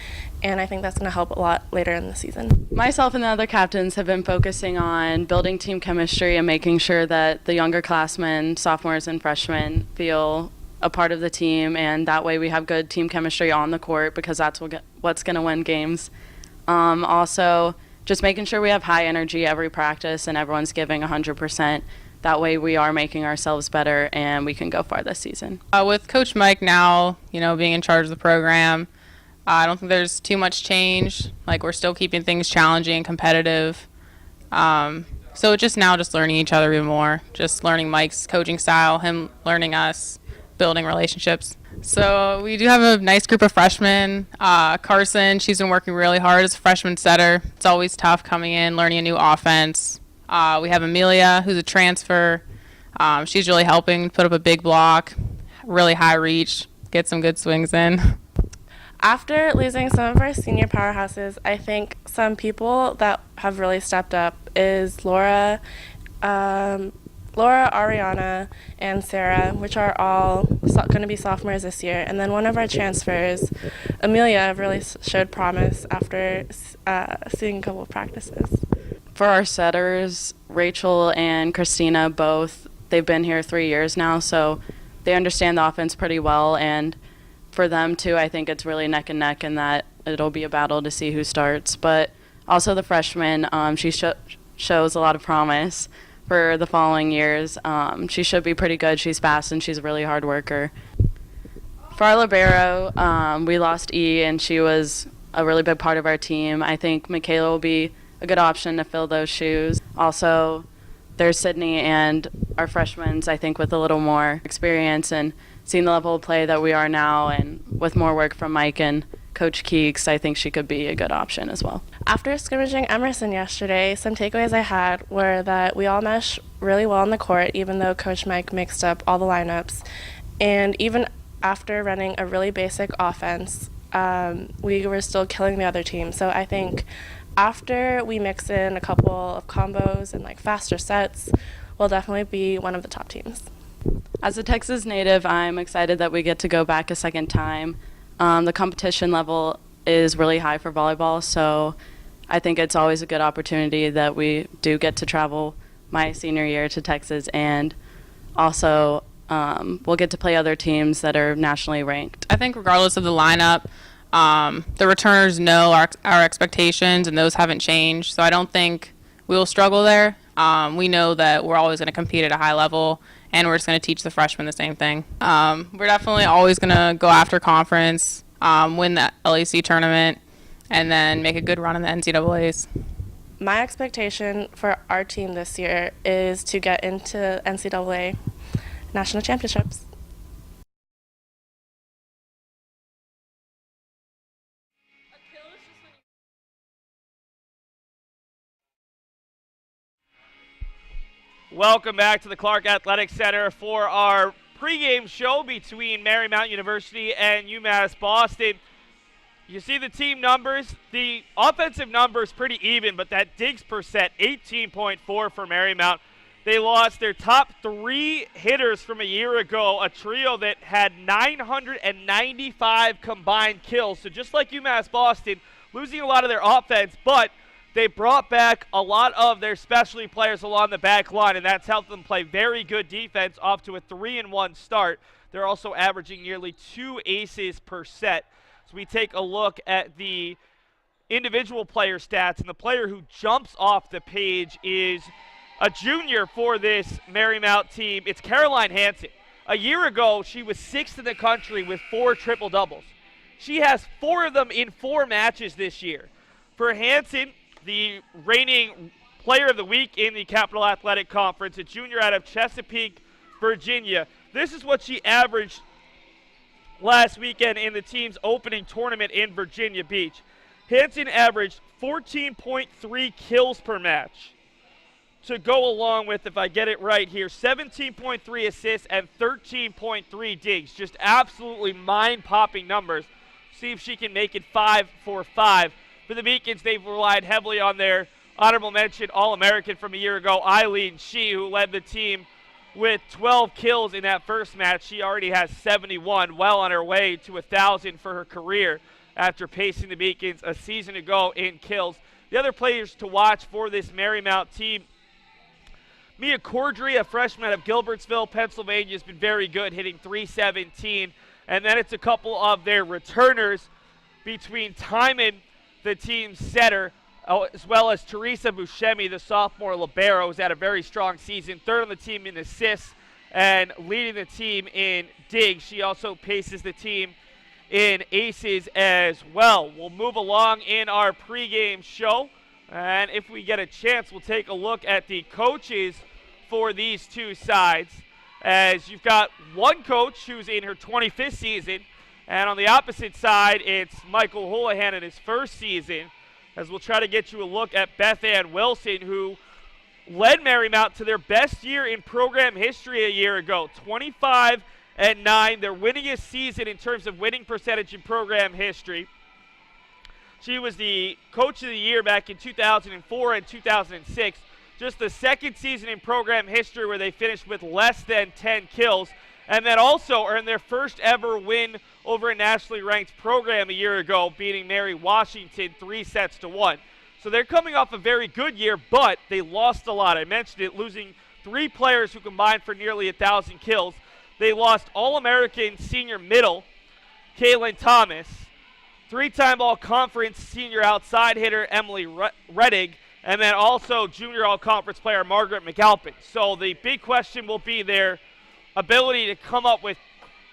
and I think that's going to help a lot later in the season. Myself and the other captains have been focusing on building team chemistry and making sure that the younger classmen, sophomores and freshmen, feel a part of the team, and that way we have good team chemistry on the court because that's what's going to win games. Also, just making sure we have high energy every practice and everyone's giving 100%. That way we are making ourselves better and we can go far this season. With Coach Mike now, being in charge of the program, I don't think there's too much change. We're still keeping things challenging and competitive. So just learning each other even more, just learning Mike's coaching style, him learning us, building relationships. So we do have a nice group of freshmen. Carson, she's been working really hard as a freshman setter. It's always tough coming in, learning a new offense. We have Amelia, who's a transfer. She's really helping put up a big block, really high reach, get some good swings in. After losing some of our senior powerhouses, I think some people that have really stepped up is Laura, Ariana, and Sarah, which are all going to be sophomores this year. And then one of our transfers, Amelia, really showed promise after seeing a couple of practices. For our setters, Rachel and Christina they've been here 3 years now, so they understand the offense pretty well. And for them too, I think it's really neck and neck in that it'll be a battle to see who starts. But also the freshman, she shows a lot of promise for the following years. She should be pretty good. She's fast and she's a really hard worker. For our libero, we lost E, and she was a really big part of our team. I think Michaela will be a good option to fill those shoes. Also, there's Sydney and our freshmen, I think, with a little more experience and seeing the level of play that we are now, and with more work from Mike and Coach Keeks, I think she could be a good option as well. After scrimmaging Emerson yesterday, some takeaways I had were that we all mesh really well on the court, even though Coach Mike mixed up all the lineups. And even after running a really basic offense, we were still killing the other team. So I think after we mix in a couple of combos and like faster sets, we'll definitely be one of the top teams. As a Texas native, I'm excited that we get to go back a second time. The competition level is really high for volleyball, so I think it's always a good opportunity that we do get to travel my senior year to Texas, and also we'll get to play other teams that are nationally ranked. I think regardless of the lineup, the returners know our expectations, and those haven't changed, so I don't think we will struggle there. We know that we're always going to compete at a high level, and we're just going to teach the freshmen the same thing. We're definitely always going to go after conference, win the LAC tournament, and then make a good run in the NCAAs. My expectation for our team this year is to get into NCAA national championships. Welcome back to the Clark Athletic Center for our pregame show between Marymount University and UMass Boston. You see the team numbers. The offensive numbers pretty even, but that digs per set, 18.4 for Marymount. They lost their top 3 hitters from a year ago, a trio that had 995 combined kills. So just like UMass Boston, losing a lot of their offense, but they brought back a lot of their specialty players along the back line, and that's helped them play very good defense off to a 3-1 start. They're also averaging nearly 2 aces per set. So we take a look at the individual player stats, and the player who jumps off the page is a junior for this Marymount team. It's Caroline Hansen. A year ago, she was 6th in the country with 4 triple doubles. She has 4 of them in 4 matches this year. For Hansen, the reigning player of the week in the Capital Athletic Conference, a junior out of Chesapeake, Virginia. This is what she averaged last weekend in the team's opening tournament in Virginia Beach. Hansen averaged 14.3 kills per match. To go along with, if I get it right here, 17.3 assists and 13.3 digs. Just absolutely mind-popping numbers. See if she can make it 5 for 5. For the Beacons, they've relied heavily on their honorable mention All-American from a year ago, Eileen Shee, who led the team with 12 kills in that first match. She already has 71, well on her way to 1,000 for her career after pacing the Beacons a season ago in kills. The other players to watch for this Marymount team, Mia Cordry, a freshman out of Gilbertsville, Pennsylvania, has been very good, hitting .317. And then it's a couple of their returners between Timon, the team's setter, as well as Teresa Buscemi, the sophomore libero, who's had a very strong season, 3rd on the team in assists and leading the team in digs. She also paces the team in aces as well. We'll move along in our pregame show, and if we get a chance, we'll take a look at the coaches for these two sides, as you've got one coach who's in her 25th season, and on the opposite side, it's Michael Houlihan in his first season, as we'll try to get you a look at Beth Ann Wilson, who led Marymount to their best year in program history a year ago, 25-9, their winningest season in terms of winning percentage in program history. She was the coach of the year back in 2004 and 2006, just the second season in program history where they finished with less than 10 kills, and then also earned their first ever win over a nationally ranked program a year ago, beating Mary Washington 3-1. So they're coming off a very good year, but they lost a lot. I mentioned it, losing 3 players who combined for nearly 1,000 kills. They lost All-American senior middle, Kaylin Thomas, 3-time All-Conference senior outside hitter, Emily Reddig, and then also junior All-Conference player, Margaret McAlpin. So the big question will be their ability to come up with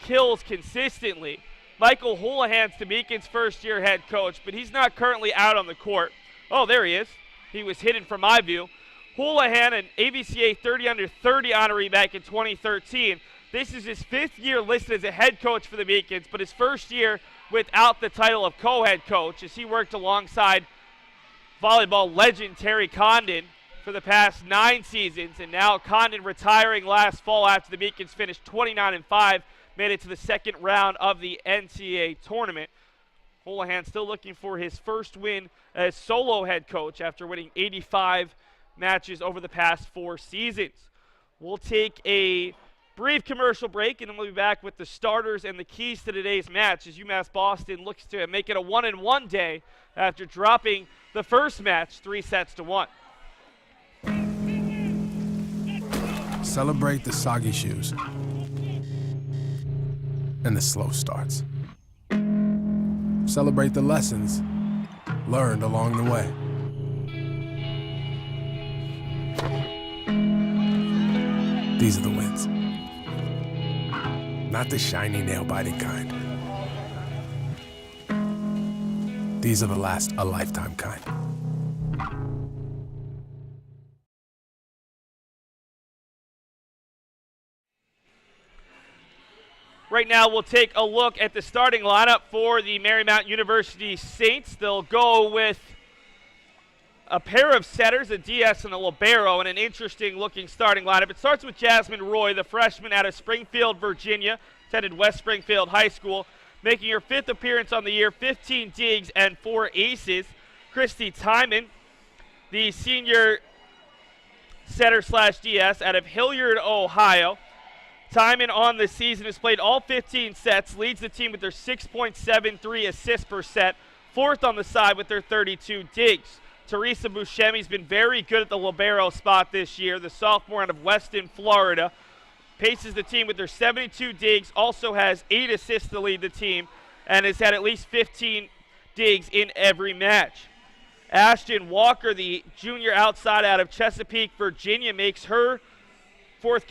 kills consistently. Michael Houlihan's the Beacon's first-year head coach, but he's not currently out on the court. Oh, there he is. He was hidden from my view. Houlihan, an AVCA 30 under 30 honoree back in 2013. This is his 5th year listed as a head coach for the Beacons, but his first year without the title of co-head coach, as he worked alongside volleyball legend Terry Condon for the past 9 seasons, and now Condon retiring last fall after the Beacons finished 29-5, made it to the second round of the NCAA tournament. Holohan still looking for his first win as solo head coach after winning 85 matches over the past 4 seasons. We'll take a brief commercial break, and then we'll be back with the starters and the keys to today's match as UMass Boston looks to make it a 1-1 day after dropping the first match 3-1. Celebrate the soggy shoes and the slow starts. Celebrate the lessons learned along the way. These are the wins. Not the shiny nail-biting kind. These are the last a lifetime kind. Right now, we'll take a look at the starting lineup for the Marymount University Saints. They'll go with a pair of setters, a DS and a libero, and an interesting-looking starting lineup. It starts with Jasmine Roy, the freshman out of Springfield, Virginia, attended West Springfield High School, making her 5th appearance on the year, 15 digs and 4 aces. Christy Timon, the senior setter/DS out of Hilliard, Ohio. Timon on the season has played all 15 sets, leads the team with their 6.73 assists per set, 4th on the side with their 32 digs. Teresa Buscemi's been very good at the libero spot this year, the sophomore out of Weston, Florida. Paces the team with their 72 digs, also has 8 assists to lead the team, and has had at least 15 digs in every match. Ashton Walker, the junior outside out of Chesapeake, Virginia, makes her 5th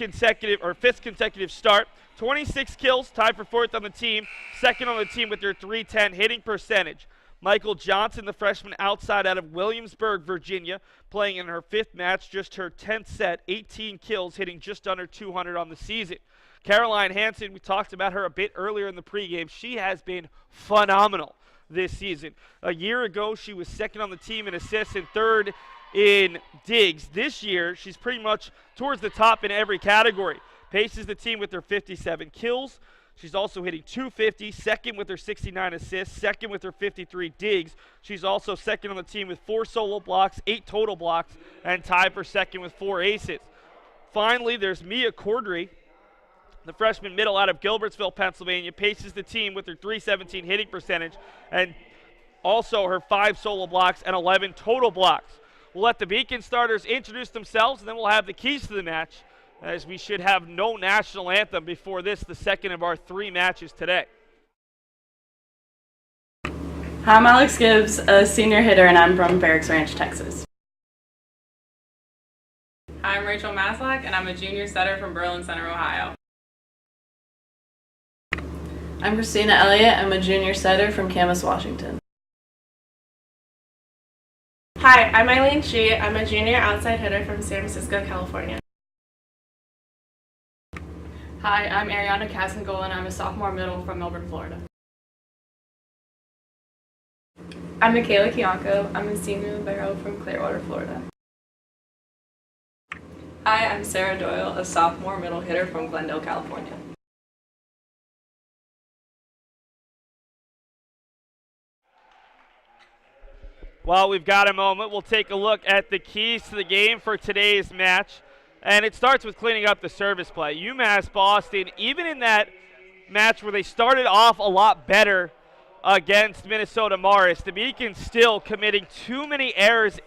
consecutive start. 26 kills, tied for 4th on the team, 2nd on the team with their .310 hitting percentage. Michael Johnson, the freshman outside out of Williamsburg, Virginia, playing in her 5th match, just her 10th set, 18 kills, hitting just under 200 on the season. Caroline Hansen, we talked about her a bit earlier in the pregame. She has been phenomenal this season. A year ago, she was 2nd on the team in assists and 3rd in digs. This year, she's pretty much towards the top in every category. Paces the team with her 57 kills. She's also hitting .250, 2nd with her 69 assists, 2nd with her 53 digs. She's also 2nd on the team with 4 solo blocks, 8 total blocks, and tied for 2nd with 4 aces. Finally, there's Mia Cordry, the freshman middle out of Gilbertsville, Pennsylvania, paces the team with her .317 hitting percentage, and also her 5 solo blocks and 11 total blocks. We'll let the Beacon starters introduce themselves, and then we'll have the keys to the match, as we should have no national anthem before this, the second of our 3 matches today. Hi, I'm Alex Gibbs, a senior hitter, and I'm from Barracks Ranch, Texas. Hi, I'm Rachel Maslach, and I'm a junior setter from Berlin Center, Ohio. I'm Christina Elliott. I'm a junior setter from Camas, Washington. Hi, I'm Eileen Shee. I'm a junior outside hitter from San Francisco, California. Hi, I'm Ariana Casengol, and I'm a sophomore middle from Melbourne, Florida. I'm Michaela Kianco. I'm a senior libero from Clearwater, Florida. Hi, I'm Sarah Doyle, a sophomore middle hitter from Glendale, California. While we've got a moment, we'll take a look at the keys to the game for today's match. And it starts with cleaning up the service play. UMass Boston, even in that match where they started off a lot better against Minnesota Morris, the Beacons still committing too many errors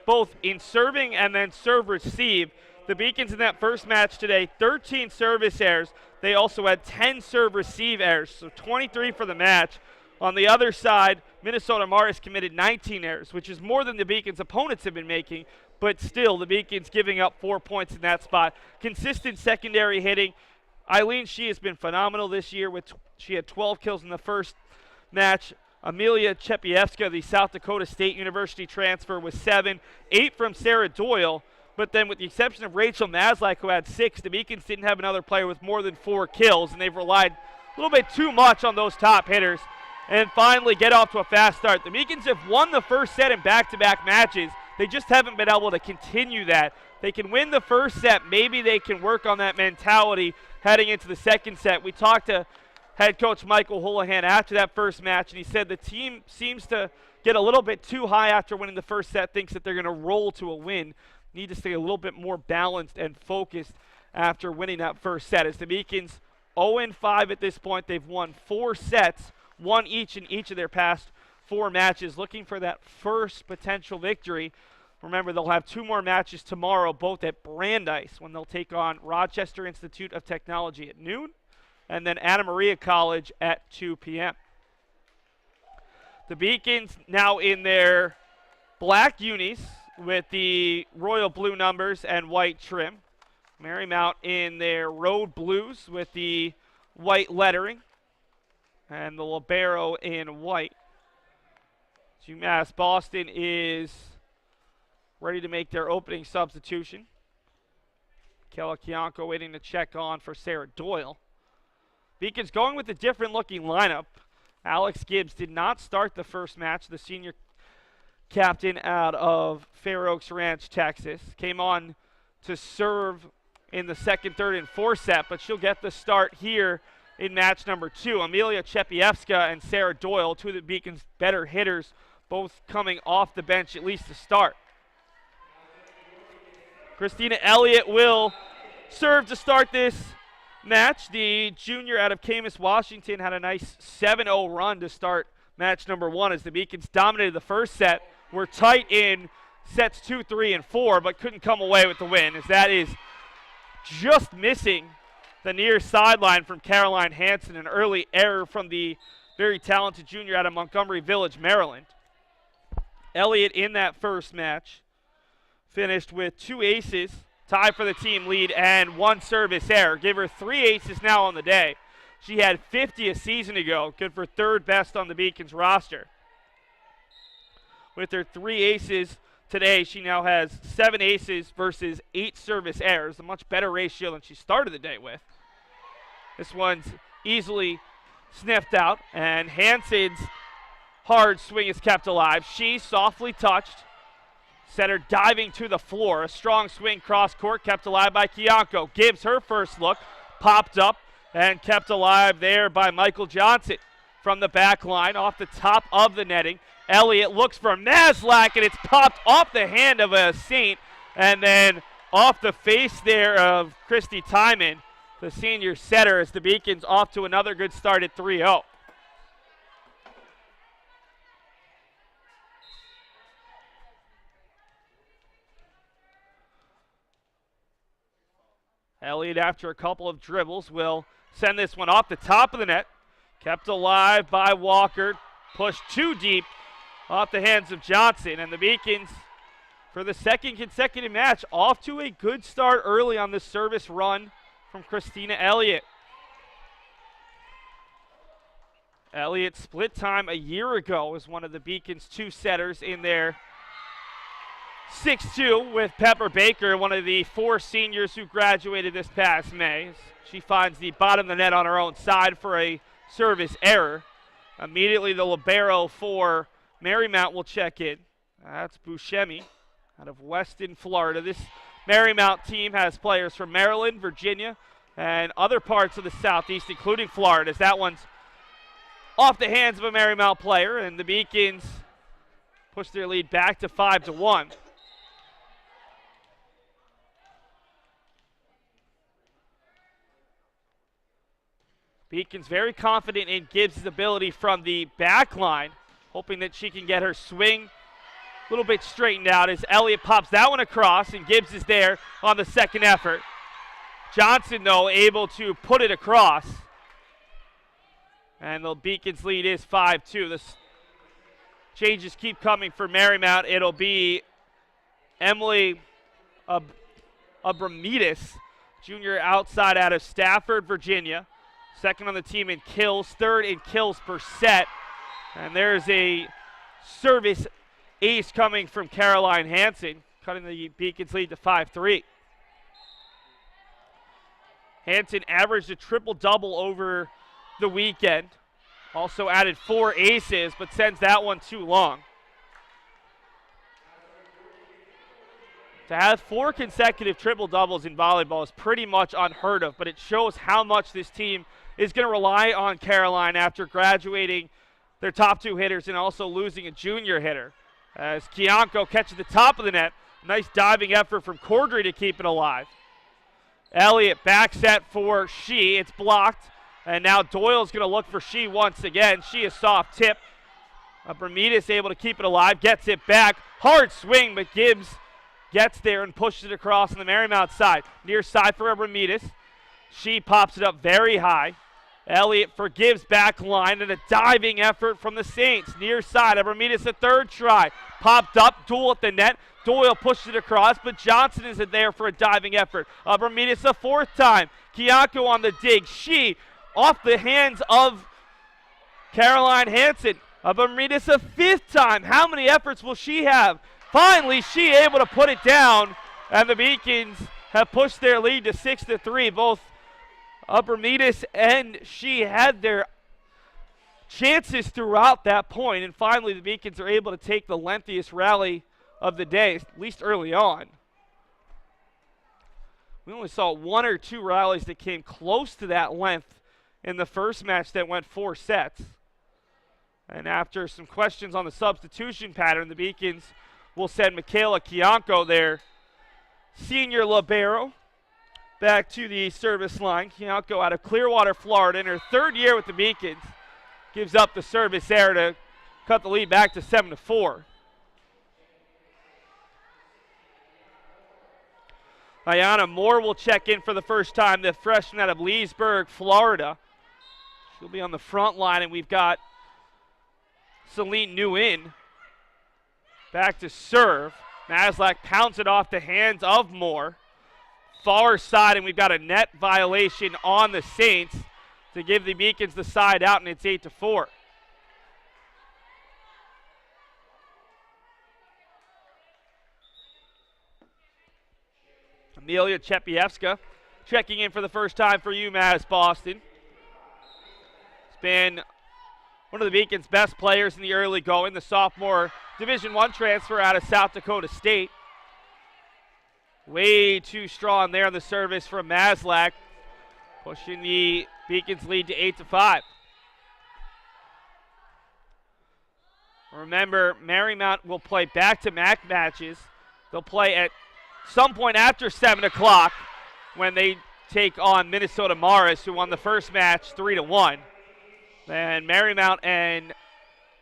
both in serving and then serve-receive. The Beacons in that first match today, 13 service errors. They also had 10 serve-receive errors, so 23 for the match. On the other side, Minnesota Morris committed 19 errors, which is more than the Beacons' opponents have been making, but still, the Beacons giving up 4 points in that spot. Consistent secondary hitting. Eileen Shee has been phenomenal this year. She had 12 kills in the first match. Amelia Chepievska, the South Dakota State University transfer, was 7. 8 from Sarah Doyle. But then with the exception of Rachel Maslach, who had 6, the Beacons didn't have another player with more than 4 kills, and they've relied a little bit too much on those top hitters. And finally get off to a fast start. The Beacons have won the first set in back-to-back matches. They just haven't been able to continue that they can win the first set, maybe they can work on that mentality heading into the second set. We talked to head coach Michael Houlihan after that first match, and he said the team seems to get a little bit too high after winning the first set, thinks that they're going to roll to a win. Need to stay a little bit more balanced and focused after winning that first set. As the Beacons 0-5 at this point, they've won 4 sets, won each in each of their past 4 matches, looking for that first potential victory. Remember, they'll have 2 more matches tomorrow, both at Brandeis, when they'll take on Rochester Institute of Technology at noon, and then Anna Maria College at 2 p.m. The Beacons now in their black unis with the royal blue numbers and white trim. Marymount in their road blues with the white lettering, and the libero in white. UMass Boston is ready to make their opening substitution. Kayla Kianco waiting to check on for Sarah Doyle. Beacons going with a different looking lineup. Alex Gibbs did not start the first match, the senior captain out of Fair Oaks Ranch, Texas. Came on to serve in the second, third, and fourth set, but she'll get the start here in match number 2. Amelia Chepievska and Sarah Doyle, 2 of the Beacons' better hitters, both coming off the bench at least to start. Christina Elliott will serve to start this match. The junior out of Camas, Washington, had a nice 7-0 run to start match number 1 as the Beacons dominated the first set. Were tight in sets 2, 3, and 4, but couldn't come away with the win, as that is just missing the near sideline from Caroline Hansen, an early error from the very talented junior out of Montgomery Village, Maryland. Elliott in that first match finished with 2 aces, tie for the team lead, and 1 service error. Give her 3 aces now on the day. She had 50 a season ago, good for 3rd best on the Beacons roster. With her 3 aces today, she now has 7 aces versus 8 service errors, a much better ratio than she started the day with. This one's easily sniffed out, and Hansen's hard swing is kept alive. She softly touched, set her diving to the floor. A strong swing cross court kept alive by Kianco. Gibbs her first look, popped up and kept alive there by Michael Johnson. From the back line, off the top of the netting, Elliott looks for Maslach, and it's popped off the hand of a Saint, and then off the face there of Christy Timon, the senior setter, as the Beacons off to another good start at 3-0. Elliott, after a couple of dribbles, will send this one off the top of the net. Kept alive by Walker. Pushed too deep off the hands of Johnson. And the Beacons, for the second consecutive match, off to a good start early on this service run from Christina Elliott. Elliott split time a year ago as one of the Beacons' 2 setters in their 6-2 with Pepper Baker, one of the 4 seniors who graduated this past May. She finds the bottom of the net on her own side for a service error. Immediately the libero for Marymount will check in. That's Buscemi out of Weston, Florida. This Marymount team has players from Maryland, Virginia, and other parts of the Southeast, including Florida, as that one's off the hands of a Marymount player, and the Beacons push their lead back to 5-1. Beacons very confident in Gibbs' ability from the back line, hoping that she can get her swing a little bit straightened out as Elliott pops that one across, and Gibbs is there on the second effort. Johnson, though, able to put it across. And the Beacons lead is 5-2. The changes keep coming for Marymount. It'll be Emily Abramides, junior outside out of Stafford, Virginia. Second on the team in kills, 3rd in kills per set. And there's a service ace coming from Caroline Hansen, cutting the Beacons lead to 5-3. Hansen averaged a triple-double over the weekend. Also added 4 aces, but sends that one too long. To have 4 consecutive triple-doubles in volleyball is pretty much unheard of, but it shows how much this team is going to rely on Caroline after graduating their top 2 hitters and also losing a junior hitter. As Kianko catches the top of the net, nice diving effort from Cordry to keep it alive. Elliott back set for She. It's blocked, and now Doyle's going to look for She once again. She is soft tip. Bermudez able to keep it alive, gets it back. Hard swing, but Gibbs gets there and pushes it across on the Marymount side. Near side for Bermudez. She pops it up very high. Elliott for Gibbs back line, and a diving effort from the Saints. Near side, Bermudez a third try. Popped up, duel at the net. Doyle pushes it across, but Johnson isn't there for a diving effort. Bermudez a 4th time. Kianko on the dig. She off the hands of Caroline Hansen. Bermudez a 5th time. How many efforts will she have? Finally, She able to put it down, and the Beacons have pushed their lead to 6-3. Both Bermudez and She had their chances throughout that point, and finally the Beacons are able to take the lengthiest rally of the day, at least early on. We only saw 1 or 2 rallies that came close to that length in the first match that went 4 sets. And after some questions on the substitution pattern, the Beacons will send Michaela Kianko, their senior libero, back to the service line. Kianko out of Clearwater, Florida, in her 3rd year with the Beacons, gives up the service error to cut the lead back to 7-4. Ayanna Moore will check in for the first time, the freshman out of Leesburg, Florida. She'll be on the front line, and we've got Celine Nguyen back to serve. Maslach pounds it off the hands of Moore. Far side, and we've got a net violation on the Saints to give the Beacons the side out, and it's 8-4. Amelia Chepievska checking in for the first time for UMass Boston. It's been one of the Beacons' best players in the early going, the sophomore Division I transfer out of South Dakota State. Way too strong there on the service from Maslach, pushing the Beacons' lead to 8-5. Remember, Marymount will play back-to-back matches. They'll play at some point after 7 o'clock when they take on Minnesota Morris, who won the first match 3-1. And Marymount and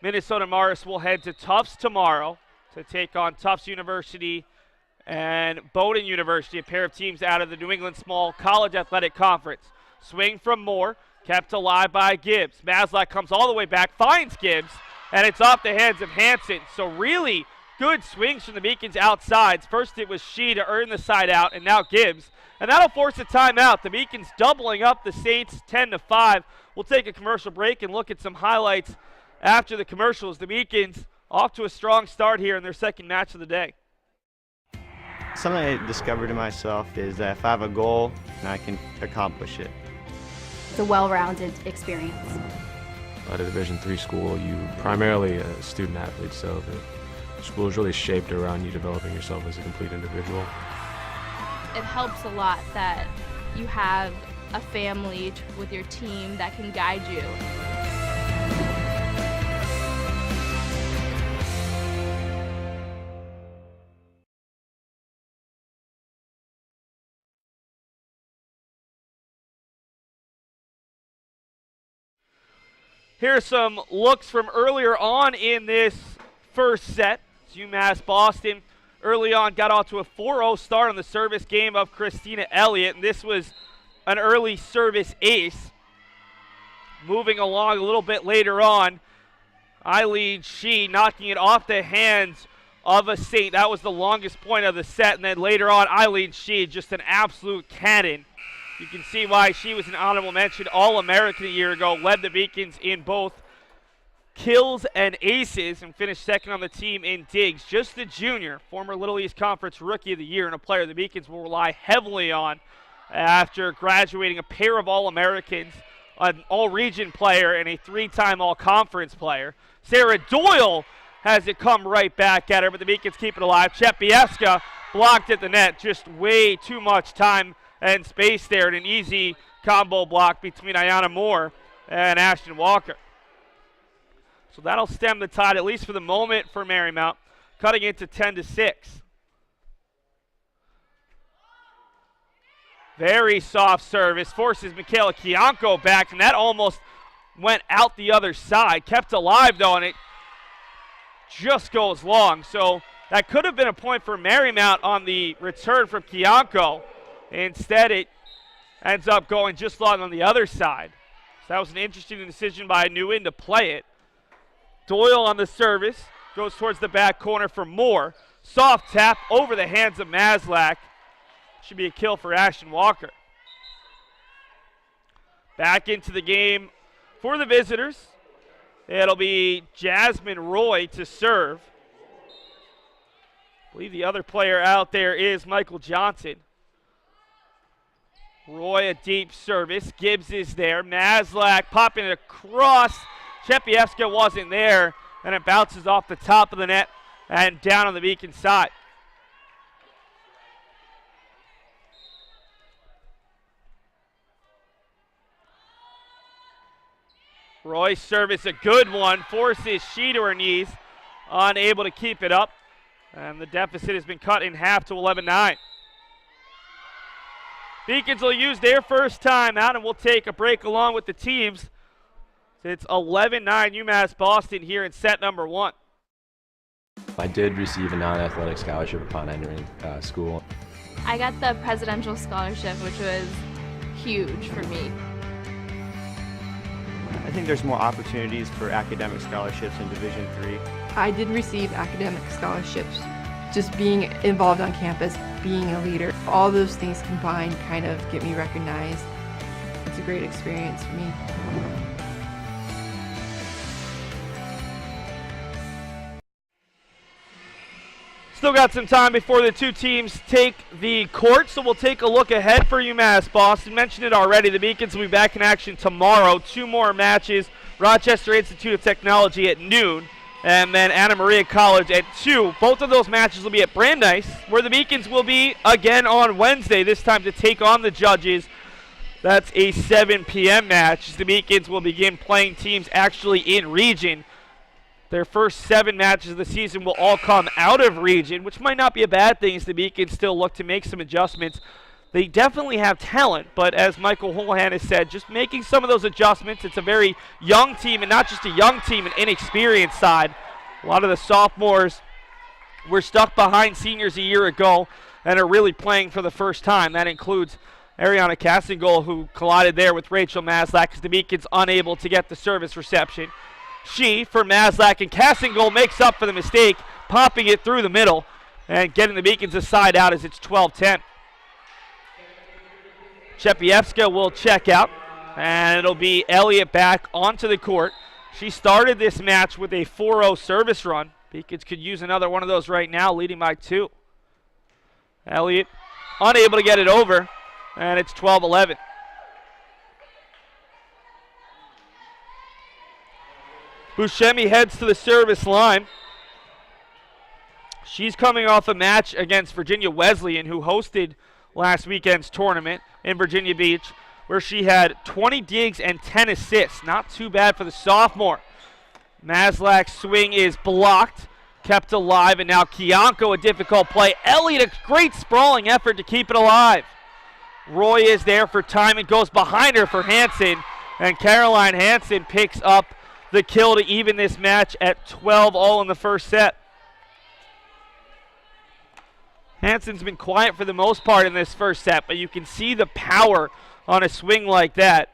Minnesota Morris will head to Tufts tomorrow to take on Tufts University and Bowdoin University, a pair of teams out of the New England Small College Athletic Conference. Swing from Moore, kept alive by Gibbs. Maslach comes all the way back, finds Gibbs, and it's off the hands of Hansen. So really good swings from the Beacons outsides. First it was She to earn the side out, and now Gibbs. And that'll force a timeout. The Beacons doubling up the Saints 10-5. We'll take a commercial break and look at some highlights after the commercials. The Beacons off to a strong start here in their second match of the day. Something I discovered in myself is that if I have a goal, then I can accomplish it. It's a well-rounded experience. At a Division III school, you primarily a student athlete, so the school is really shaped around you developing yourself as a complete individual. It helps a lot that you have a family with your team that can guide you. Here are some looks from earlier on in this first set. It's UMass Boston early on got off to a 4-0 start on the service game of Christina Elliott, and this was an early service ace. Moving along a little bit later on, Eileen She knocking it off the hands of a Saint. That was the longest point of the set, and then later on, Eileen She, just an absolute cannon. You can see why she was an honorable mention All-American a year ago, led the Beacons in both kills and aces, and finished second on the team in digs. Just the junior, former Little East Conference Rookie of the Year, and a player the Beacons will rely heavily on after graduating a pair of All-Americans, an All-Region player, and a 3-time All-Conference player. Sarah Doyle has it come right back at her, but the Beacons keep it alive. Chepievska blocked at the net. Just way too much time and space there, and an easy combo block between Ayanna Moore and Ashton Walker. So that'll stem the tide, at least for the moment, for Marymount, cutting it to 10-6. Very soft service, forces Michaela Kianko back, and that almost went out the other side. Kept alive, though, and it just goes long. So that could have been a point for Marymount on the return from Kianko. Instead, it ends up going just long on the other side. So that was an interesting decision by Nguyen to play it. Doyle on the service, goes towards the back corner for Moore. Soft tap over the hands of Maslach. Should be a kill for Ashton Walker. Back into the game for the visitors. It'll be Jasmine Roy to serve. I believe the other player out there is Michael Johnson. Roy, a deep service. Gibbs is there. Maslach popping it across. Chepievska wasn't there, and it bounces off the top of the net and down on the Beacon side. Roy's service, a good one, forces she to her knees, unable to keep it up, and the deficit has been cut in half to 11-9. Beacons will use their first time out, and we'll take a break along with the teams. It's 11-9 UMass Boston here in set number 1. I did receive a non-athletic scholarship upon entering school. I got the presidential scholarship, which was huge for me. I think there's more opportunities for academic scholarships in Division III. I did receive academic scholarships. Just being involved on campus, being a leader, all those things combined kind of get me recognized. It's a great experience for me. Still got some time before the two teams take the court, so we'll take a look ahead for UMass Boston. Mentioned it already, the Beacons will be back in action tomorrow. 2 more matches, Rochester Institute of Technology at noon, and then Anna Maria College at 2. Both of those matches will be at Brandeis, where the Beacons will be again on Wednesday, this time to take on the Judges. That's a 7 p.m. match. The Beacons will begin playing teams actually in region. Their first 7 matches of the season will all come out of region, which might not be a bad thing as the Beacons still look to make some adjustments. They definitely have talent, but as Michael Holohan has said, just making some of those adjustments. It's a very young team, and not just a young team, an inexperienced side. A lot of the sophomores were stuck behind seniors a year ago and are really playing for the first time. That includes Ariana Cassingol, who collided there with Rachel Maslach as the Beacons unable to get the service reception. She, for Maslach, and Cassingol makes up for the mistake, popping it through the middle and getting the Beacons a side out as it's 12-10. Chepievska will check out, and it'll be Elliott back onto the court. She started this match with a 4-0 service run. Beacons could use another one of those right now, leading by 2. Elliott unable to get it over, and it's 12-11. Buscemi heads to the service line. She's coming off a match against Virginia Wesleyan, who hosted last weekend's tournament in Virginia Beach, where she had 20 digs and 10 assists. Not too bad for the sophomore. Maslach's swing is blocked, kept alive, and now Kianko, a difficult play. Elliott, a great sprawling effort to keep it alive. Roy is there for time and goes behind her for Hansen, and Caroline Hansen picks up the kill to even this match at 12 all in the first set. Hansen's been quiet for the most part in this first set, but you can see the power on a swing like that.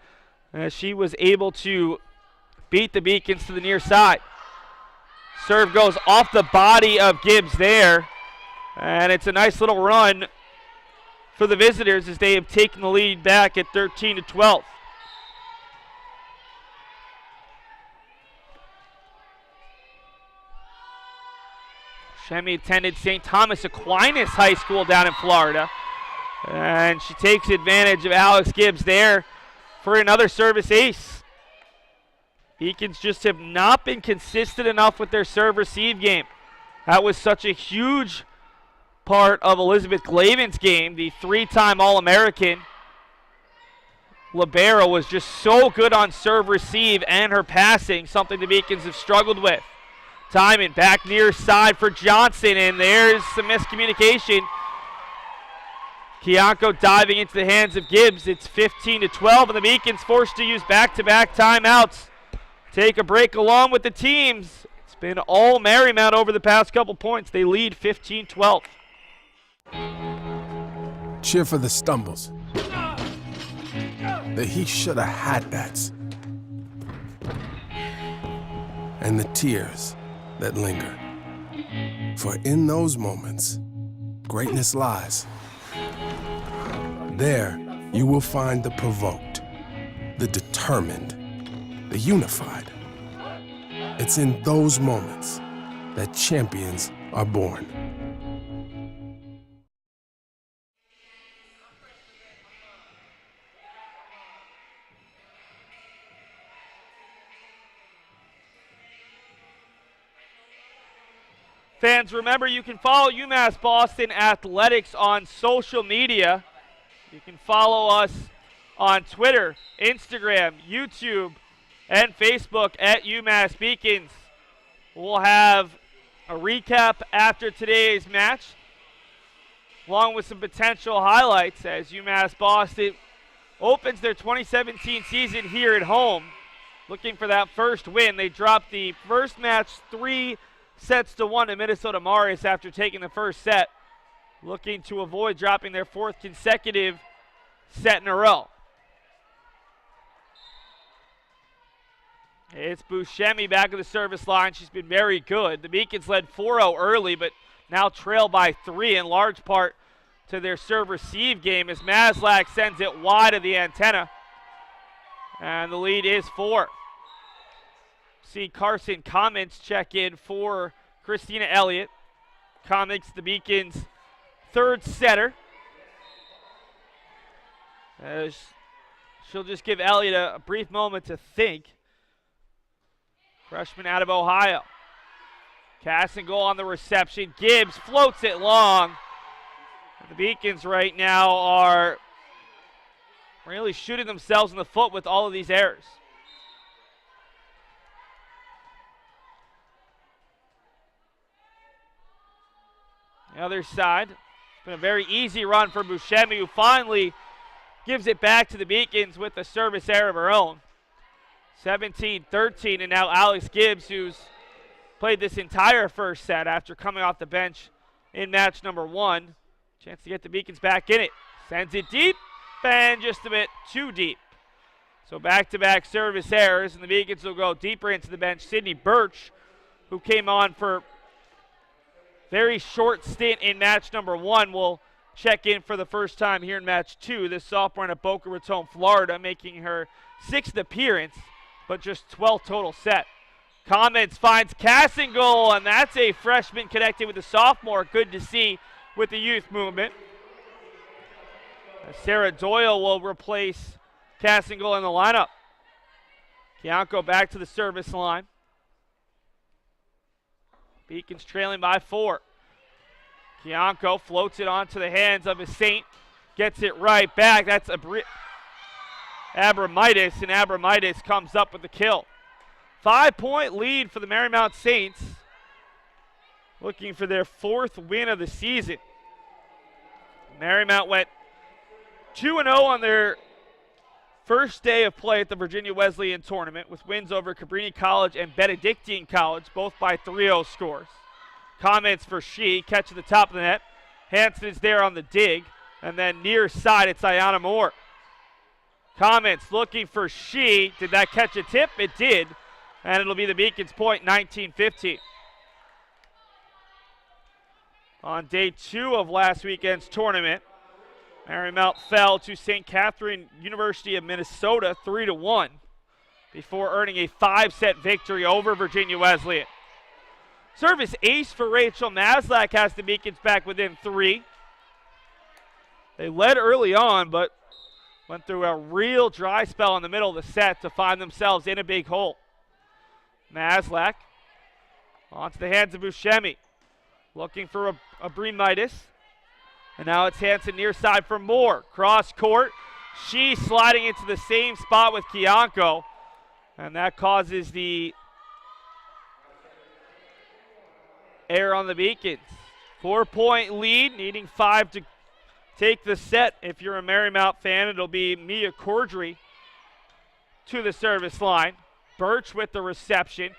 She was able to beat the Beacons to the near side. Serve goes off the body of Gibbs there, and it's a nice little run for the visitors as they have taken the lead back at 13-12. Buscemi attended St. Thomas Aquinas High School down in Florida. And she takes advantage of Alex Gibbs there for another service ace. Beacons just have not been consistent enough with their serve-receive game. That was such a huge part of Elizabeth Glaven's game, the 3-time All-American. Libero was just so good on serve receive and her passing, something the Beacons have struggled with. Timon back near side for Johnson, and there's some miscommunication. Kianko diving into the hands of Gibbs. It's 15-12, and the Beacons forced to use back-to-back timeouts. Take a break along with the teams. It's been all Marymount over the past couple points. They lead 15-12. Cheer for the stumbles. The he shoulda had that's. And the tears that linger. For in those moments, greatness lies. There, you will find the provoked, the determined, the unified. It's in those moments that champions are born. Fans, remember you can follow UMass Boston Athletics on social media. You can follow us on Twitter, Instagram, YouTube, and Facebook at UMass Beacons. We'll have a recap after today's match, along with some potential highlights as UMass Boston opens their 2017 season here at home, looking for that first win. They dropped the first match 3-1 to Minnesota Morris after taking the first set, looking to avoid dropping their 4th consecutive set in a row. It's Buscemi back at the service line. She's been very good. The Beacons led 4-0 early, but now trail by 3 in large part to their serve-receive game as Maslach sends it wide of the antenna. And the lead is 4. See Carson Comments check in for Christina Elliott. Comments, the Beacons' 3rd setter. She'll just give Elliott a brief moment to think. Freshman out of Ohio. Cassingle on the reception. Gibbs floats it long. The Beacons right now are really shooting themselves in the foot with all of these errors. The other side, it's been a very easy run for Buscemi, who finally gives it back to the Beacons with a service error of her own. 17-13, and now Alex Gibbs, who's played this entire first set after coming off the bench in match number 1. Chance to get the Beacons back in it. Sends it deep, and just a bit too deep. So back-to-back service errors, and the Beacons will go deeper into the bench. Sydney Birch, who came on for very short stint in match number 1, will check in for the first time here in match 2. This sophomore in Boca Raton, Florida, making her 6th appearance, but just 12th total set. Comments finds Cassingle, and that's a freshman connected with a sophomore. Good to see with the youth movement. Sarah Doyle will replace Cassingle in the lineup. Kianko back to the service line. Beacons trailing by 4. Kianko floats it onto the hands of a Saint. Gets it right back. That's Abramitis, and Abramitis comes up with the kill. 5-point lead for the Marymount Saints, looking for their 4th win of the season. Marymount went 2-0 on their first day of play at the Virginia Wesleyan tournament, with wins over Cabrini College and Benedictine College, both by 3-0 scores. Comments for She, catch at the top of the net. Hanson is there on the dig, and then near side it's Ayana Moore. Comments looking for She. Did that catch a tip? It did, and it'll be the Beacons' point, 19-15. On day 2 of last weekend's tournament, Marymount fell to St. Catherine University of Minnesota 3-1 before earning a 5-set victory over Virginia Wesleyan. Service ace for Rachel Maslach has the Beacons back within 3. They led early on, but went through a real dry spell in the middle of the set to find themselves in a big hole. Maslach onto the hands of Buscemi. Looking for a Bremitis. And now it's Hansen near side for Moore. Cross court. She's sliding into the same spot with Kianko. And that causes the error on the Beacons. 4-point lead, needing 5 to take the set. If you're a Marymount fan, it'll be Mia Cordry to the service line. Birch with the reception.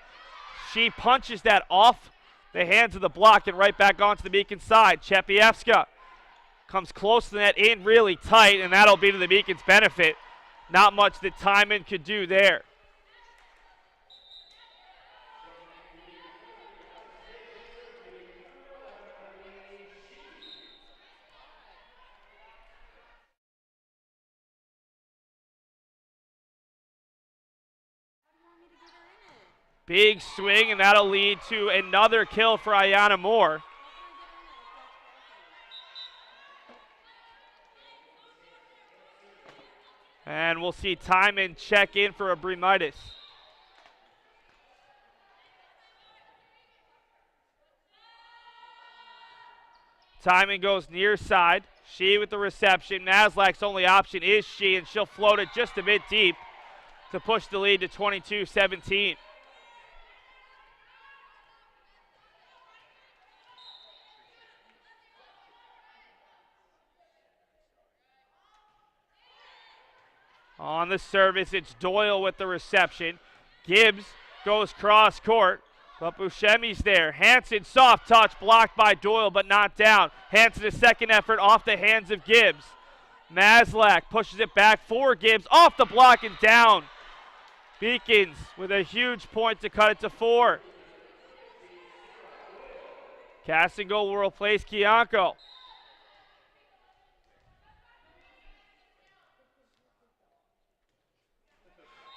She punches that off the hands of the block and right back onto the Beacon side. Chepievska comes close to that in really tight, and that'll be to the Beacon's benefit. Not much that Timon could do there. Big swing, and that'll lead to another kill for Ayana Moore. And we'll see Timon check in for a Bremitis. Timon goes near side. She with the reception. Maslach's only option is she, and she'll float it just a bit deep to push the lead to 22-17. On the service, it's Doyle with the reception. Gibbs goes cross court, but Buscemi's there. Hansen, soft touch, blocked by Doyle, but not down. Hansen, a second effort off the hands of Gibbs. Maslach pushes it back for Gibbs, off the block and down. Beacons with a huge point to cut it to 4. Cassingo will replace Kianko.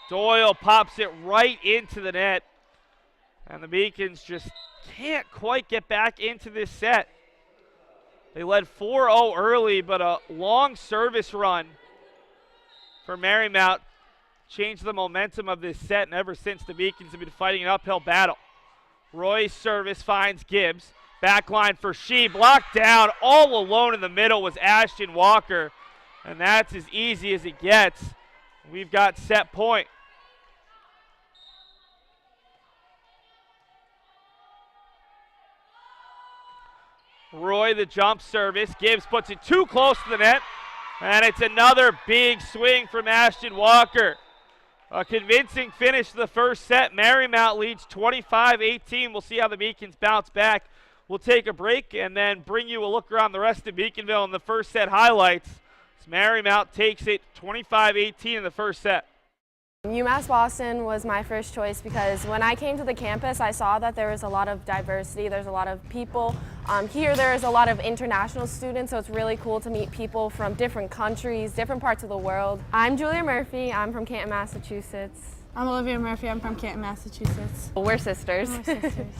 Doyle pops it right into the net. And the Beacons just can't quite get back into this set. They led 4-0 early, but a long service run for Marymount changed the momentum of this set, and ever since the Beacons have been fighting an uphill battle. Roy's service finds Gibbs. Backline for She, blocked down. All alone in the middle was Ashton Walker, and that's as easy as it gets. We've got set point. Roy, the jump service. Gibbs puts it too close to the net. And it's another big swing from Ashton Walker. A convincing finish to the first set. Marymount leads 25-18. We'll see how the Beacons bounce back. We'll take a break and then bring you a look around the rest of Beaconville in the first set highlights. As Marymount takes it 25-18 in the first set. UMass Boston was my first choice because when I came to the campus, I saw that there was a lot of diversity. There's a lot of people. Here there is a lot of international students, so it's really cool to meet people from different countries, different parts of the world. I'm Julia Murphy. I'm from Canton, Massachusetts. I'm Olivia Murphy. I'm from Canton, Massachusetts. We're sisters. We're sisters.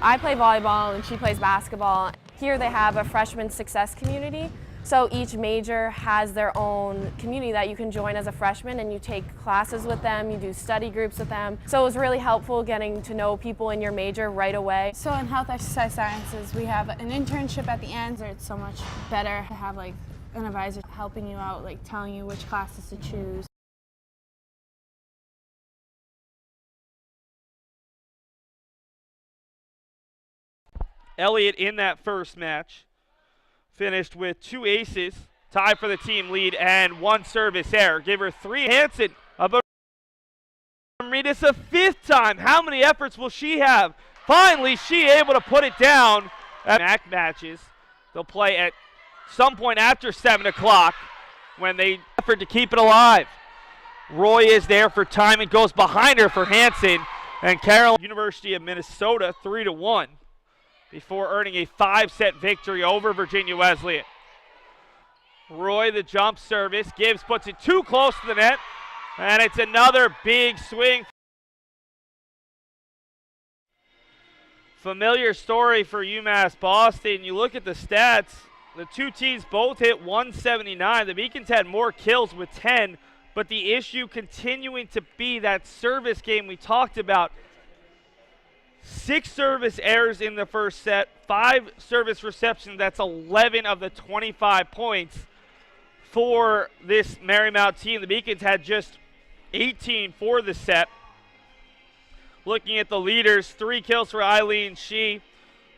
I play volleyball and she plays basketball. Here they have a freshman success community. So each major has their own community that you can join as a freshman, and you take classes with them, you do study groups with them. So it was really helpful getting to know people in your major right away. So in health exercise sciences, we have an internship at the end, so it's so much better to have like an advisor helping you out, like telling you which classes to choose. Elliott in that first match finished with 2 aces, tied for the team lead, and 1 service error. Give her 3. Hansen about Reedus a 5th time. How many efforts will she have? Finally, she able to put it down. MAC matches, they'll play at some point after 7 o'clock when they effort to keep it alive. Roy is there for time and goes behind her for Hansen. And Carroll, University of Minnesota, 3-1. Before earning a 5-set victory over Virginia Wesleyan. Roy, the jump service. Gibbs puts it too close to the net. And it's another big swing. Familiar story for UMass Boston. You look at the stats. The two teams both hit 179. The Beacons had more kills with 10. But the issue continuing to be that service game we talked about. 6 service errors in the first set, 5 service receptions. That's 11 of the 25 points for this Marymount team. The Beacons had just 18 for the set. Looking at the leaders, 3 kills for Eileen Shee.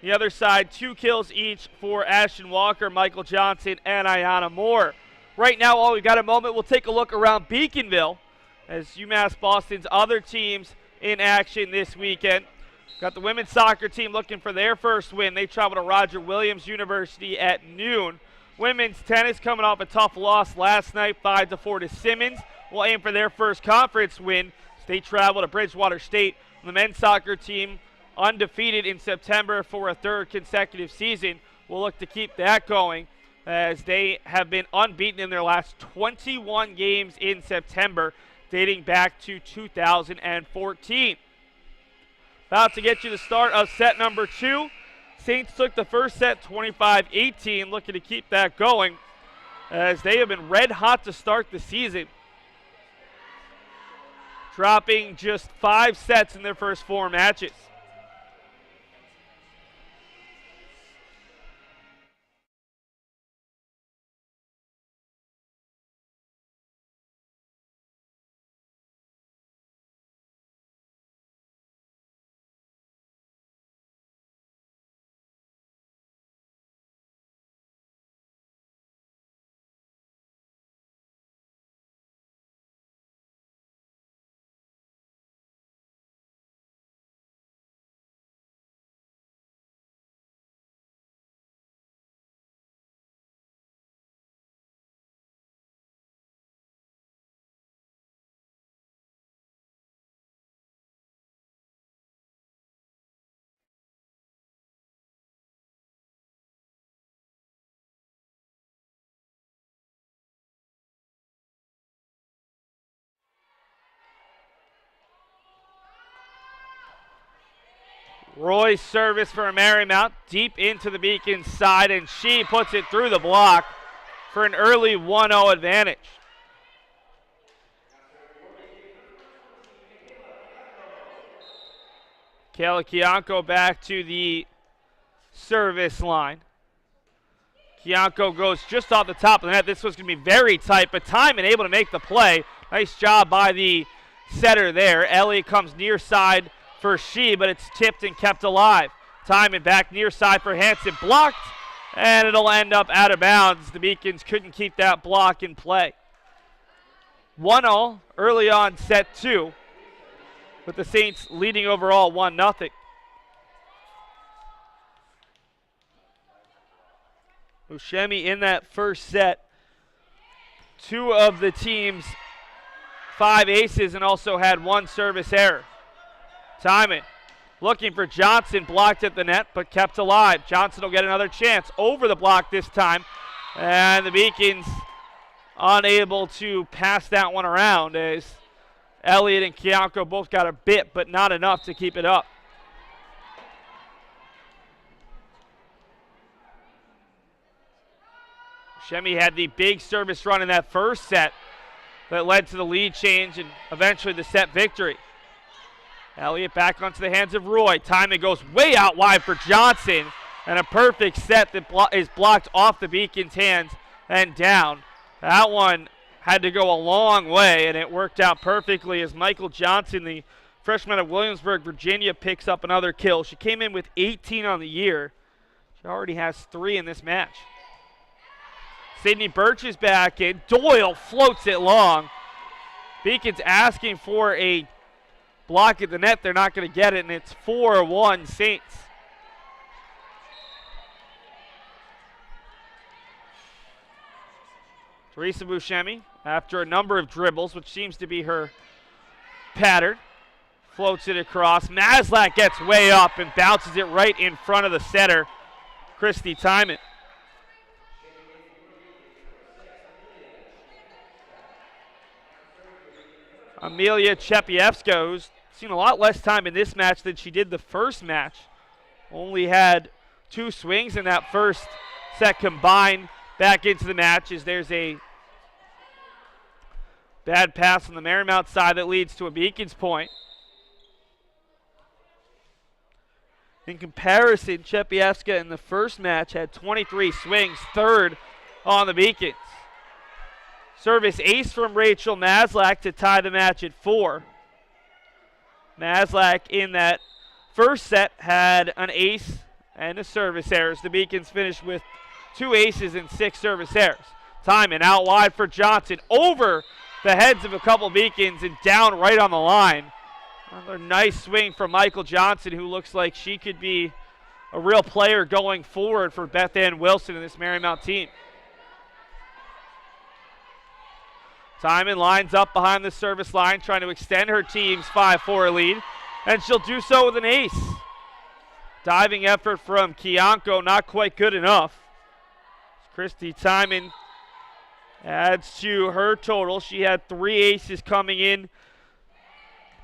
The other side, 2 kills each for Ashton Walker, Michael Johnson, and Ayanna Moore. Right now, while we've got a moment, we'll take a look around Beaconville as UMass Boston's other teams in action this weekend. Got the women's soccer team looking for their first win. They travel to Roger Williams University at noon. Women's tennis coming off a tough loss last night, 5-4 to Simmons. Will aim for their first conference win. They travel to Bridgewater State. The men's soccer team undefeated in September for a 3rd consecutive season. We'll look to keep that going as they have been unbeaten in their last 21 games in September, dating back to 2014. About to get you the start of set number 2. Saints took the first set 25-18, looking to keep that going as they have been red hot to start the season, dropping just 5 sets in their first 4 matches. Roy's service for Marymount deep into the Beacons side, and she puts it through the block for an early 1-0 advantage. Kayla Kianco back to the service line. Kianco goes just off the top of the net. This was going to be very tight, but Timon able to make the play. Nice job by the setter there. Elliott comes near side for Shee, but it's tipped and kept alive. Timon back near side for Hansen, blocked, and it'll end up out of bounds. The Beacons couldn't keep that block in play. 1-0 early on set 2, with the Saints leading overall 1-0. Buscemi in that first set, 2 of the team's 5 aces, and also had 1 service error. Timon looking for Johnson, blocked at the net, but kept alive. Johnson will get another chance over the block this time, and the Beacons unable to pass that one around as Elliott and Kianco both got a bit, but not enough to keep it up. Buscemi had the big service run in that first set that led to the lead change and eventually the set victory. Elliott back onto the hands of Roy. Timon goes way out wide for Johnson, and a perfect set that is blocked off the Beacons' hands and down. That one had to go a long way, and it worked out perfectly as Michael Johnson, the freshman of Williamsburg, Virginia, picks up another kill. She came in with 18 on the year. She already has 3 in this match. Sydney Birch is back in. Doyle floats it long. Beacons asking for a block at the net. They're not going to get it, and it's 4-1 Saints. Teresa Buscemi, after a number of dribbles, which seems to be her pattern, floats it across. Maslach gets way up and bounces it right in front of the setter, Christy Timon. Amelia Chepievska, who's seen a lot less time in this match than she did the first match. Only had 2 swings in that first set combined back into the match as there's a bad pass on the Marymount side that leads to a Beacons point. In comparison, Chepievska in the first match had 23 swings, third on the Beacons. Service ace from Rachel Maslach to tie the match at 4. Maslach in that first set had an ace and a service errors. The Beacons finished with 2 aces and 6 service errors. Timon out wide for Johnson, over the heads of a couple Beacons and down right on the line. Another nice swing from Michael Johnson, who looks like she could be a real player going forward for Beth Ann Wilson and this Marymount team. Timon lines up behind the service line, trying to extend her team's 5-4 lead, and she'll do so with an ace. Diving effort from Kianko, not quite good enough. Christy Timon adds to her total. She had 3 aces coming in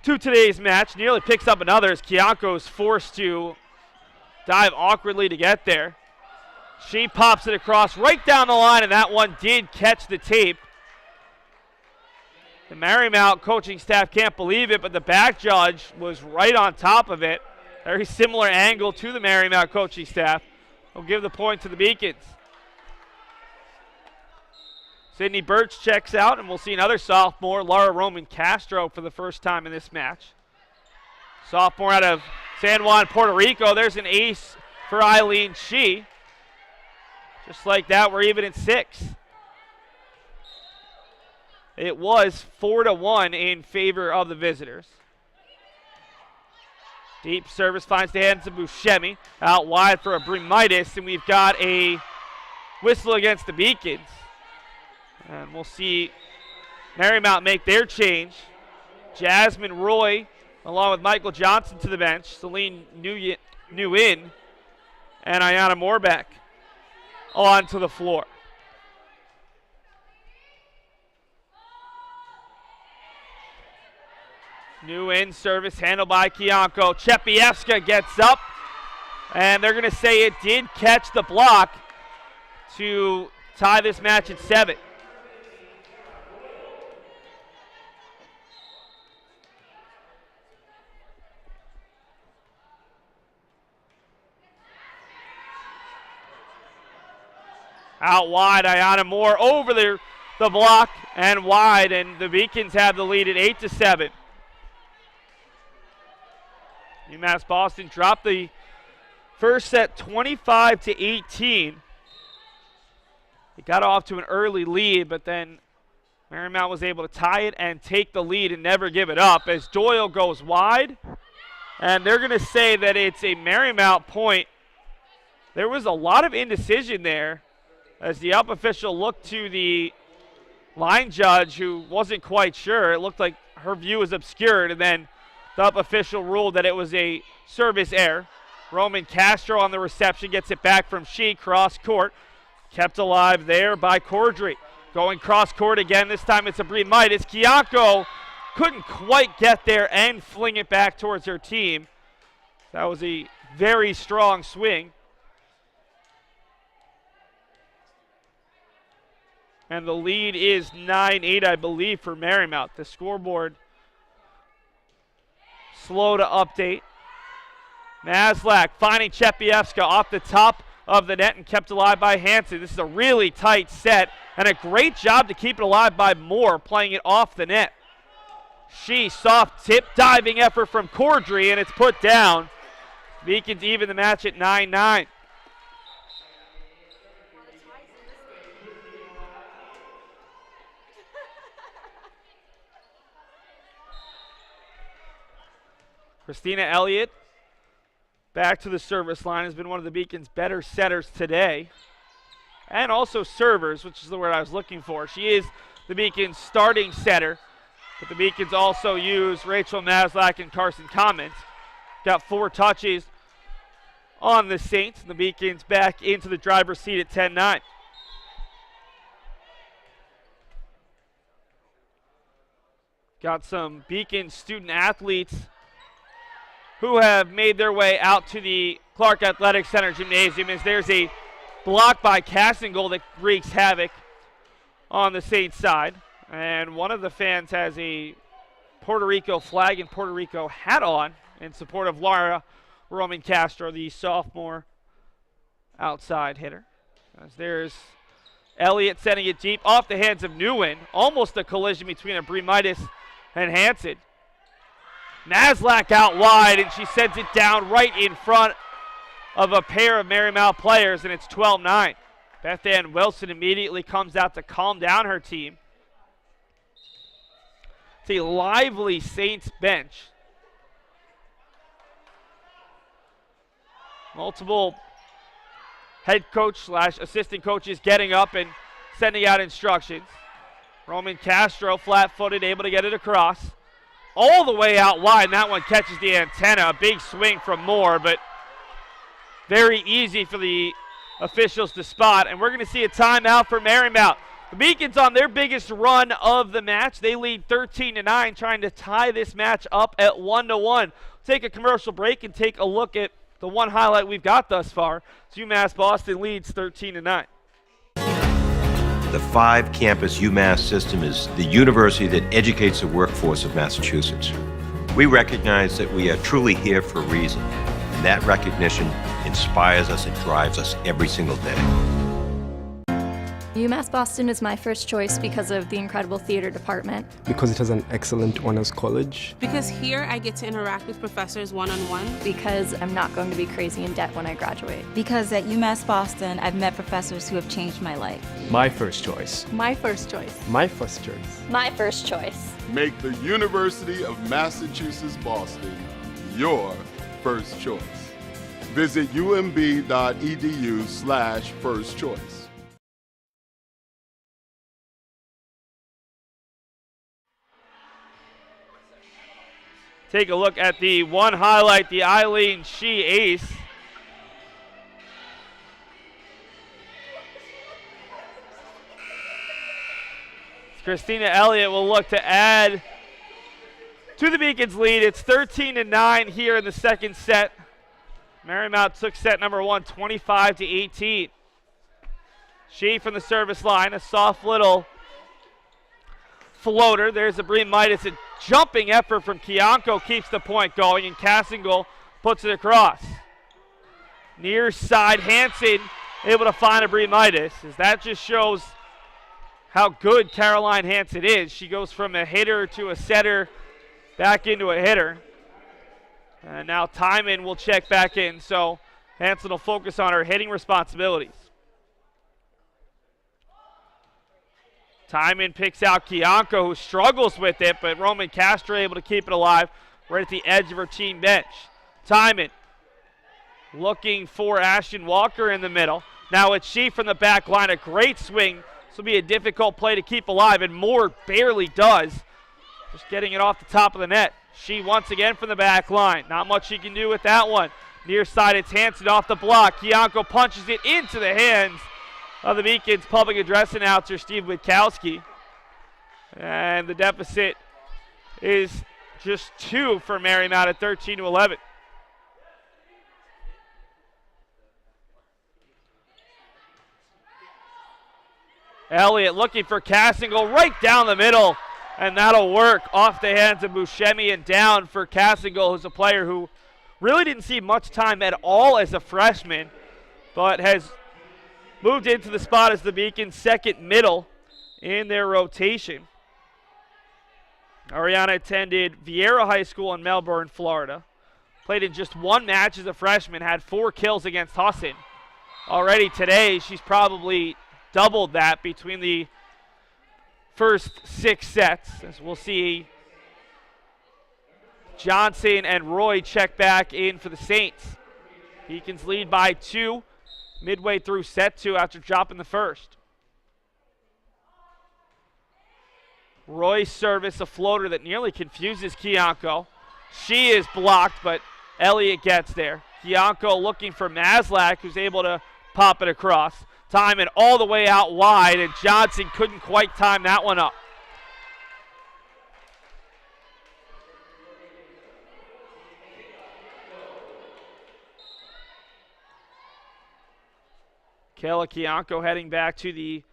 to today's match. Nearly picks up another as Kianko is forced to dive awkwardly to get there. She pops it across right down the line, and that one did catch the tape. The Marymount coaching staff can't believe it, but the back judge was right on top of it. Very similar angle to the Marymount coaching staff. We'll give the point to the Beacons. Sydney Birch checks out, and we'll see another sophomore, Laura Roman Castro, for the first time in this match. Sophomore out of San Juan, Puerto Rico. There's an ace for Eileen Shee. Just like that, we're even at 6. It was 4-1 in favor of the visitors. Deep service finds the hands of Buscemi. Out wide for a Brimitis, and we've got a whistle against the Beacons. And we'll see Marymount make their change. Jasmine Roy, along with Michael Johnson, to the bench. Celine Nguyen and Ayana Moorbeck onto the floor. Nguyen service handled by Kianko. Chepievska gets up, and they're going to say it did catch the block to tie this match at 7. Out wide, Ayana Moore over the block and wide, and the Beacons have the lead at 8-7. UMass Boston dropped the first set 25-18. It got off to an early lead, but then Marymount was able to tie it and take the lead and never give it up as Doyle goes wide. And they're going to say that it's a Marymount point. There was a lot of indecision there as the up official looked to the line judge who wasn't quite sure. It looked like her view was obscured, and then the up official ruled that it was a service error. Roman Castro on the reception gets it back from Shee, cross court. Kept alive there by Cordry. Going cross court again, this time it's a Brimitis. Kianko couldn't quite get there and fling it back towards her team. That was a very strong swing. And the lead is 9-8, I believe, for Marymount. The scoreboard slow to update. Maslach finding Chepievska off the top of the net and kept alive by Hansen. This is a really tight set, and a great job to keep it alive by Moore, playing it off the net. She soft tip diving effort from Cordry, and it's put down. Beacons even the match at 9-9. Christina Elliott back to the service line, has been one of the Beacons' better setters today. And also servers, which is the word I was looking for. She is the Beacons' starting setter, but the Beacons also use Rachel Maslach and Carson Commons. Got 4 touches on the Saints, and the Beacons back into the driver's seat at 10-9. Got some Beacon student athletes who have made their way out to the Clark Athletic Center Gymnasium as there's a block by Cassingle that wreaks havoc on the Saints side. And one of the fans has a Puerto Rico flag and Puerto Rico hat on in support of Laura Roman Castro, the sophomore outside hitter. As there's Elliott sending it deep off the hands of Nguyen. Almost a collision between Abrimitis and Hansen. Maslach out wide, and she sends it down right in front of a pair of Marymount players, and it's 12-9. Beth Ann Wilson immediately comes out to calm down her team. It's a lively Saints bench. Multiple head coach / assistant coaches getting up and sending out instructions. Roman Castro flat-footed, able to get it across. All the way out wide, and that one catches the antenna. A big swing from Moore, but very easy for the officials to spot. And we're going to see a timeout for Marymount. The Beacons on their biggest run of the match. They lead 13-9, trying to tie this match up at 1-1. Take a commercial break and take a look at the one highlight we've got thus far. UMass Boston leads 13-9. The 5-campus UMass system is the university that educates the workforce of Massachusetts. We recognize that we are truly here for a reason, and that recognition inspires us and drives us every single day. UMass Boston is my first choice because of the incredible theater department. Because it has an excellent honors college. Because here I get to interact with professors one-on-one. Because I'm not going to be crazy in debt when I graduate. Because at UMass Boston, I've met professors who have changed my life. My first choice. My first choice. My first choice. My first choice. Make the University of Massachusetts Boston your first choice. Visit umb.edu/first choice. Take a look at the one highlight, the Eileen Shee ace. Christina Elliott will look to add to the Beacons' lead. It's 13-9 here in the second set. Marymount took set number one, 25-18. Shee from the service line, a soft little floater. There's Abrimitis. A jumping effort from Kianko keeps the point going, and Cassingle puts it across. Near side, Hansen able to find Abrimitis, as that just shows how good Caroline Hansen is. She goes from a hitter to a setter, back into a hitter. And now Timon will check back in, so Hansen will focus on her hitting responsibilities. Timon picks out Kianko, who struggles with it, but Roman Castro able to keep it alive right at the edge of her team bench. Timon looking for Ashton Walker in the middle. Now it's Shee from the back line, a great swing. This will be a difficult play to keep alive, and Moore barely does. Just getting it off the top of the net. Shee once again from the back line. Not much she can do with that one. Near side, it's Hansen off the block. Kianko punches it into the hands of the Beacons public address announcer, Steve Witkowski. And the deficit is just 2 for Marymount at 13-11. Elliott looking for Cassingle right down the middle, and that'll work off the hands of Buscemi and down for Cassingle, who's a player who really didn't see much time at all as a freshman, but has moved into the spot as the Beacons' second middle in their rotation. Ariana attended Vieira High School in Melbourne, Florida. Played in just one match as a freshman, had 4 kills against Husson. Already today, she's probably doubled that between the first 6 sets, as we'll see Johnson and Roy check back in for the Saints. Beacons lead by 2 midway through set 2 after dropping the first. Roy's service, a floater that nearly confuses Kianko. She is blocked, but Elliott gets there. Kianko looking for Maslach, who's able to pop it across. Timon all the way out wide, and Johnson couldn't quite time that one up. Kayla Kianko heading back to the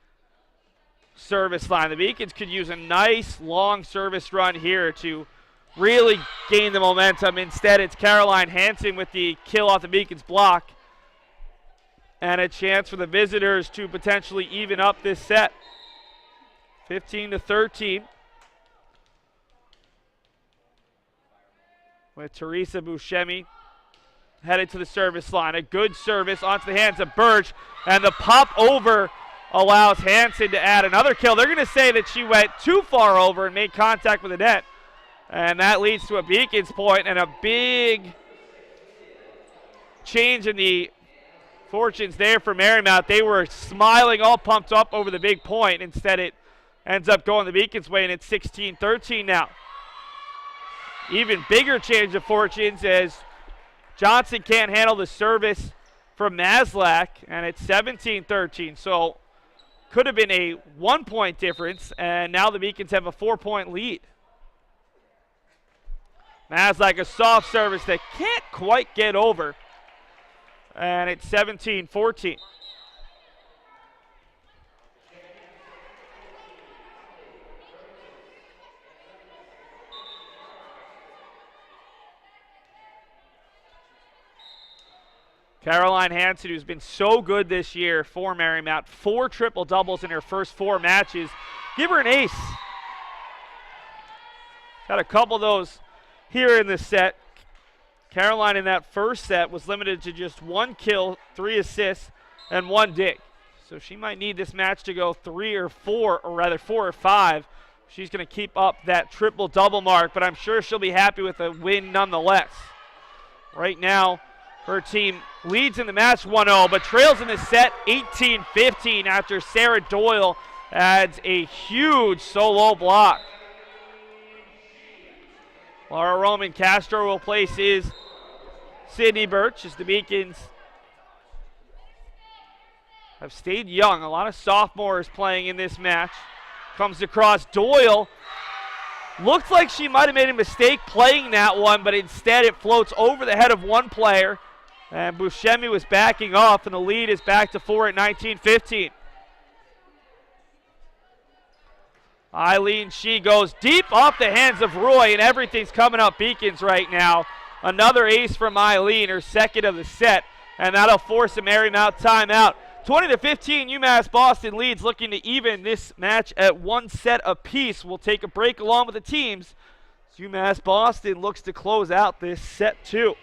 service line. The Beacons could use a nice long service run here to really gain the momentum. Instead, it's Caroline Hansen with the kill off the Beacons block. And a chance for the visitors to potentially even up this set. 15-13. With Teresa Buscemi headed to the service line. A good service onto the hands of Birch. And the pop over allows Hansen to add another kill. They're going to say that she went too far over and made contact with the net. And that leads to a Beacons point and a big change in the fortunes there for Marymount. They were smiling, all pumped up over the big point. Instead, it ends up going the Beacons' way, and it's 16-13 now. Even bigger change of fortunes as Johnson can't handle the service from Maslach, and it's 17-13. So could have been a 1-point difference, and now the Beacons have a 4-point lead. Maslach, a soft service that can't quite get over. And it's 17-14. Caroline Hansen, who's been so good this year for Marymount, 4 triple doubles in her first 4 matches. Give her an ace. Got a couple of those here in this set. Caroline in that first set was limited to just 1 kill, 3 assists, and 1 dig. So she might need this match to go 3 or 4, or rather 4 or 5. She's going to keep up that triple-double mark, but I'm sure she'll be happy with a win nonetheless. Right now, her team leads in the match 1-0, but trails in the set 18-15 after Sarah Doyle adds a huge solo block. Laura Roman Castro will place his Sydney Birch as the Beacons have stayed young. A lot of sophomores playing in this match. Comes across Doyle. Looks like she might have made a mistake playing that one, but instead it floats over the head of one player. And Buscemi was backing off, and the lead is back to 4 at 19-15. Eileen Shee goes deep off the hands of Roy, and everything's coming up Beacons right now. Another ace from Eileen, her second of the set, and that'll force a Marymount timeout. 20-15, UMass Boston leads, looking to even this match at 1 set apiece. We'll take a break along with the teams. UMass Boston looks to close out this set 2.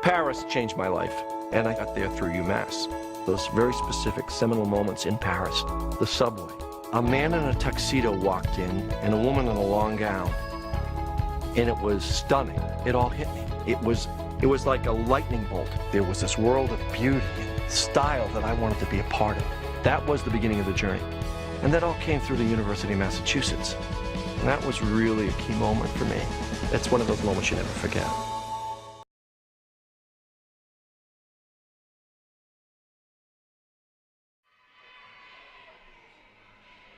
Paris changed my life, and I got there through UMass. Those very specific seminal moments in Paris, the subway. A man in a tuxedo walked in, and a woman in a long gown. And it was stunning. It all hit me. It was like a lightning bolt. There was this world of beauty and style that I wanted to be a part of. That was the beginning of the journey. And that all came through the University of Massachusetts. And that was really a key moment for me. It's one of those moments you never forget.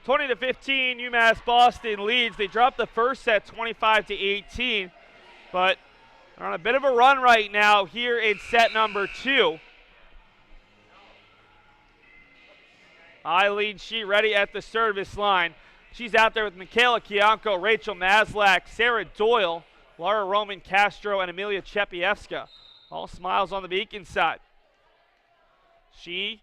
20-15, UMass Boston leads. They dropped the first set 25-18, but they're on a bit of a run right now here in set number 2. Eileen Shee ready at the service line. She's out there with Michaela Kianko, Rachel Maslach, Sarah Doyle, Laura Roman Castro, and Amelia Chepievska. All smiles on the Beacon side. She,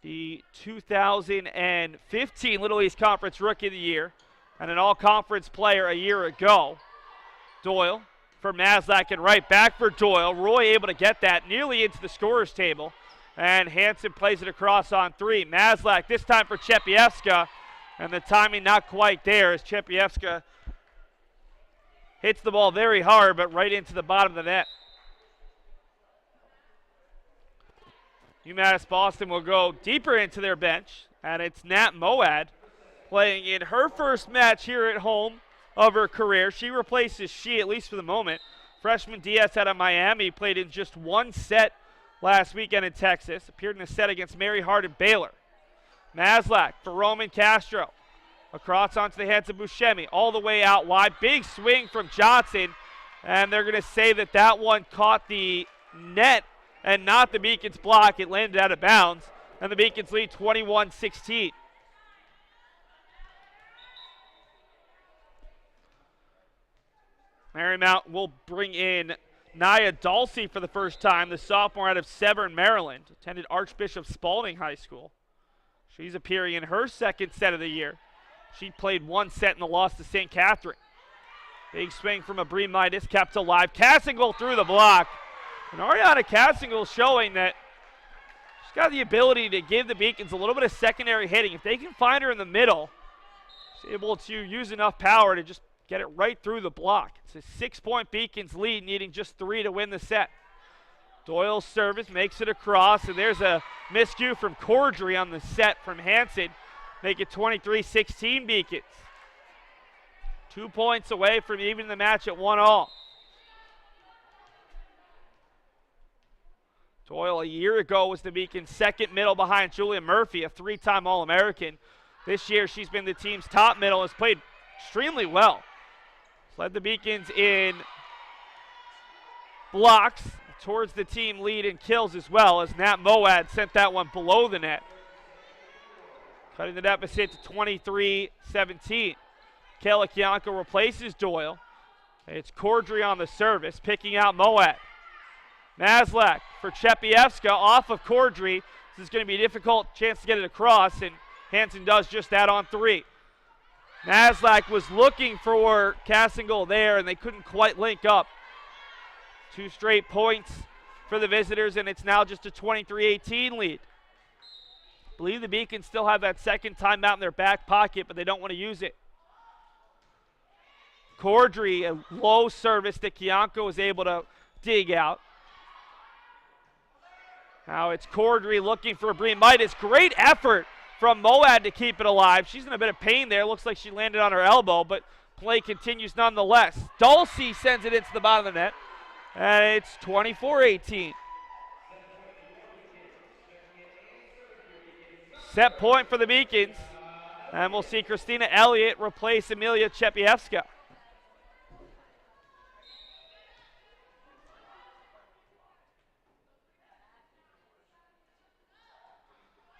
the 2015 Little East Conference Rookie of the Year and an all-conference player a year ago. Doyle for Maslach and right back for Doyle. Roy able to get that nearly into the scorer's table. And Hansen plays it across on 3. Maslach this time for Chepievska. And the timing not quite there as Chepievska hits the ball very hard but right into the bottom of the net. UMass Boston will go deeper into their bench, and it's Nat Moad playing in her first match here at home of her career. She replaces Shee, at least for the moment. Freshman Diaz out of Miami played in just 1 set last weekend in Texas. Appeared in a set against Mary Hart and Baylor. Maslach for Roman Castro. Across onto the hands of Buscemi. All the way out wide. Big swing from Johnson. And they're going to say that that one caught the net and not the Beacons block. It landed out of bounds. And the Beacons lead 21-16. Marymount will bring in Nia Dulce for the first time, the sophomore out of Severn, Maryland, attended Archbishop Spalding High School. She's appearing in her second set of the year. She played one set in the loss to St. Catherine. Big swing from Abree Midas, kept alive. Cassingle through the block. And Ariana Cassingle showing that she's got the ability to give the Beacons a little bit of secondary hitting. If they can find her in the middle, she's able to use enough power to just get it right through the block. It's a 6-point Beacons lead, needing just 3 to win the set. Doyle's service makes it across, and there's a miscue from Cordry on the set from Hanson. Make it 23-16 Beacons. 2 points away from even the match at 1-all. Doyle a year ago was the Beacons' second middle behind Julia Murphy, a 3-time All-American. This year she's been the team's top middle, has played extremely well. Led the Beacons in blocks towards the team lead in kills as well, as Nat Moad sent that one below the net. Cutting the deficit to 23-17. Kayla Kianko replaces Doyle. It's Cordry on the service, picking out Moad. Maslach for Chepievska off of Cordry. This is going to be a difficult chance to get it across, and Hanson does just that on 3. Maslach was looking for Cassingle there, and they couldn't quite link up. 2 straight points for the visitors, and it's now just a 23-18 lead. I believe the Beacons still have that second timeout in their back pocket, but they don't want to use it. Cordry, a low service that Kianko was able to dig out. Now it's Cordry looking for Abree Midas. Great effort from Moad to keep it alive. She's in a bit of pain there. Looks like she landed on her elbow, but play continues nonetheless. Dulce sends it into the bottom of the net, and it's 24-18. Set point for the Beacons, and we'll see Christina Elliott replace Emilia Chepievska.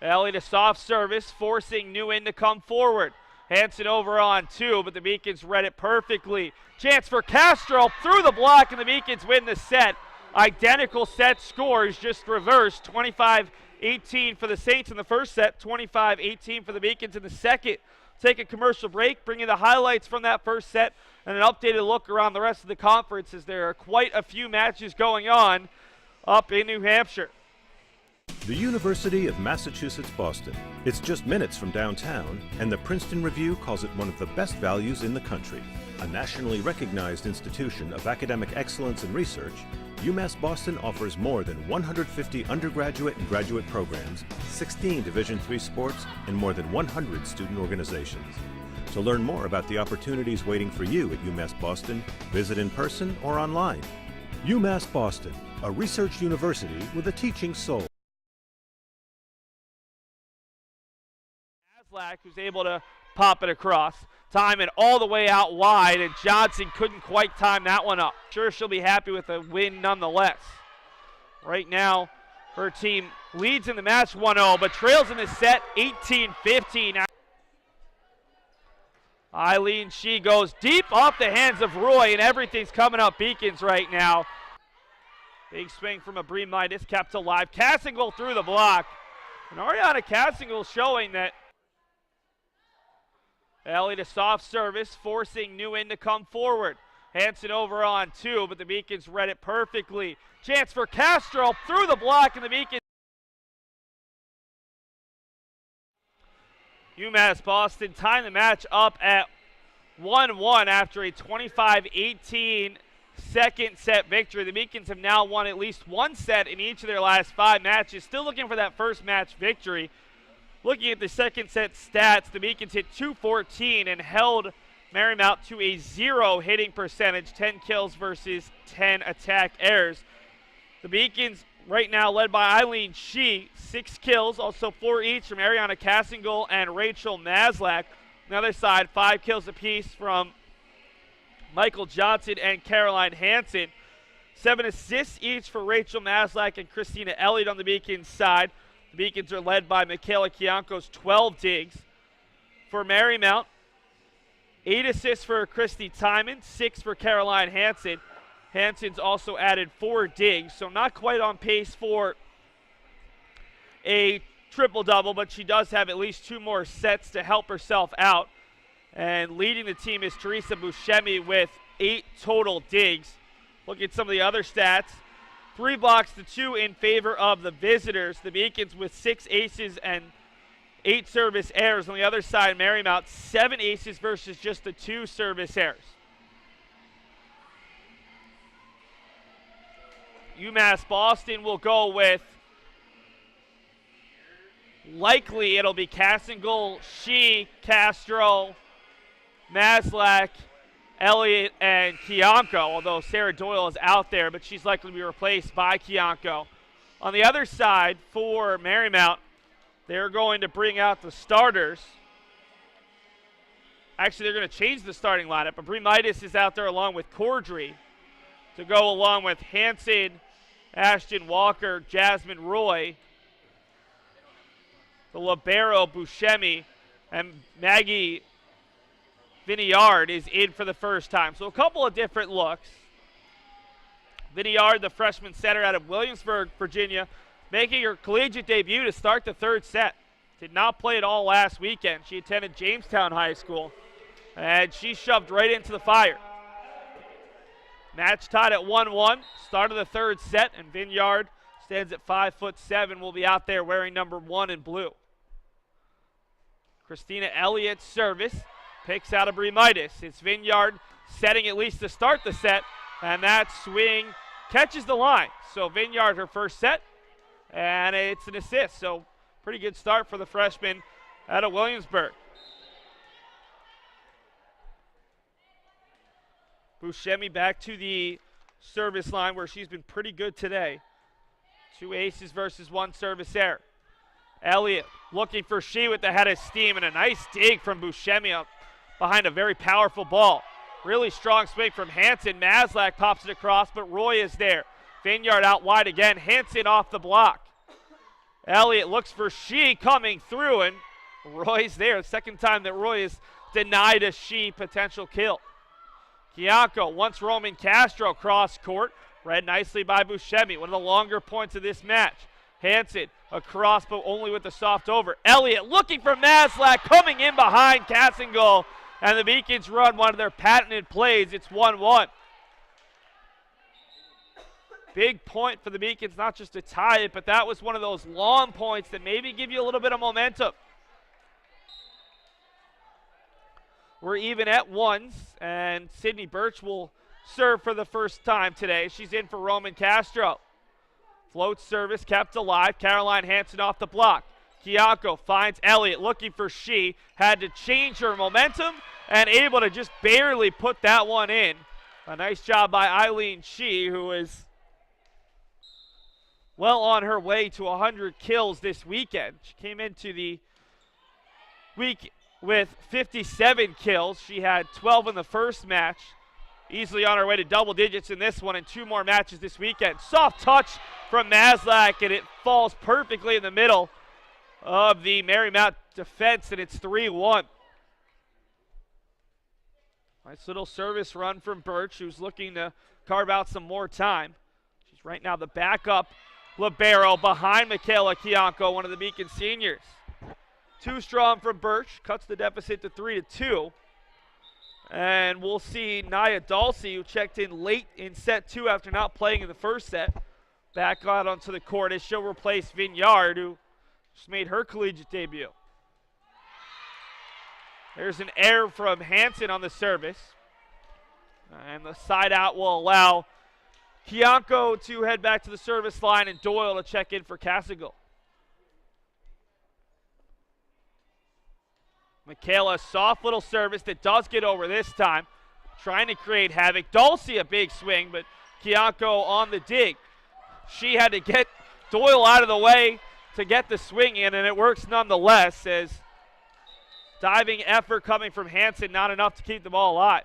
Elliott a soft service, forcing Nguyen to come forward. Hanson over on 2, but the Beacons read it perfectly. Chance for Castro through the block, and the Beacons win the set. Identical set scores, just reversed. 25-18 for the Saints in the first set, 25-18 for the Beacons in the second. Take a commercial break, bring you the highlights from that first set and an updated look around the rest of the conference, as there are quite a few matches going on up in New Hampshire. The University of Massachusetts Boston. It's just minutes from downtown, and the Princeton Review calls it one of the best values in the country. A nationally recognized institution of academic excellence and research, UMass Boston offers more than 150 undergraduate and graduate programs, 16 Division III sports, and more than 100 student organizations. To learn more about the opportunities waiting for you at UMass Boston, visit in person or online. UMass Boston, a research university with a teaching soul. Maslach, who's able to pop it across, time it all the way out wide, and Johnson couldn't quite time that one up. Sure, she'll be happy with a win nonetheless. Right now, her team leads in the match 1-0, but trails in the set 18-15. Eileen Shee goes deep off the hands of Roy, and everything's coming up Beacons right now. Big swing from Abree Midas, kept alive. Cassingle through the block. And Ariana Cassingle showing that Elliott a soft service, forcing Nguyen to come forward. Hanson over on 2, but the Beacons read it perfectly. Chance for Castro through the block, and the Beacons. UMass Boston tying the match up at 1-1 after a 25-18 second set victory. The Beacons have now won at least one set in each of their last 5 matches. Still looking for that first match victory. Looking at the second set stats, the Beacons hit .214 and held Marymount to a 0 hitting percentage, 10 kills versus 10 attack errors. The Beacons right now led by Eileen Shee, 6 kills, also 4 each from Ariana Cassingle and Rachel Maslach. On the other side, 5 kills apiece from Michael Johnson and Caroline Hanson. 7 assists each for Rachel Maslach and Christina Elliott on the Beacons side. The Beacons are led by Michaela Kianko's 12 digs. For Marymount, 8 assists for Christy Timon, 6 for Caroline Hansen. Hansen's also added 4 digs, so not quite on pace for a triple-double, but she does have at least 2 more sets to help herself out. And leading the team is Teresa Buscemi with 8 total digs. Look at some of the other stats. 3 blocks to 2 in favor of the visitors. The Beacons with 6 aces and 8 service errors. On the other side, Marymount, 7 aces versus just the 2 service errors. UMass Boston will go with, likely it'll be Cassingle, Shee, Castro, Maslach, Elliott, and Kianko, although Sarah Doyle is out there, but she's likely to be replaced by Kianko. On the other side, for Marymount, they're going to bring out the starters. Actually, they're going to change the starting lineup, but Bremitis is out there along with Cordry to go along with Hansen, Ashton Walker, Jasmine Roy, the libero Buscemi, and Maggie Vineyard is in for the first time. So a couple of different looks. Vineyard, the freshman center out of Williamsburg, Virginia, making her collegiate debut to start the 3rd set. Did not play at all last weekend. She attended Jamestown High School, and she shoved right into the fire. Match tied at 1-1. Start of the 3rd set, and Vineyard stands at 5'7", will be out there wearing number 1 in blue. Christina Elliott's service picks out a Bremitis. It's Vineyard setting at least to start the set, and that swing catches the line. So Vineyard, her first set, and it's an assist. So pretty good start for the freshman out of Williamsburg. Buscemi back to the service line where she's been pretty good today. 2 aces versus 1 service error. Elliott looking for Shee with the head of steam, and a nice dig from Buscemi up behind a very powerful ball. Really strong swing from Hansen. Maslach pops it across, but Roy is there. Vineyard out wide again. Hansen off the block. Elliott looks for Shee coming through, and Roy's there. The second time that Roy has denied a Shee potential kill. Kianko wants Roman Castro cross court. Read nicely by Buscemi. One of the longer points of this match. Hansen across, but only with the soft over. Elliott looking for Maslach, coming in behind Cassingle, and the Beacons run one of their patented plays. It's 1-1. Big point for the Beacons, not just to tie it, but that was one of those long points that maybe give you a little bit of momentum. We're even at 1s, and Sydney Birch will serve for the first time today. She's in for Roman Castro. Float service kept alive. Caroline Hansen off the block. Kianko finds Elliott looking for Shee. Had to change her momentum and able to just barely put that one in. A nice job by Eileen Shee, who is well on her way to 100 kills this weekend. She came into the week with 57 kills. She had 12 in the first match. Easily on her way to double digits in this one, and 2 more matches this weekend. Soft touch from Maslach, and it falls perfectly in the middle of the Marymount defense, and it's 3-1. Nice little service run from Birch, who's looking to carve out some more time. She's right now the backup libero behind Michaela Kianko, one of the Beacon seniors. 2 strong from Birch, cuts the deficit to 3-2. And we'll see Nia Dulcie, who checked in late in set 2 after not playing in the first set, back out onto the court as she'll replace Vineyard, who just made her collegiate debut. There's an error from Hansen on the service. And the side out will allow Kianko to head back to the service line and Doyle to check in for Cassingle. Michaela, soft little service that does get over this time. Trying to create havoc. Dulcie a big swing, but Kianko on the dig. She had to get Doyle out of the way to get the swing in, and it works nonetheless, as diving effort coming from Hansen, not enough to keep the ball alive.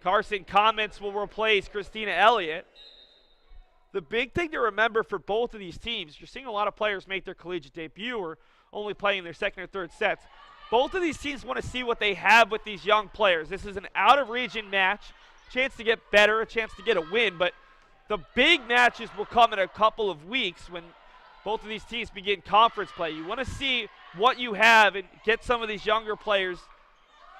Carson Comments will replace Christina Elliott. The big thing to remember for both of these teams, you're seeing a lot of players make their collegiate debut or only playing their second or third sets. both of these teams want to see what they have with these young players. This is an out-of-region match, chance to get better, a chance to get a win, but the big matches will come in a couple of weeks when both of these teams begin conference play. You want to see what you have and get some of these younger players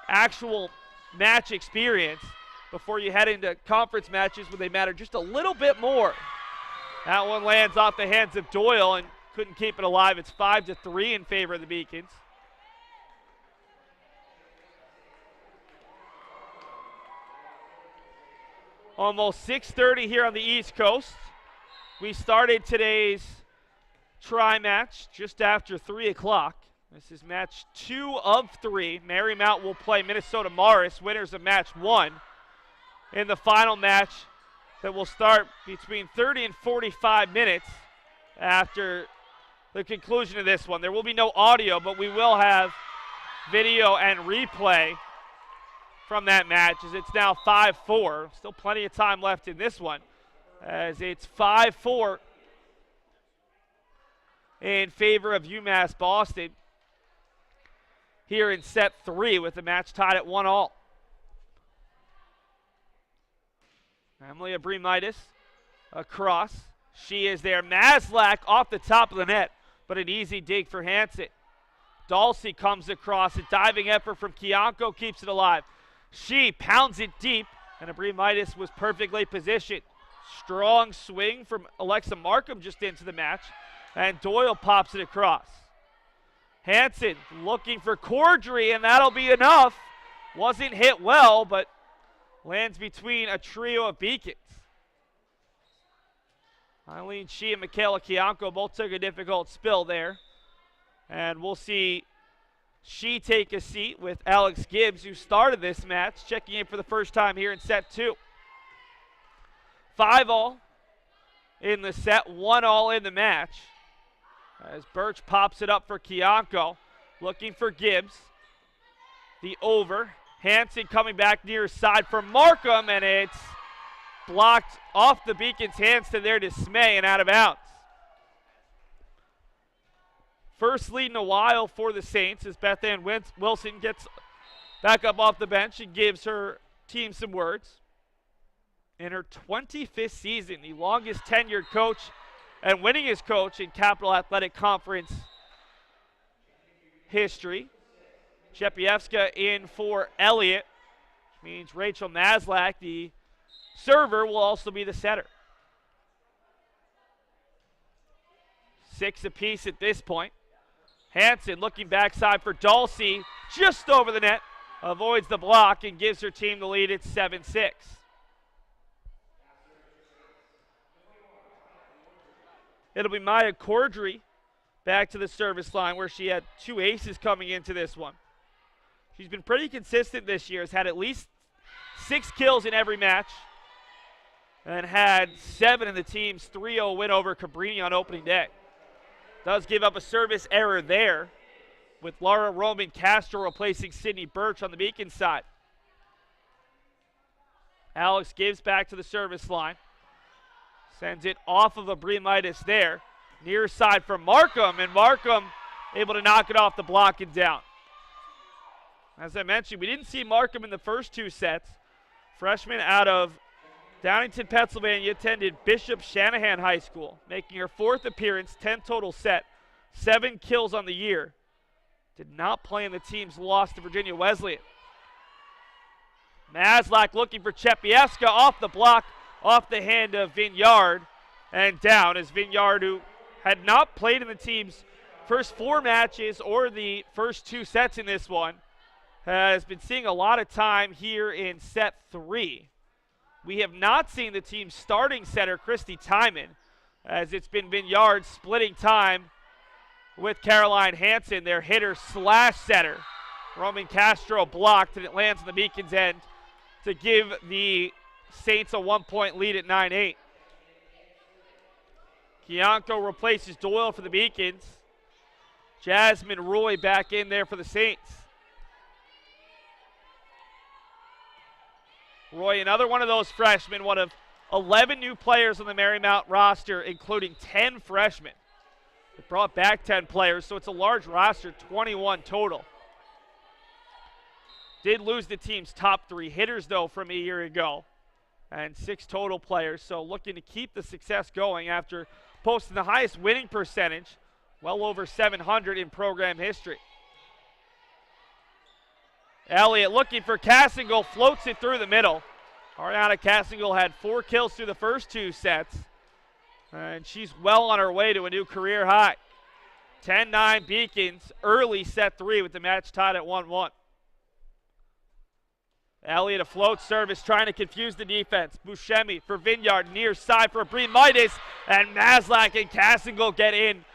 actual match experience before you head into conference matches where they matter just a little bit more. That one lands off the hands of Doyle and couldn't keep it alive. It's 5-3 in favor of the Beacons. Almost 6:30 here on the East Coast. We started today's tri-match just after 3 o'clock. This is match 2 of 3. Marymount will play Minnesota Morris, winners of match 1, in the final match that will start between 30 and 45 minutes after the conclusion of this one. There will be no audio, but we will have video and replay from that match, as it's now 5-4. Still plenty of time left in this one, as it's 5-4 in favor of UMass Boston here in set 3, with the match tied at 1-1. Emily Abrimitis across. She is there. Maslach off the top of the net, but an easy dig for Hansen. Dulcie comes across. A diving effort from Kianko keeps it alive. She pounds it deep, and Abrimitis was perfectly positioned. Strong swing from Alexa Markham just into the match, and Doyle pops it across. Hansen looking for Cordry, and that'll be enough. Wasn't hit well, but lands between a trio of Beacons. Eileen Shee and Michaela Kianko both took a difficult spill there. And we'll see Shee take a seat with Alex Gibbs, who started this match, checking in for the first time here in set 2. 5-all in the set, 1-all in the match. As Birch pops it up for Kianko, looking for Gibbs. The over. Hansen coming back near side for Markham, and it's blocked off the Beacons' hands to their dismay and out of bounds. First lead in a while for the Saints as Beth Ann Wilson gets back up off the bench and gives her team some words. In her 25th season, the longest tenured coach and winningest coach in Capital Athletic Conference history. Chepievska in for Elliott, which means Rachel Maslach, the server, will also be the setter. 6 apiece at this point. Hansen looking backside for Dulcie, just over the net, avoids the block and gives her team the lead at 7-6. It'll be Maya Cordry back to the service line, where she had 2 aces coming into this one. She's been pretty consistent this year, has had at least 6 kills in every match, and had 7 in the team's 3-0 win over Cabrini on opening day. Does give up a service error there, with Laura Roman Castro replacing Sydney Birch on the Beacon side. Alex gives back to the service line. Sends it off of Abrimitis there. Near side for Markham, and Markham able to knock it off the block and down. As I mentioned, we didn't see Markham in the first 2 sets. Freshman out of Downington, Pennsylvania, attended Bishop Shanahan High School, making her 4th appearance, 10 total set, 7 kills on the year. Did not play in the team's loss to Virginia Wesleyan. Maslach looking for Chepievska, off the block, off the hand of Vinyard, and down, as Vinyard, who had not played in the team's first 4 matches or the first 2 sets in this one, has been seeing a lot of time here in set 3. We have not seen the team's starting setter, Christy Timon, as it's been Vinyard splitting time with Caroline Hansen, their hitter/setter. Roman Castro blocked, and it lands on the Beacon's end to give the Saints a 1-point lead at 9-8. Kianko replaces Doyle for the Beacons. Jasmine Roy back in there for the Saints. Roy, another one of those freshmen, one of 11 new players on the Marymount roster, including 10 freshmen. They brought back 10 players, so it's a large roster, 21 total. Did lose the team's top 3 hitters, though, from a year ago, and 6 total players. So looking to keep the success going after posting the highest winning percentage, well over 700 in program history. Elliott looking for Cassingle, floats it through the middle. Ariana Cassingle had 4 kills through the first 2 sets, and she's well on her way to a new career high. 10-9 Beacons, early set 3 with the match tied at 1-1. Elliott a float service trying to confuse the defense. Buscemi for Vineyard, near side for Bremitis, and Maslach and Cassingle get in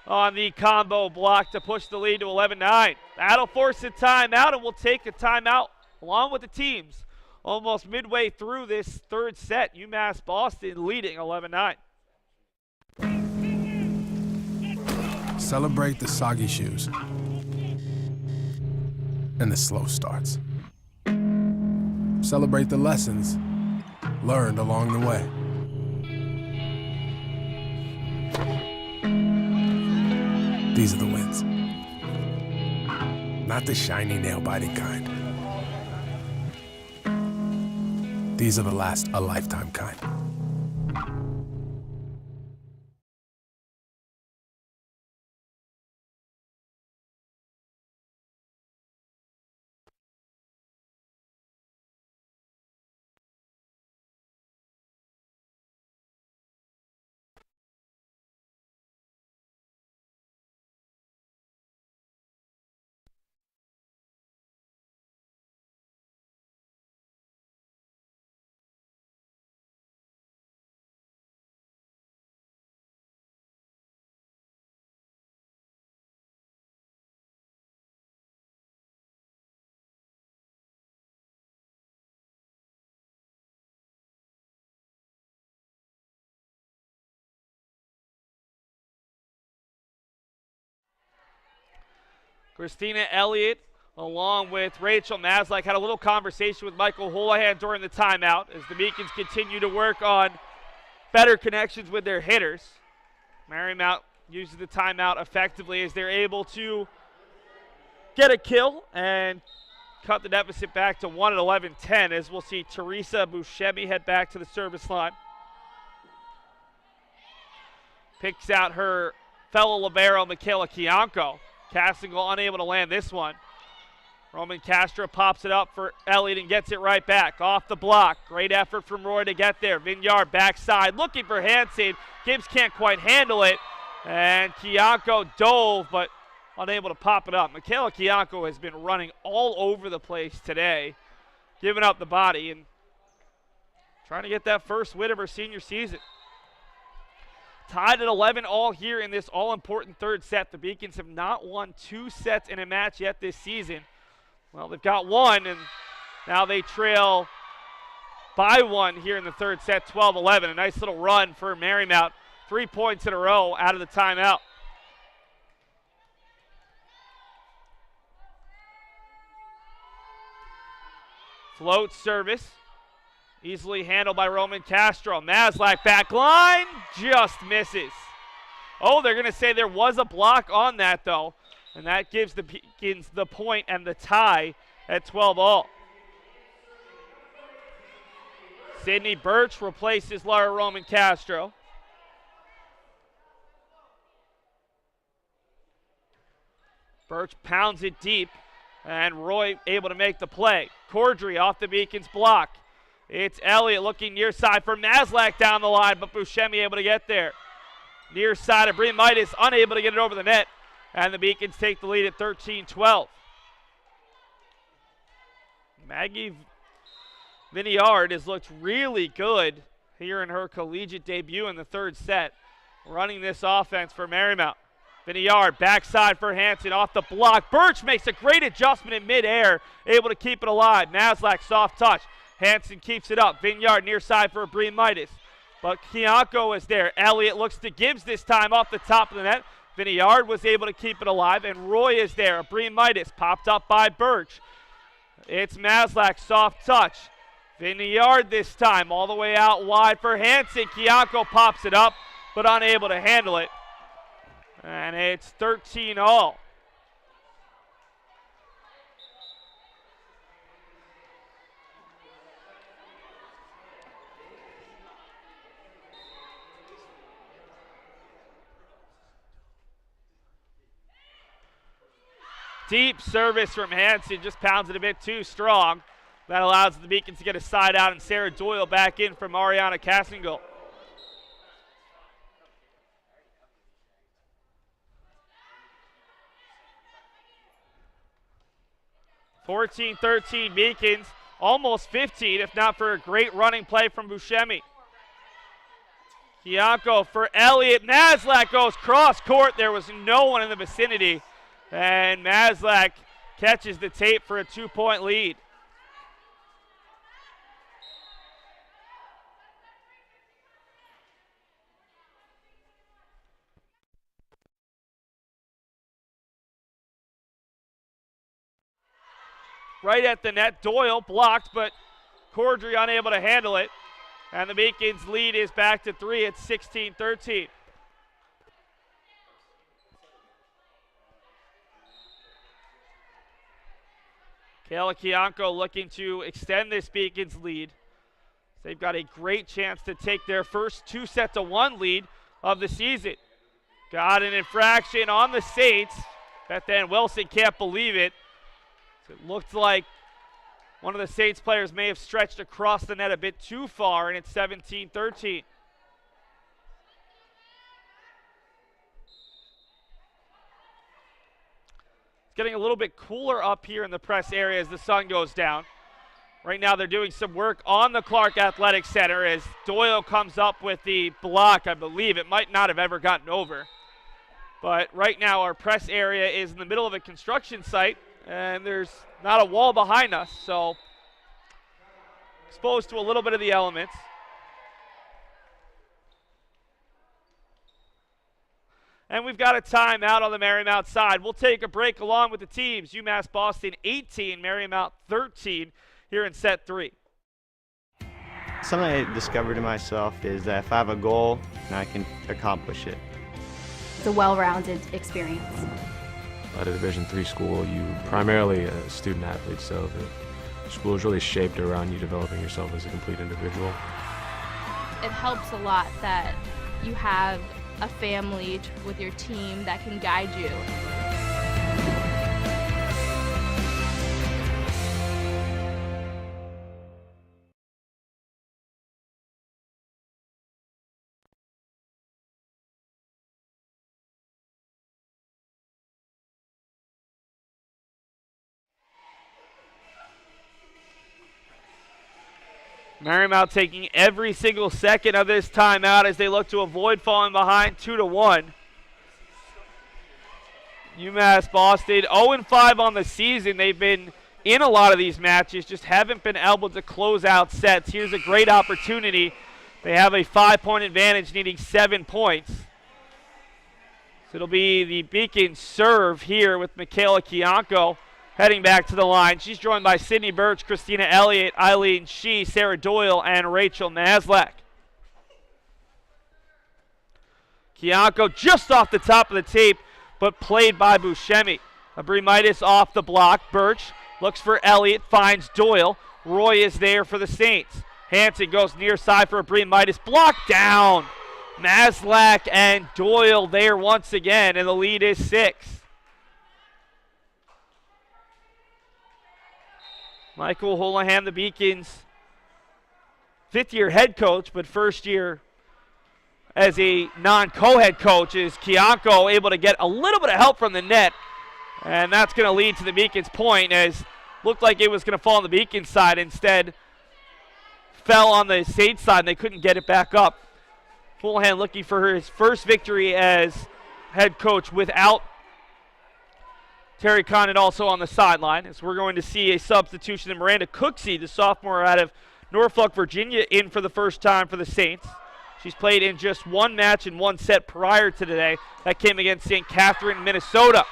on the combo block to push the lead to 11-9. That'll force a timeout, and we'll take a timeout along with the teams. Almost midway through this 3rd set, UMass Boston leading 11-9. Celebrate the soggy shoes and the slow starts. Celebrate the lessons learned along the way. These are the wins. Not the shiny, nail-biting kind. These are the last a lifetime kind. Christina Elliott, along with Rachel Maslach, had a little conversation with Michael Houlihan during the timeout as the Beacons continue to work on better connections with their hitters. Marymount uses the timeout effectively as they're able to get a kill and cut the deficit back to 1 at 11-10, as we'll see Teresa Buscemi head back to the service line. Picks out her fellow libero, Michaela Kianco. Cassingle unable to land this one. Roman Castro pops it up for Elliott and gets it right back. Off the block. Great effort from Roy to get there. Vineyard backside looking for Hansen. Gibbs can't quite handle it. And Kianco dove, but unable to pop it up. Michaela Kianco has been running all over the place today, giving up the body and trying to get that first win of her senior season. Tied at 11 all here in this all-important 3rd set. The Beacons have not won 2 sets in a match yet this season. Well, they've got 1, and now they trail by 1 here in the 3rd set, 12-11. A nice little run for Marymount. 3 points in a row out of the timeout. Float service. Easily handled by Roman Castro. Maslach back line, just misses. Oh, they're going to say there was a block on that, though. And that gives the Beacons the point and the tie at 12 all. Sydney Birch replaces Laura Roman Castro. Birch pounds it deep, and Roy able to make the play. Cordry off the Beacons block. It's Elliott looking near side for Maslach down the line, but Buscemi able to get there. Near side of Bremitis, unable to get it over the net, and the Beacons take the lead at 13-12. Maggie Vineyard has looked really good here in her collegiate debut in the 3rd set, running this offense for Marymount. Vineyard backside for Hansen off the block. Birch makes a great adjustment in midair, able to keep it alive. Maslach soft touch. Hansen keeps it up. Vineyard near side for Bremitis. But Kianco is there. Elliott looks to Gibbs this time off the top of the net. Vineyard was able to keep it alive, and Roy is there. Bremitis popped up by Birch. It's Maslach, soft touch. Vineyard this time, all the way out wide for Hansen. Kianco pops it up, but unable to handle it. And it's 13 all. Deep service from Hansen, just pounds it a bit too strong. That allows the Beacons to get a side out, and Sarah Doyle back in for Mariana Cassingle. (14-13) Beacons, almost 15 if not for a great running play from Buscemi. Kianko for Elliott. Maslach goes cross court. There was no one in the vicinity, and Maslach catches the tape for a 2-point lead. Right at the net, Doyle blocked, but Cordry unable to handle it. And the Beacons' lead is back to 3 at 16-13. Kayla Kianko looking to extend this Beacons' lead. They've got a great chance to take their first 2-1 lead of the season. Got an infraction on the Saints. Beth Ann Wilson can't believe it. It looked like one of the Saints players may have stretched across the net a bit too far, and it's 17-13. It's getting a little bit cooler up here in the press area as the sun goes down. Right now they're doing some work on the Clark Athletic Center as Doyle comes up with the block, I believe. It might not have ever gotten over. But right now our press area is in the middle of a construction site, and there's not a wall behind us, so exposed to a little bit of the elements. And we've got a timeout on the Marymount side. We'll take a break along with the teams. UMass Boston 18, Marymount 13 here in set 3. Something I discovered in myself is that if I have a goal, I can accomplish it. It's a well-rounded experience. At a Division III school, you primarily a student athlete, so the school is really shaped around you developing yourself as a complete individual. It helps a lot that you have a family with your team that can guide you. Marymount taking every single second of this timeout as they look to avoid falling behind 2-1. UMass Boston 0-5 on the season. They've been in a lot of these matches, just haven't been able to close out sets. Here's a great opportunity. They have a 5-point advantage, needing 7 points. So it'll be the Beacons serve here with Michaela Kianko heading back to the line. She's joined by Sydney Birch, Christina Elliott, Eileen Shee, Sarah Doyle, and Rachel Maslach. Kianko just off the top of the tape, but played by Buscemi. Abrimitis off the block. Birch looks for Elliott, finds Doyle. Roy is there for the Saints. Hansen goes near side for Abrimitis. Blocked down. Maslach and Doyle there once again, and the lead is 6. Michael Holohan, the Beacons' fifth-year head coach, but first year as a non-co-head coach, is Kianko able to get a little bit of help from the net, and that's going to lead to the Beacons' point, as looked like it was going to fall on the Beacons' side. Instead, fell on the Saints' side, and they couldn't get it back up. Holohan looking for his first victory as head coach without Terry Condon also on the sideline, as we're going to see a substitution in Miranda Cooksey, the sophomore out of Norfolk, Virginia, in for the first time for the Saints. She's played in just one match and one set prior to today. That came against St. Catherine, Minnesota.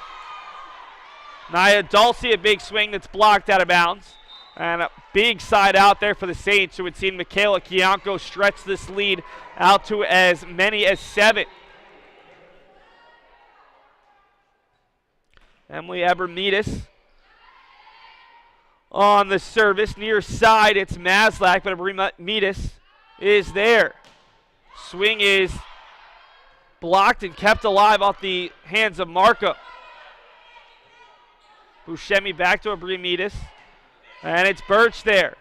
Nia Dulce, a big swing that's blocked out of bounds. And a big side out there for the Saints, who had seen Michaela Kianko stretch this lead out to as many as 7. Emily Abramides on the service. Near side, it's Maslach, but Abramides is there. Swing is blocked and kept alive off the hands of Marco. Buscemi back to Abrimides. And it's Birch there.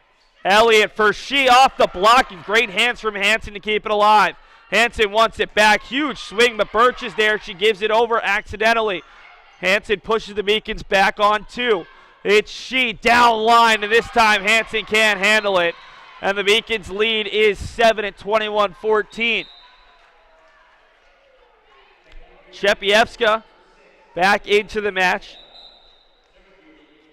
Elliott for She off the block, and great hands from Hanson to keep it alive. Hanson wants it back. Huge swing, but Birch is there. She gives it over accidentally. Hanson pushes the Beacons back on 2. It's She down line, and this time Hanson can't handle it. And the Beacons' lead is 7 at 21-14. Shepievska back into the match.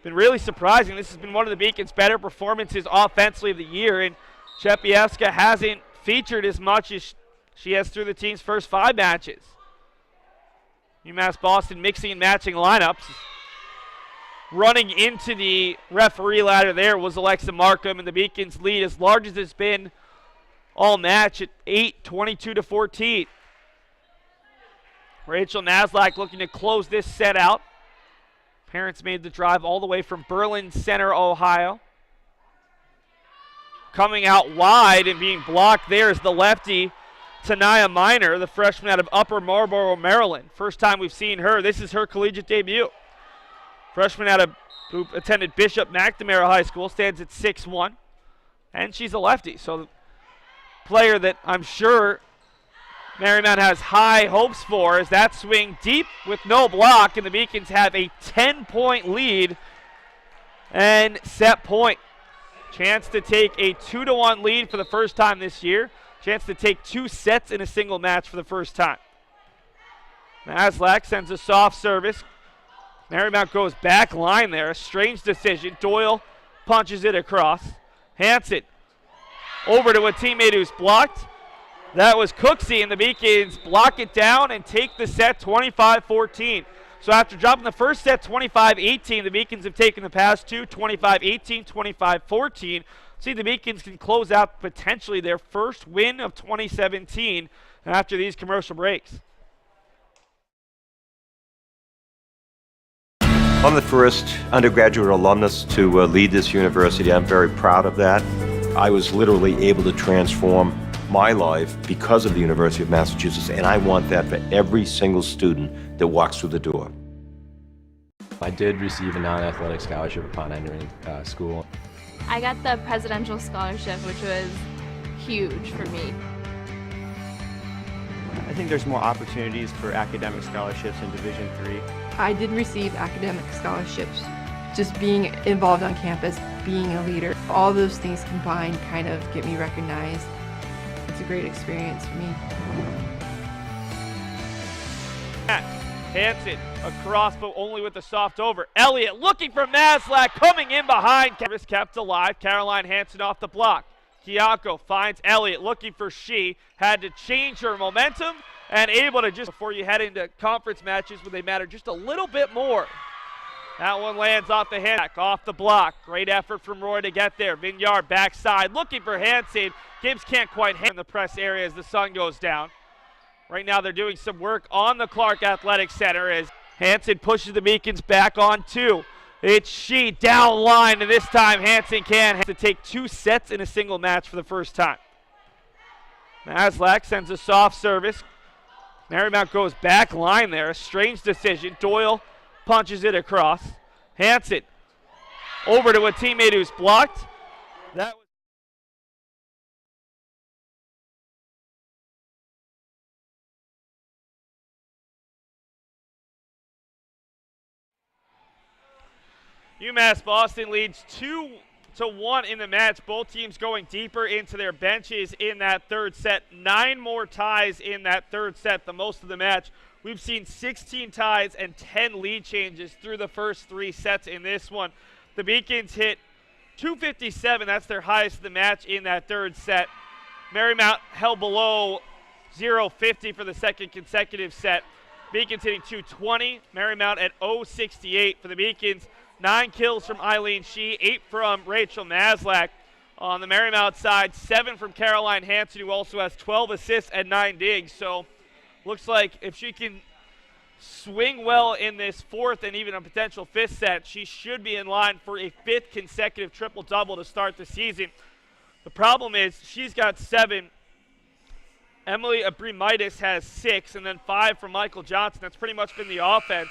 Been really surprising. This has been one of the Beacons' better performances offensively of the year, and Shepievska hasn't featured as much as she has through the team's first 5 matches. UMass Boston mixing and matching lineups. Running into the referee ladder there was Alexa Markham, and the Beacons' lead as large as it's been all match at 8, 22-14. Rachel Maslach looking to close this set out. Parents made the drive all the way from Berlin Center, Ohio. Coming out wide and being blocked there is the lefty, Tanaya Minor, the freshman out of Upper Marlboro, Maryland. First time we've seen her. This is her collegiate debut. Freshman who attended Bishop McNamara High School, stands at 6'1", and she's a lefty. So the player that I'm sure Marymount has high hopes for is that swing deep with no block, and the Beacons have a 10-point lead and set point. Chance to take a 2-1 lead for the first time this year. Chance to take 2 sets in a single match for the first time. Maslach sends a soft service. Marymount goes back line there. A strange decision. Doyle punches it across. Hanson over to a teammate who's blocked. That was Cooksey, and the Beacons block it down and take the set 25-14. So after dropping the first set 25-18, the Beacons have taken the past 2, 25-18, 25-14. See, the Beacons can close out potentially their first win of 2017 after these commercial breaks. I'm the first undergraduate alumnus to lead this university. I'm very proud of that. I was literally able to transform my life because of the University of Massachusetts, and I want that for every single student that walks through the door. I did receive a non-athletic scholarship upon entering school. I got the presidential scholarship, which was huge for me. I think there's more opportunities for academic scholarships in Division III. I did receive academic scholarships. Just being involved on campus, being a leader, all those things combined kind of get me recognized. It's a great experience for me. Hanson across, but only with the soft over. Elliott looking for Maslach, coming in behind. Service kept alive. Caroline Hanson off the block. Kiako finds Elliott looking for She. Had to change her momentum and able to just, before you head into conference matches where they matter just a little bit more. That one lands off the hand, off the block. Great effort from Roy to get there. Vinyard backside looking for Hanson. Gibbs can't quite hang in the press area as the sun goes down. Right now they're doing some work on the Clark Athletic Center as Hanson pushes the Beacons back on 2. It's She down line, and this time Hanson can to take 2 sets in a single match for the first time. Maslach sends a soft service. Marymount goes back line there. A strange decision. Doyle punches it across. Hanson over to a teammate who's blocked. That was UMass Boston leads 2-1 in the match. Both teams going deeper into their benches in that third set. 9 more ties in that third set, the most of the match. We've seen 16 ties and 10 lead changes through the first 3 sets in this one. The Beacons hit 257. That's their highest of the match in that third set. Marymount held below 0.50 for the second consecutive set. Beacons hitting 220. Marymount at 0.68 for the Beacons. 9 kills from Eileen She, 8 from Rachel Maslach. On the Marymount side, 7 from Caroline Hanson, who also has 12 assists and 9 digs. So looks like if she can swing well in this 4th and even a potential 5th set, she should be in line for a 5th consecutive triple-double to start the season. The problem is she's got 7. Emily Abrimides has 6, and then 5 from Michael Johnson. That's pretty much been the offense.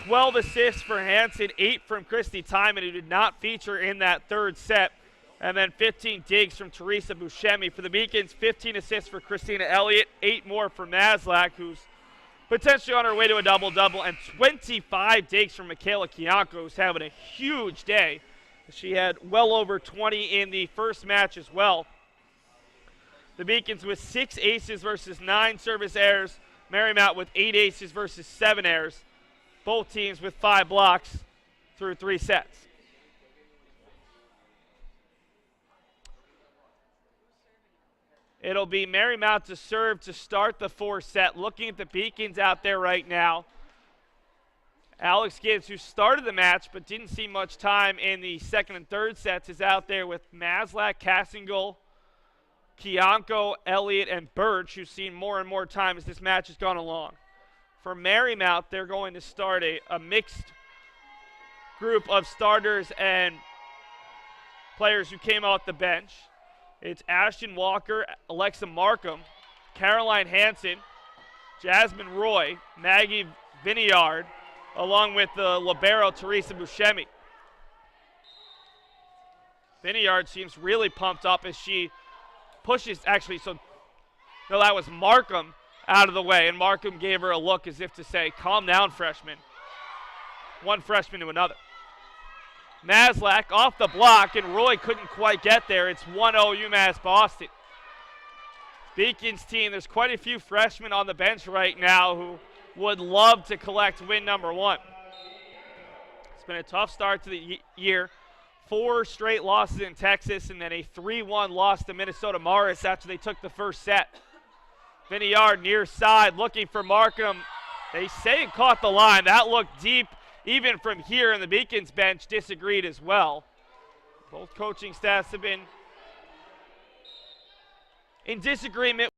12 assists for Hansen, 8 from Christy Timon, who did not feature in that third set. And then 15 digs from Teresa Buscemi. For the Beacons, 15 assists for Christina Elliott, 8 more for Maslach, who's potentially on her way to a double-double, and 25 digs from Michaela Kianko, who's having a huge day. She had well over 20 in the first match as well. The Beacons with 6 aces versus 9 service errors. Marymount with 8 aces versus 7 errors. Both teams with 5 blocks through 3 sets. It'll be Marymount to serve to start the 4th set. Looking at the Beacons out there right now, Alex Gibbs, who started the match but didn't see much time in the 2nd and 3rd sets, is out there with Maslach, Cassingle, Kianko, Elliott, and Birch, who's seen more and more time as this match has gone along. For Marymount, they're going to start a mixed group of starters and players who came off the bench. It's Ashton Walker, Alexa Markham, Caroline Hansen, Jasmine Roy, Maggie Vineyard, along with the libero Teresa Buscemi. Vineyard seems really pumped up as she pushes, no, that was Markham out of the way, and Markham gave her a look as if to say, calm down, freshman. One freshman to another. Maslach off the block, and Roy couldn't quite get there. It's 1-0 UMass Boston. Beacons team, there's quite a few freshmen on the bench right now who would love to collect win number 1. It's been a tough start to the year. 4 straight losses in Texas, and then a 3-1 loss to Minnesota Morris after they took the first set. Vineyard near side looking for Markham. They say it caught the line. That looked deep. Even from here, and the Beacons bench disagreed as well. Both coaching staffs have been in disagreement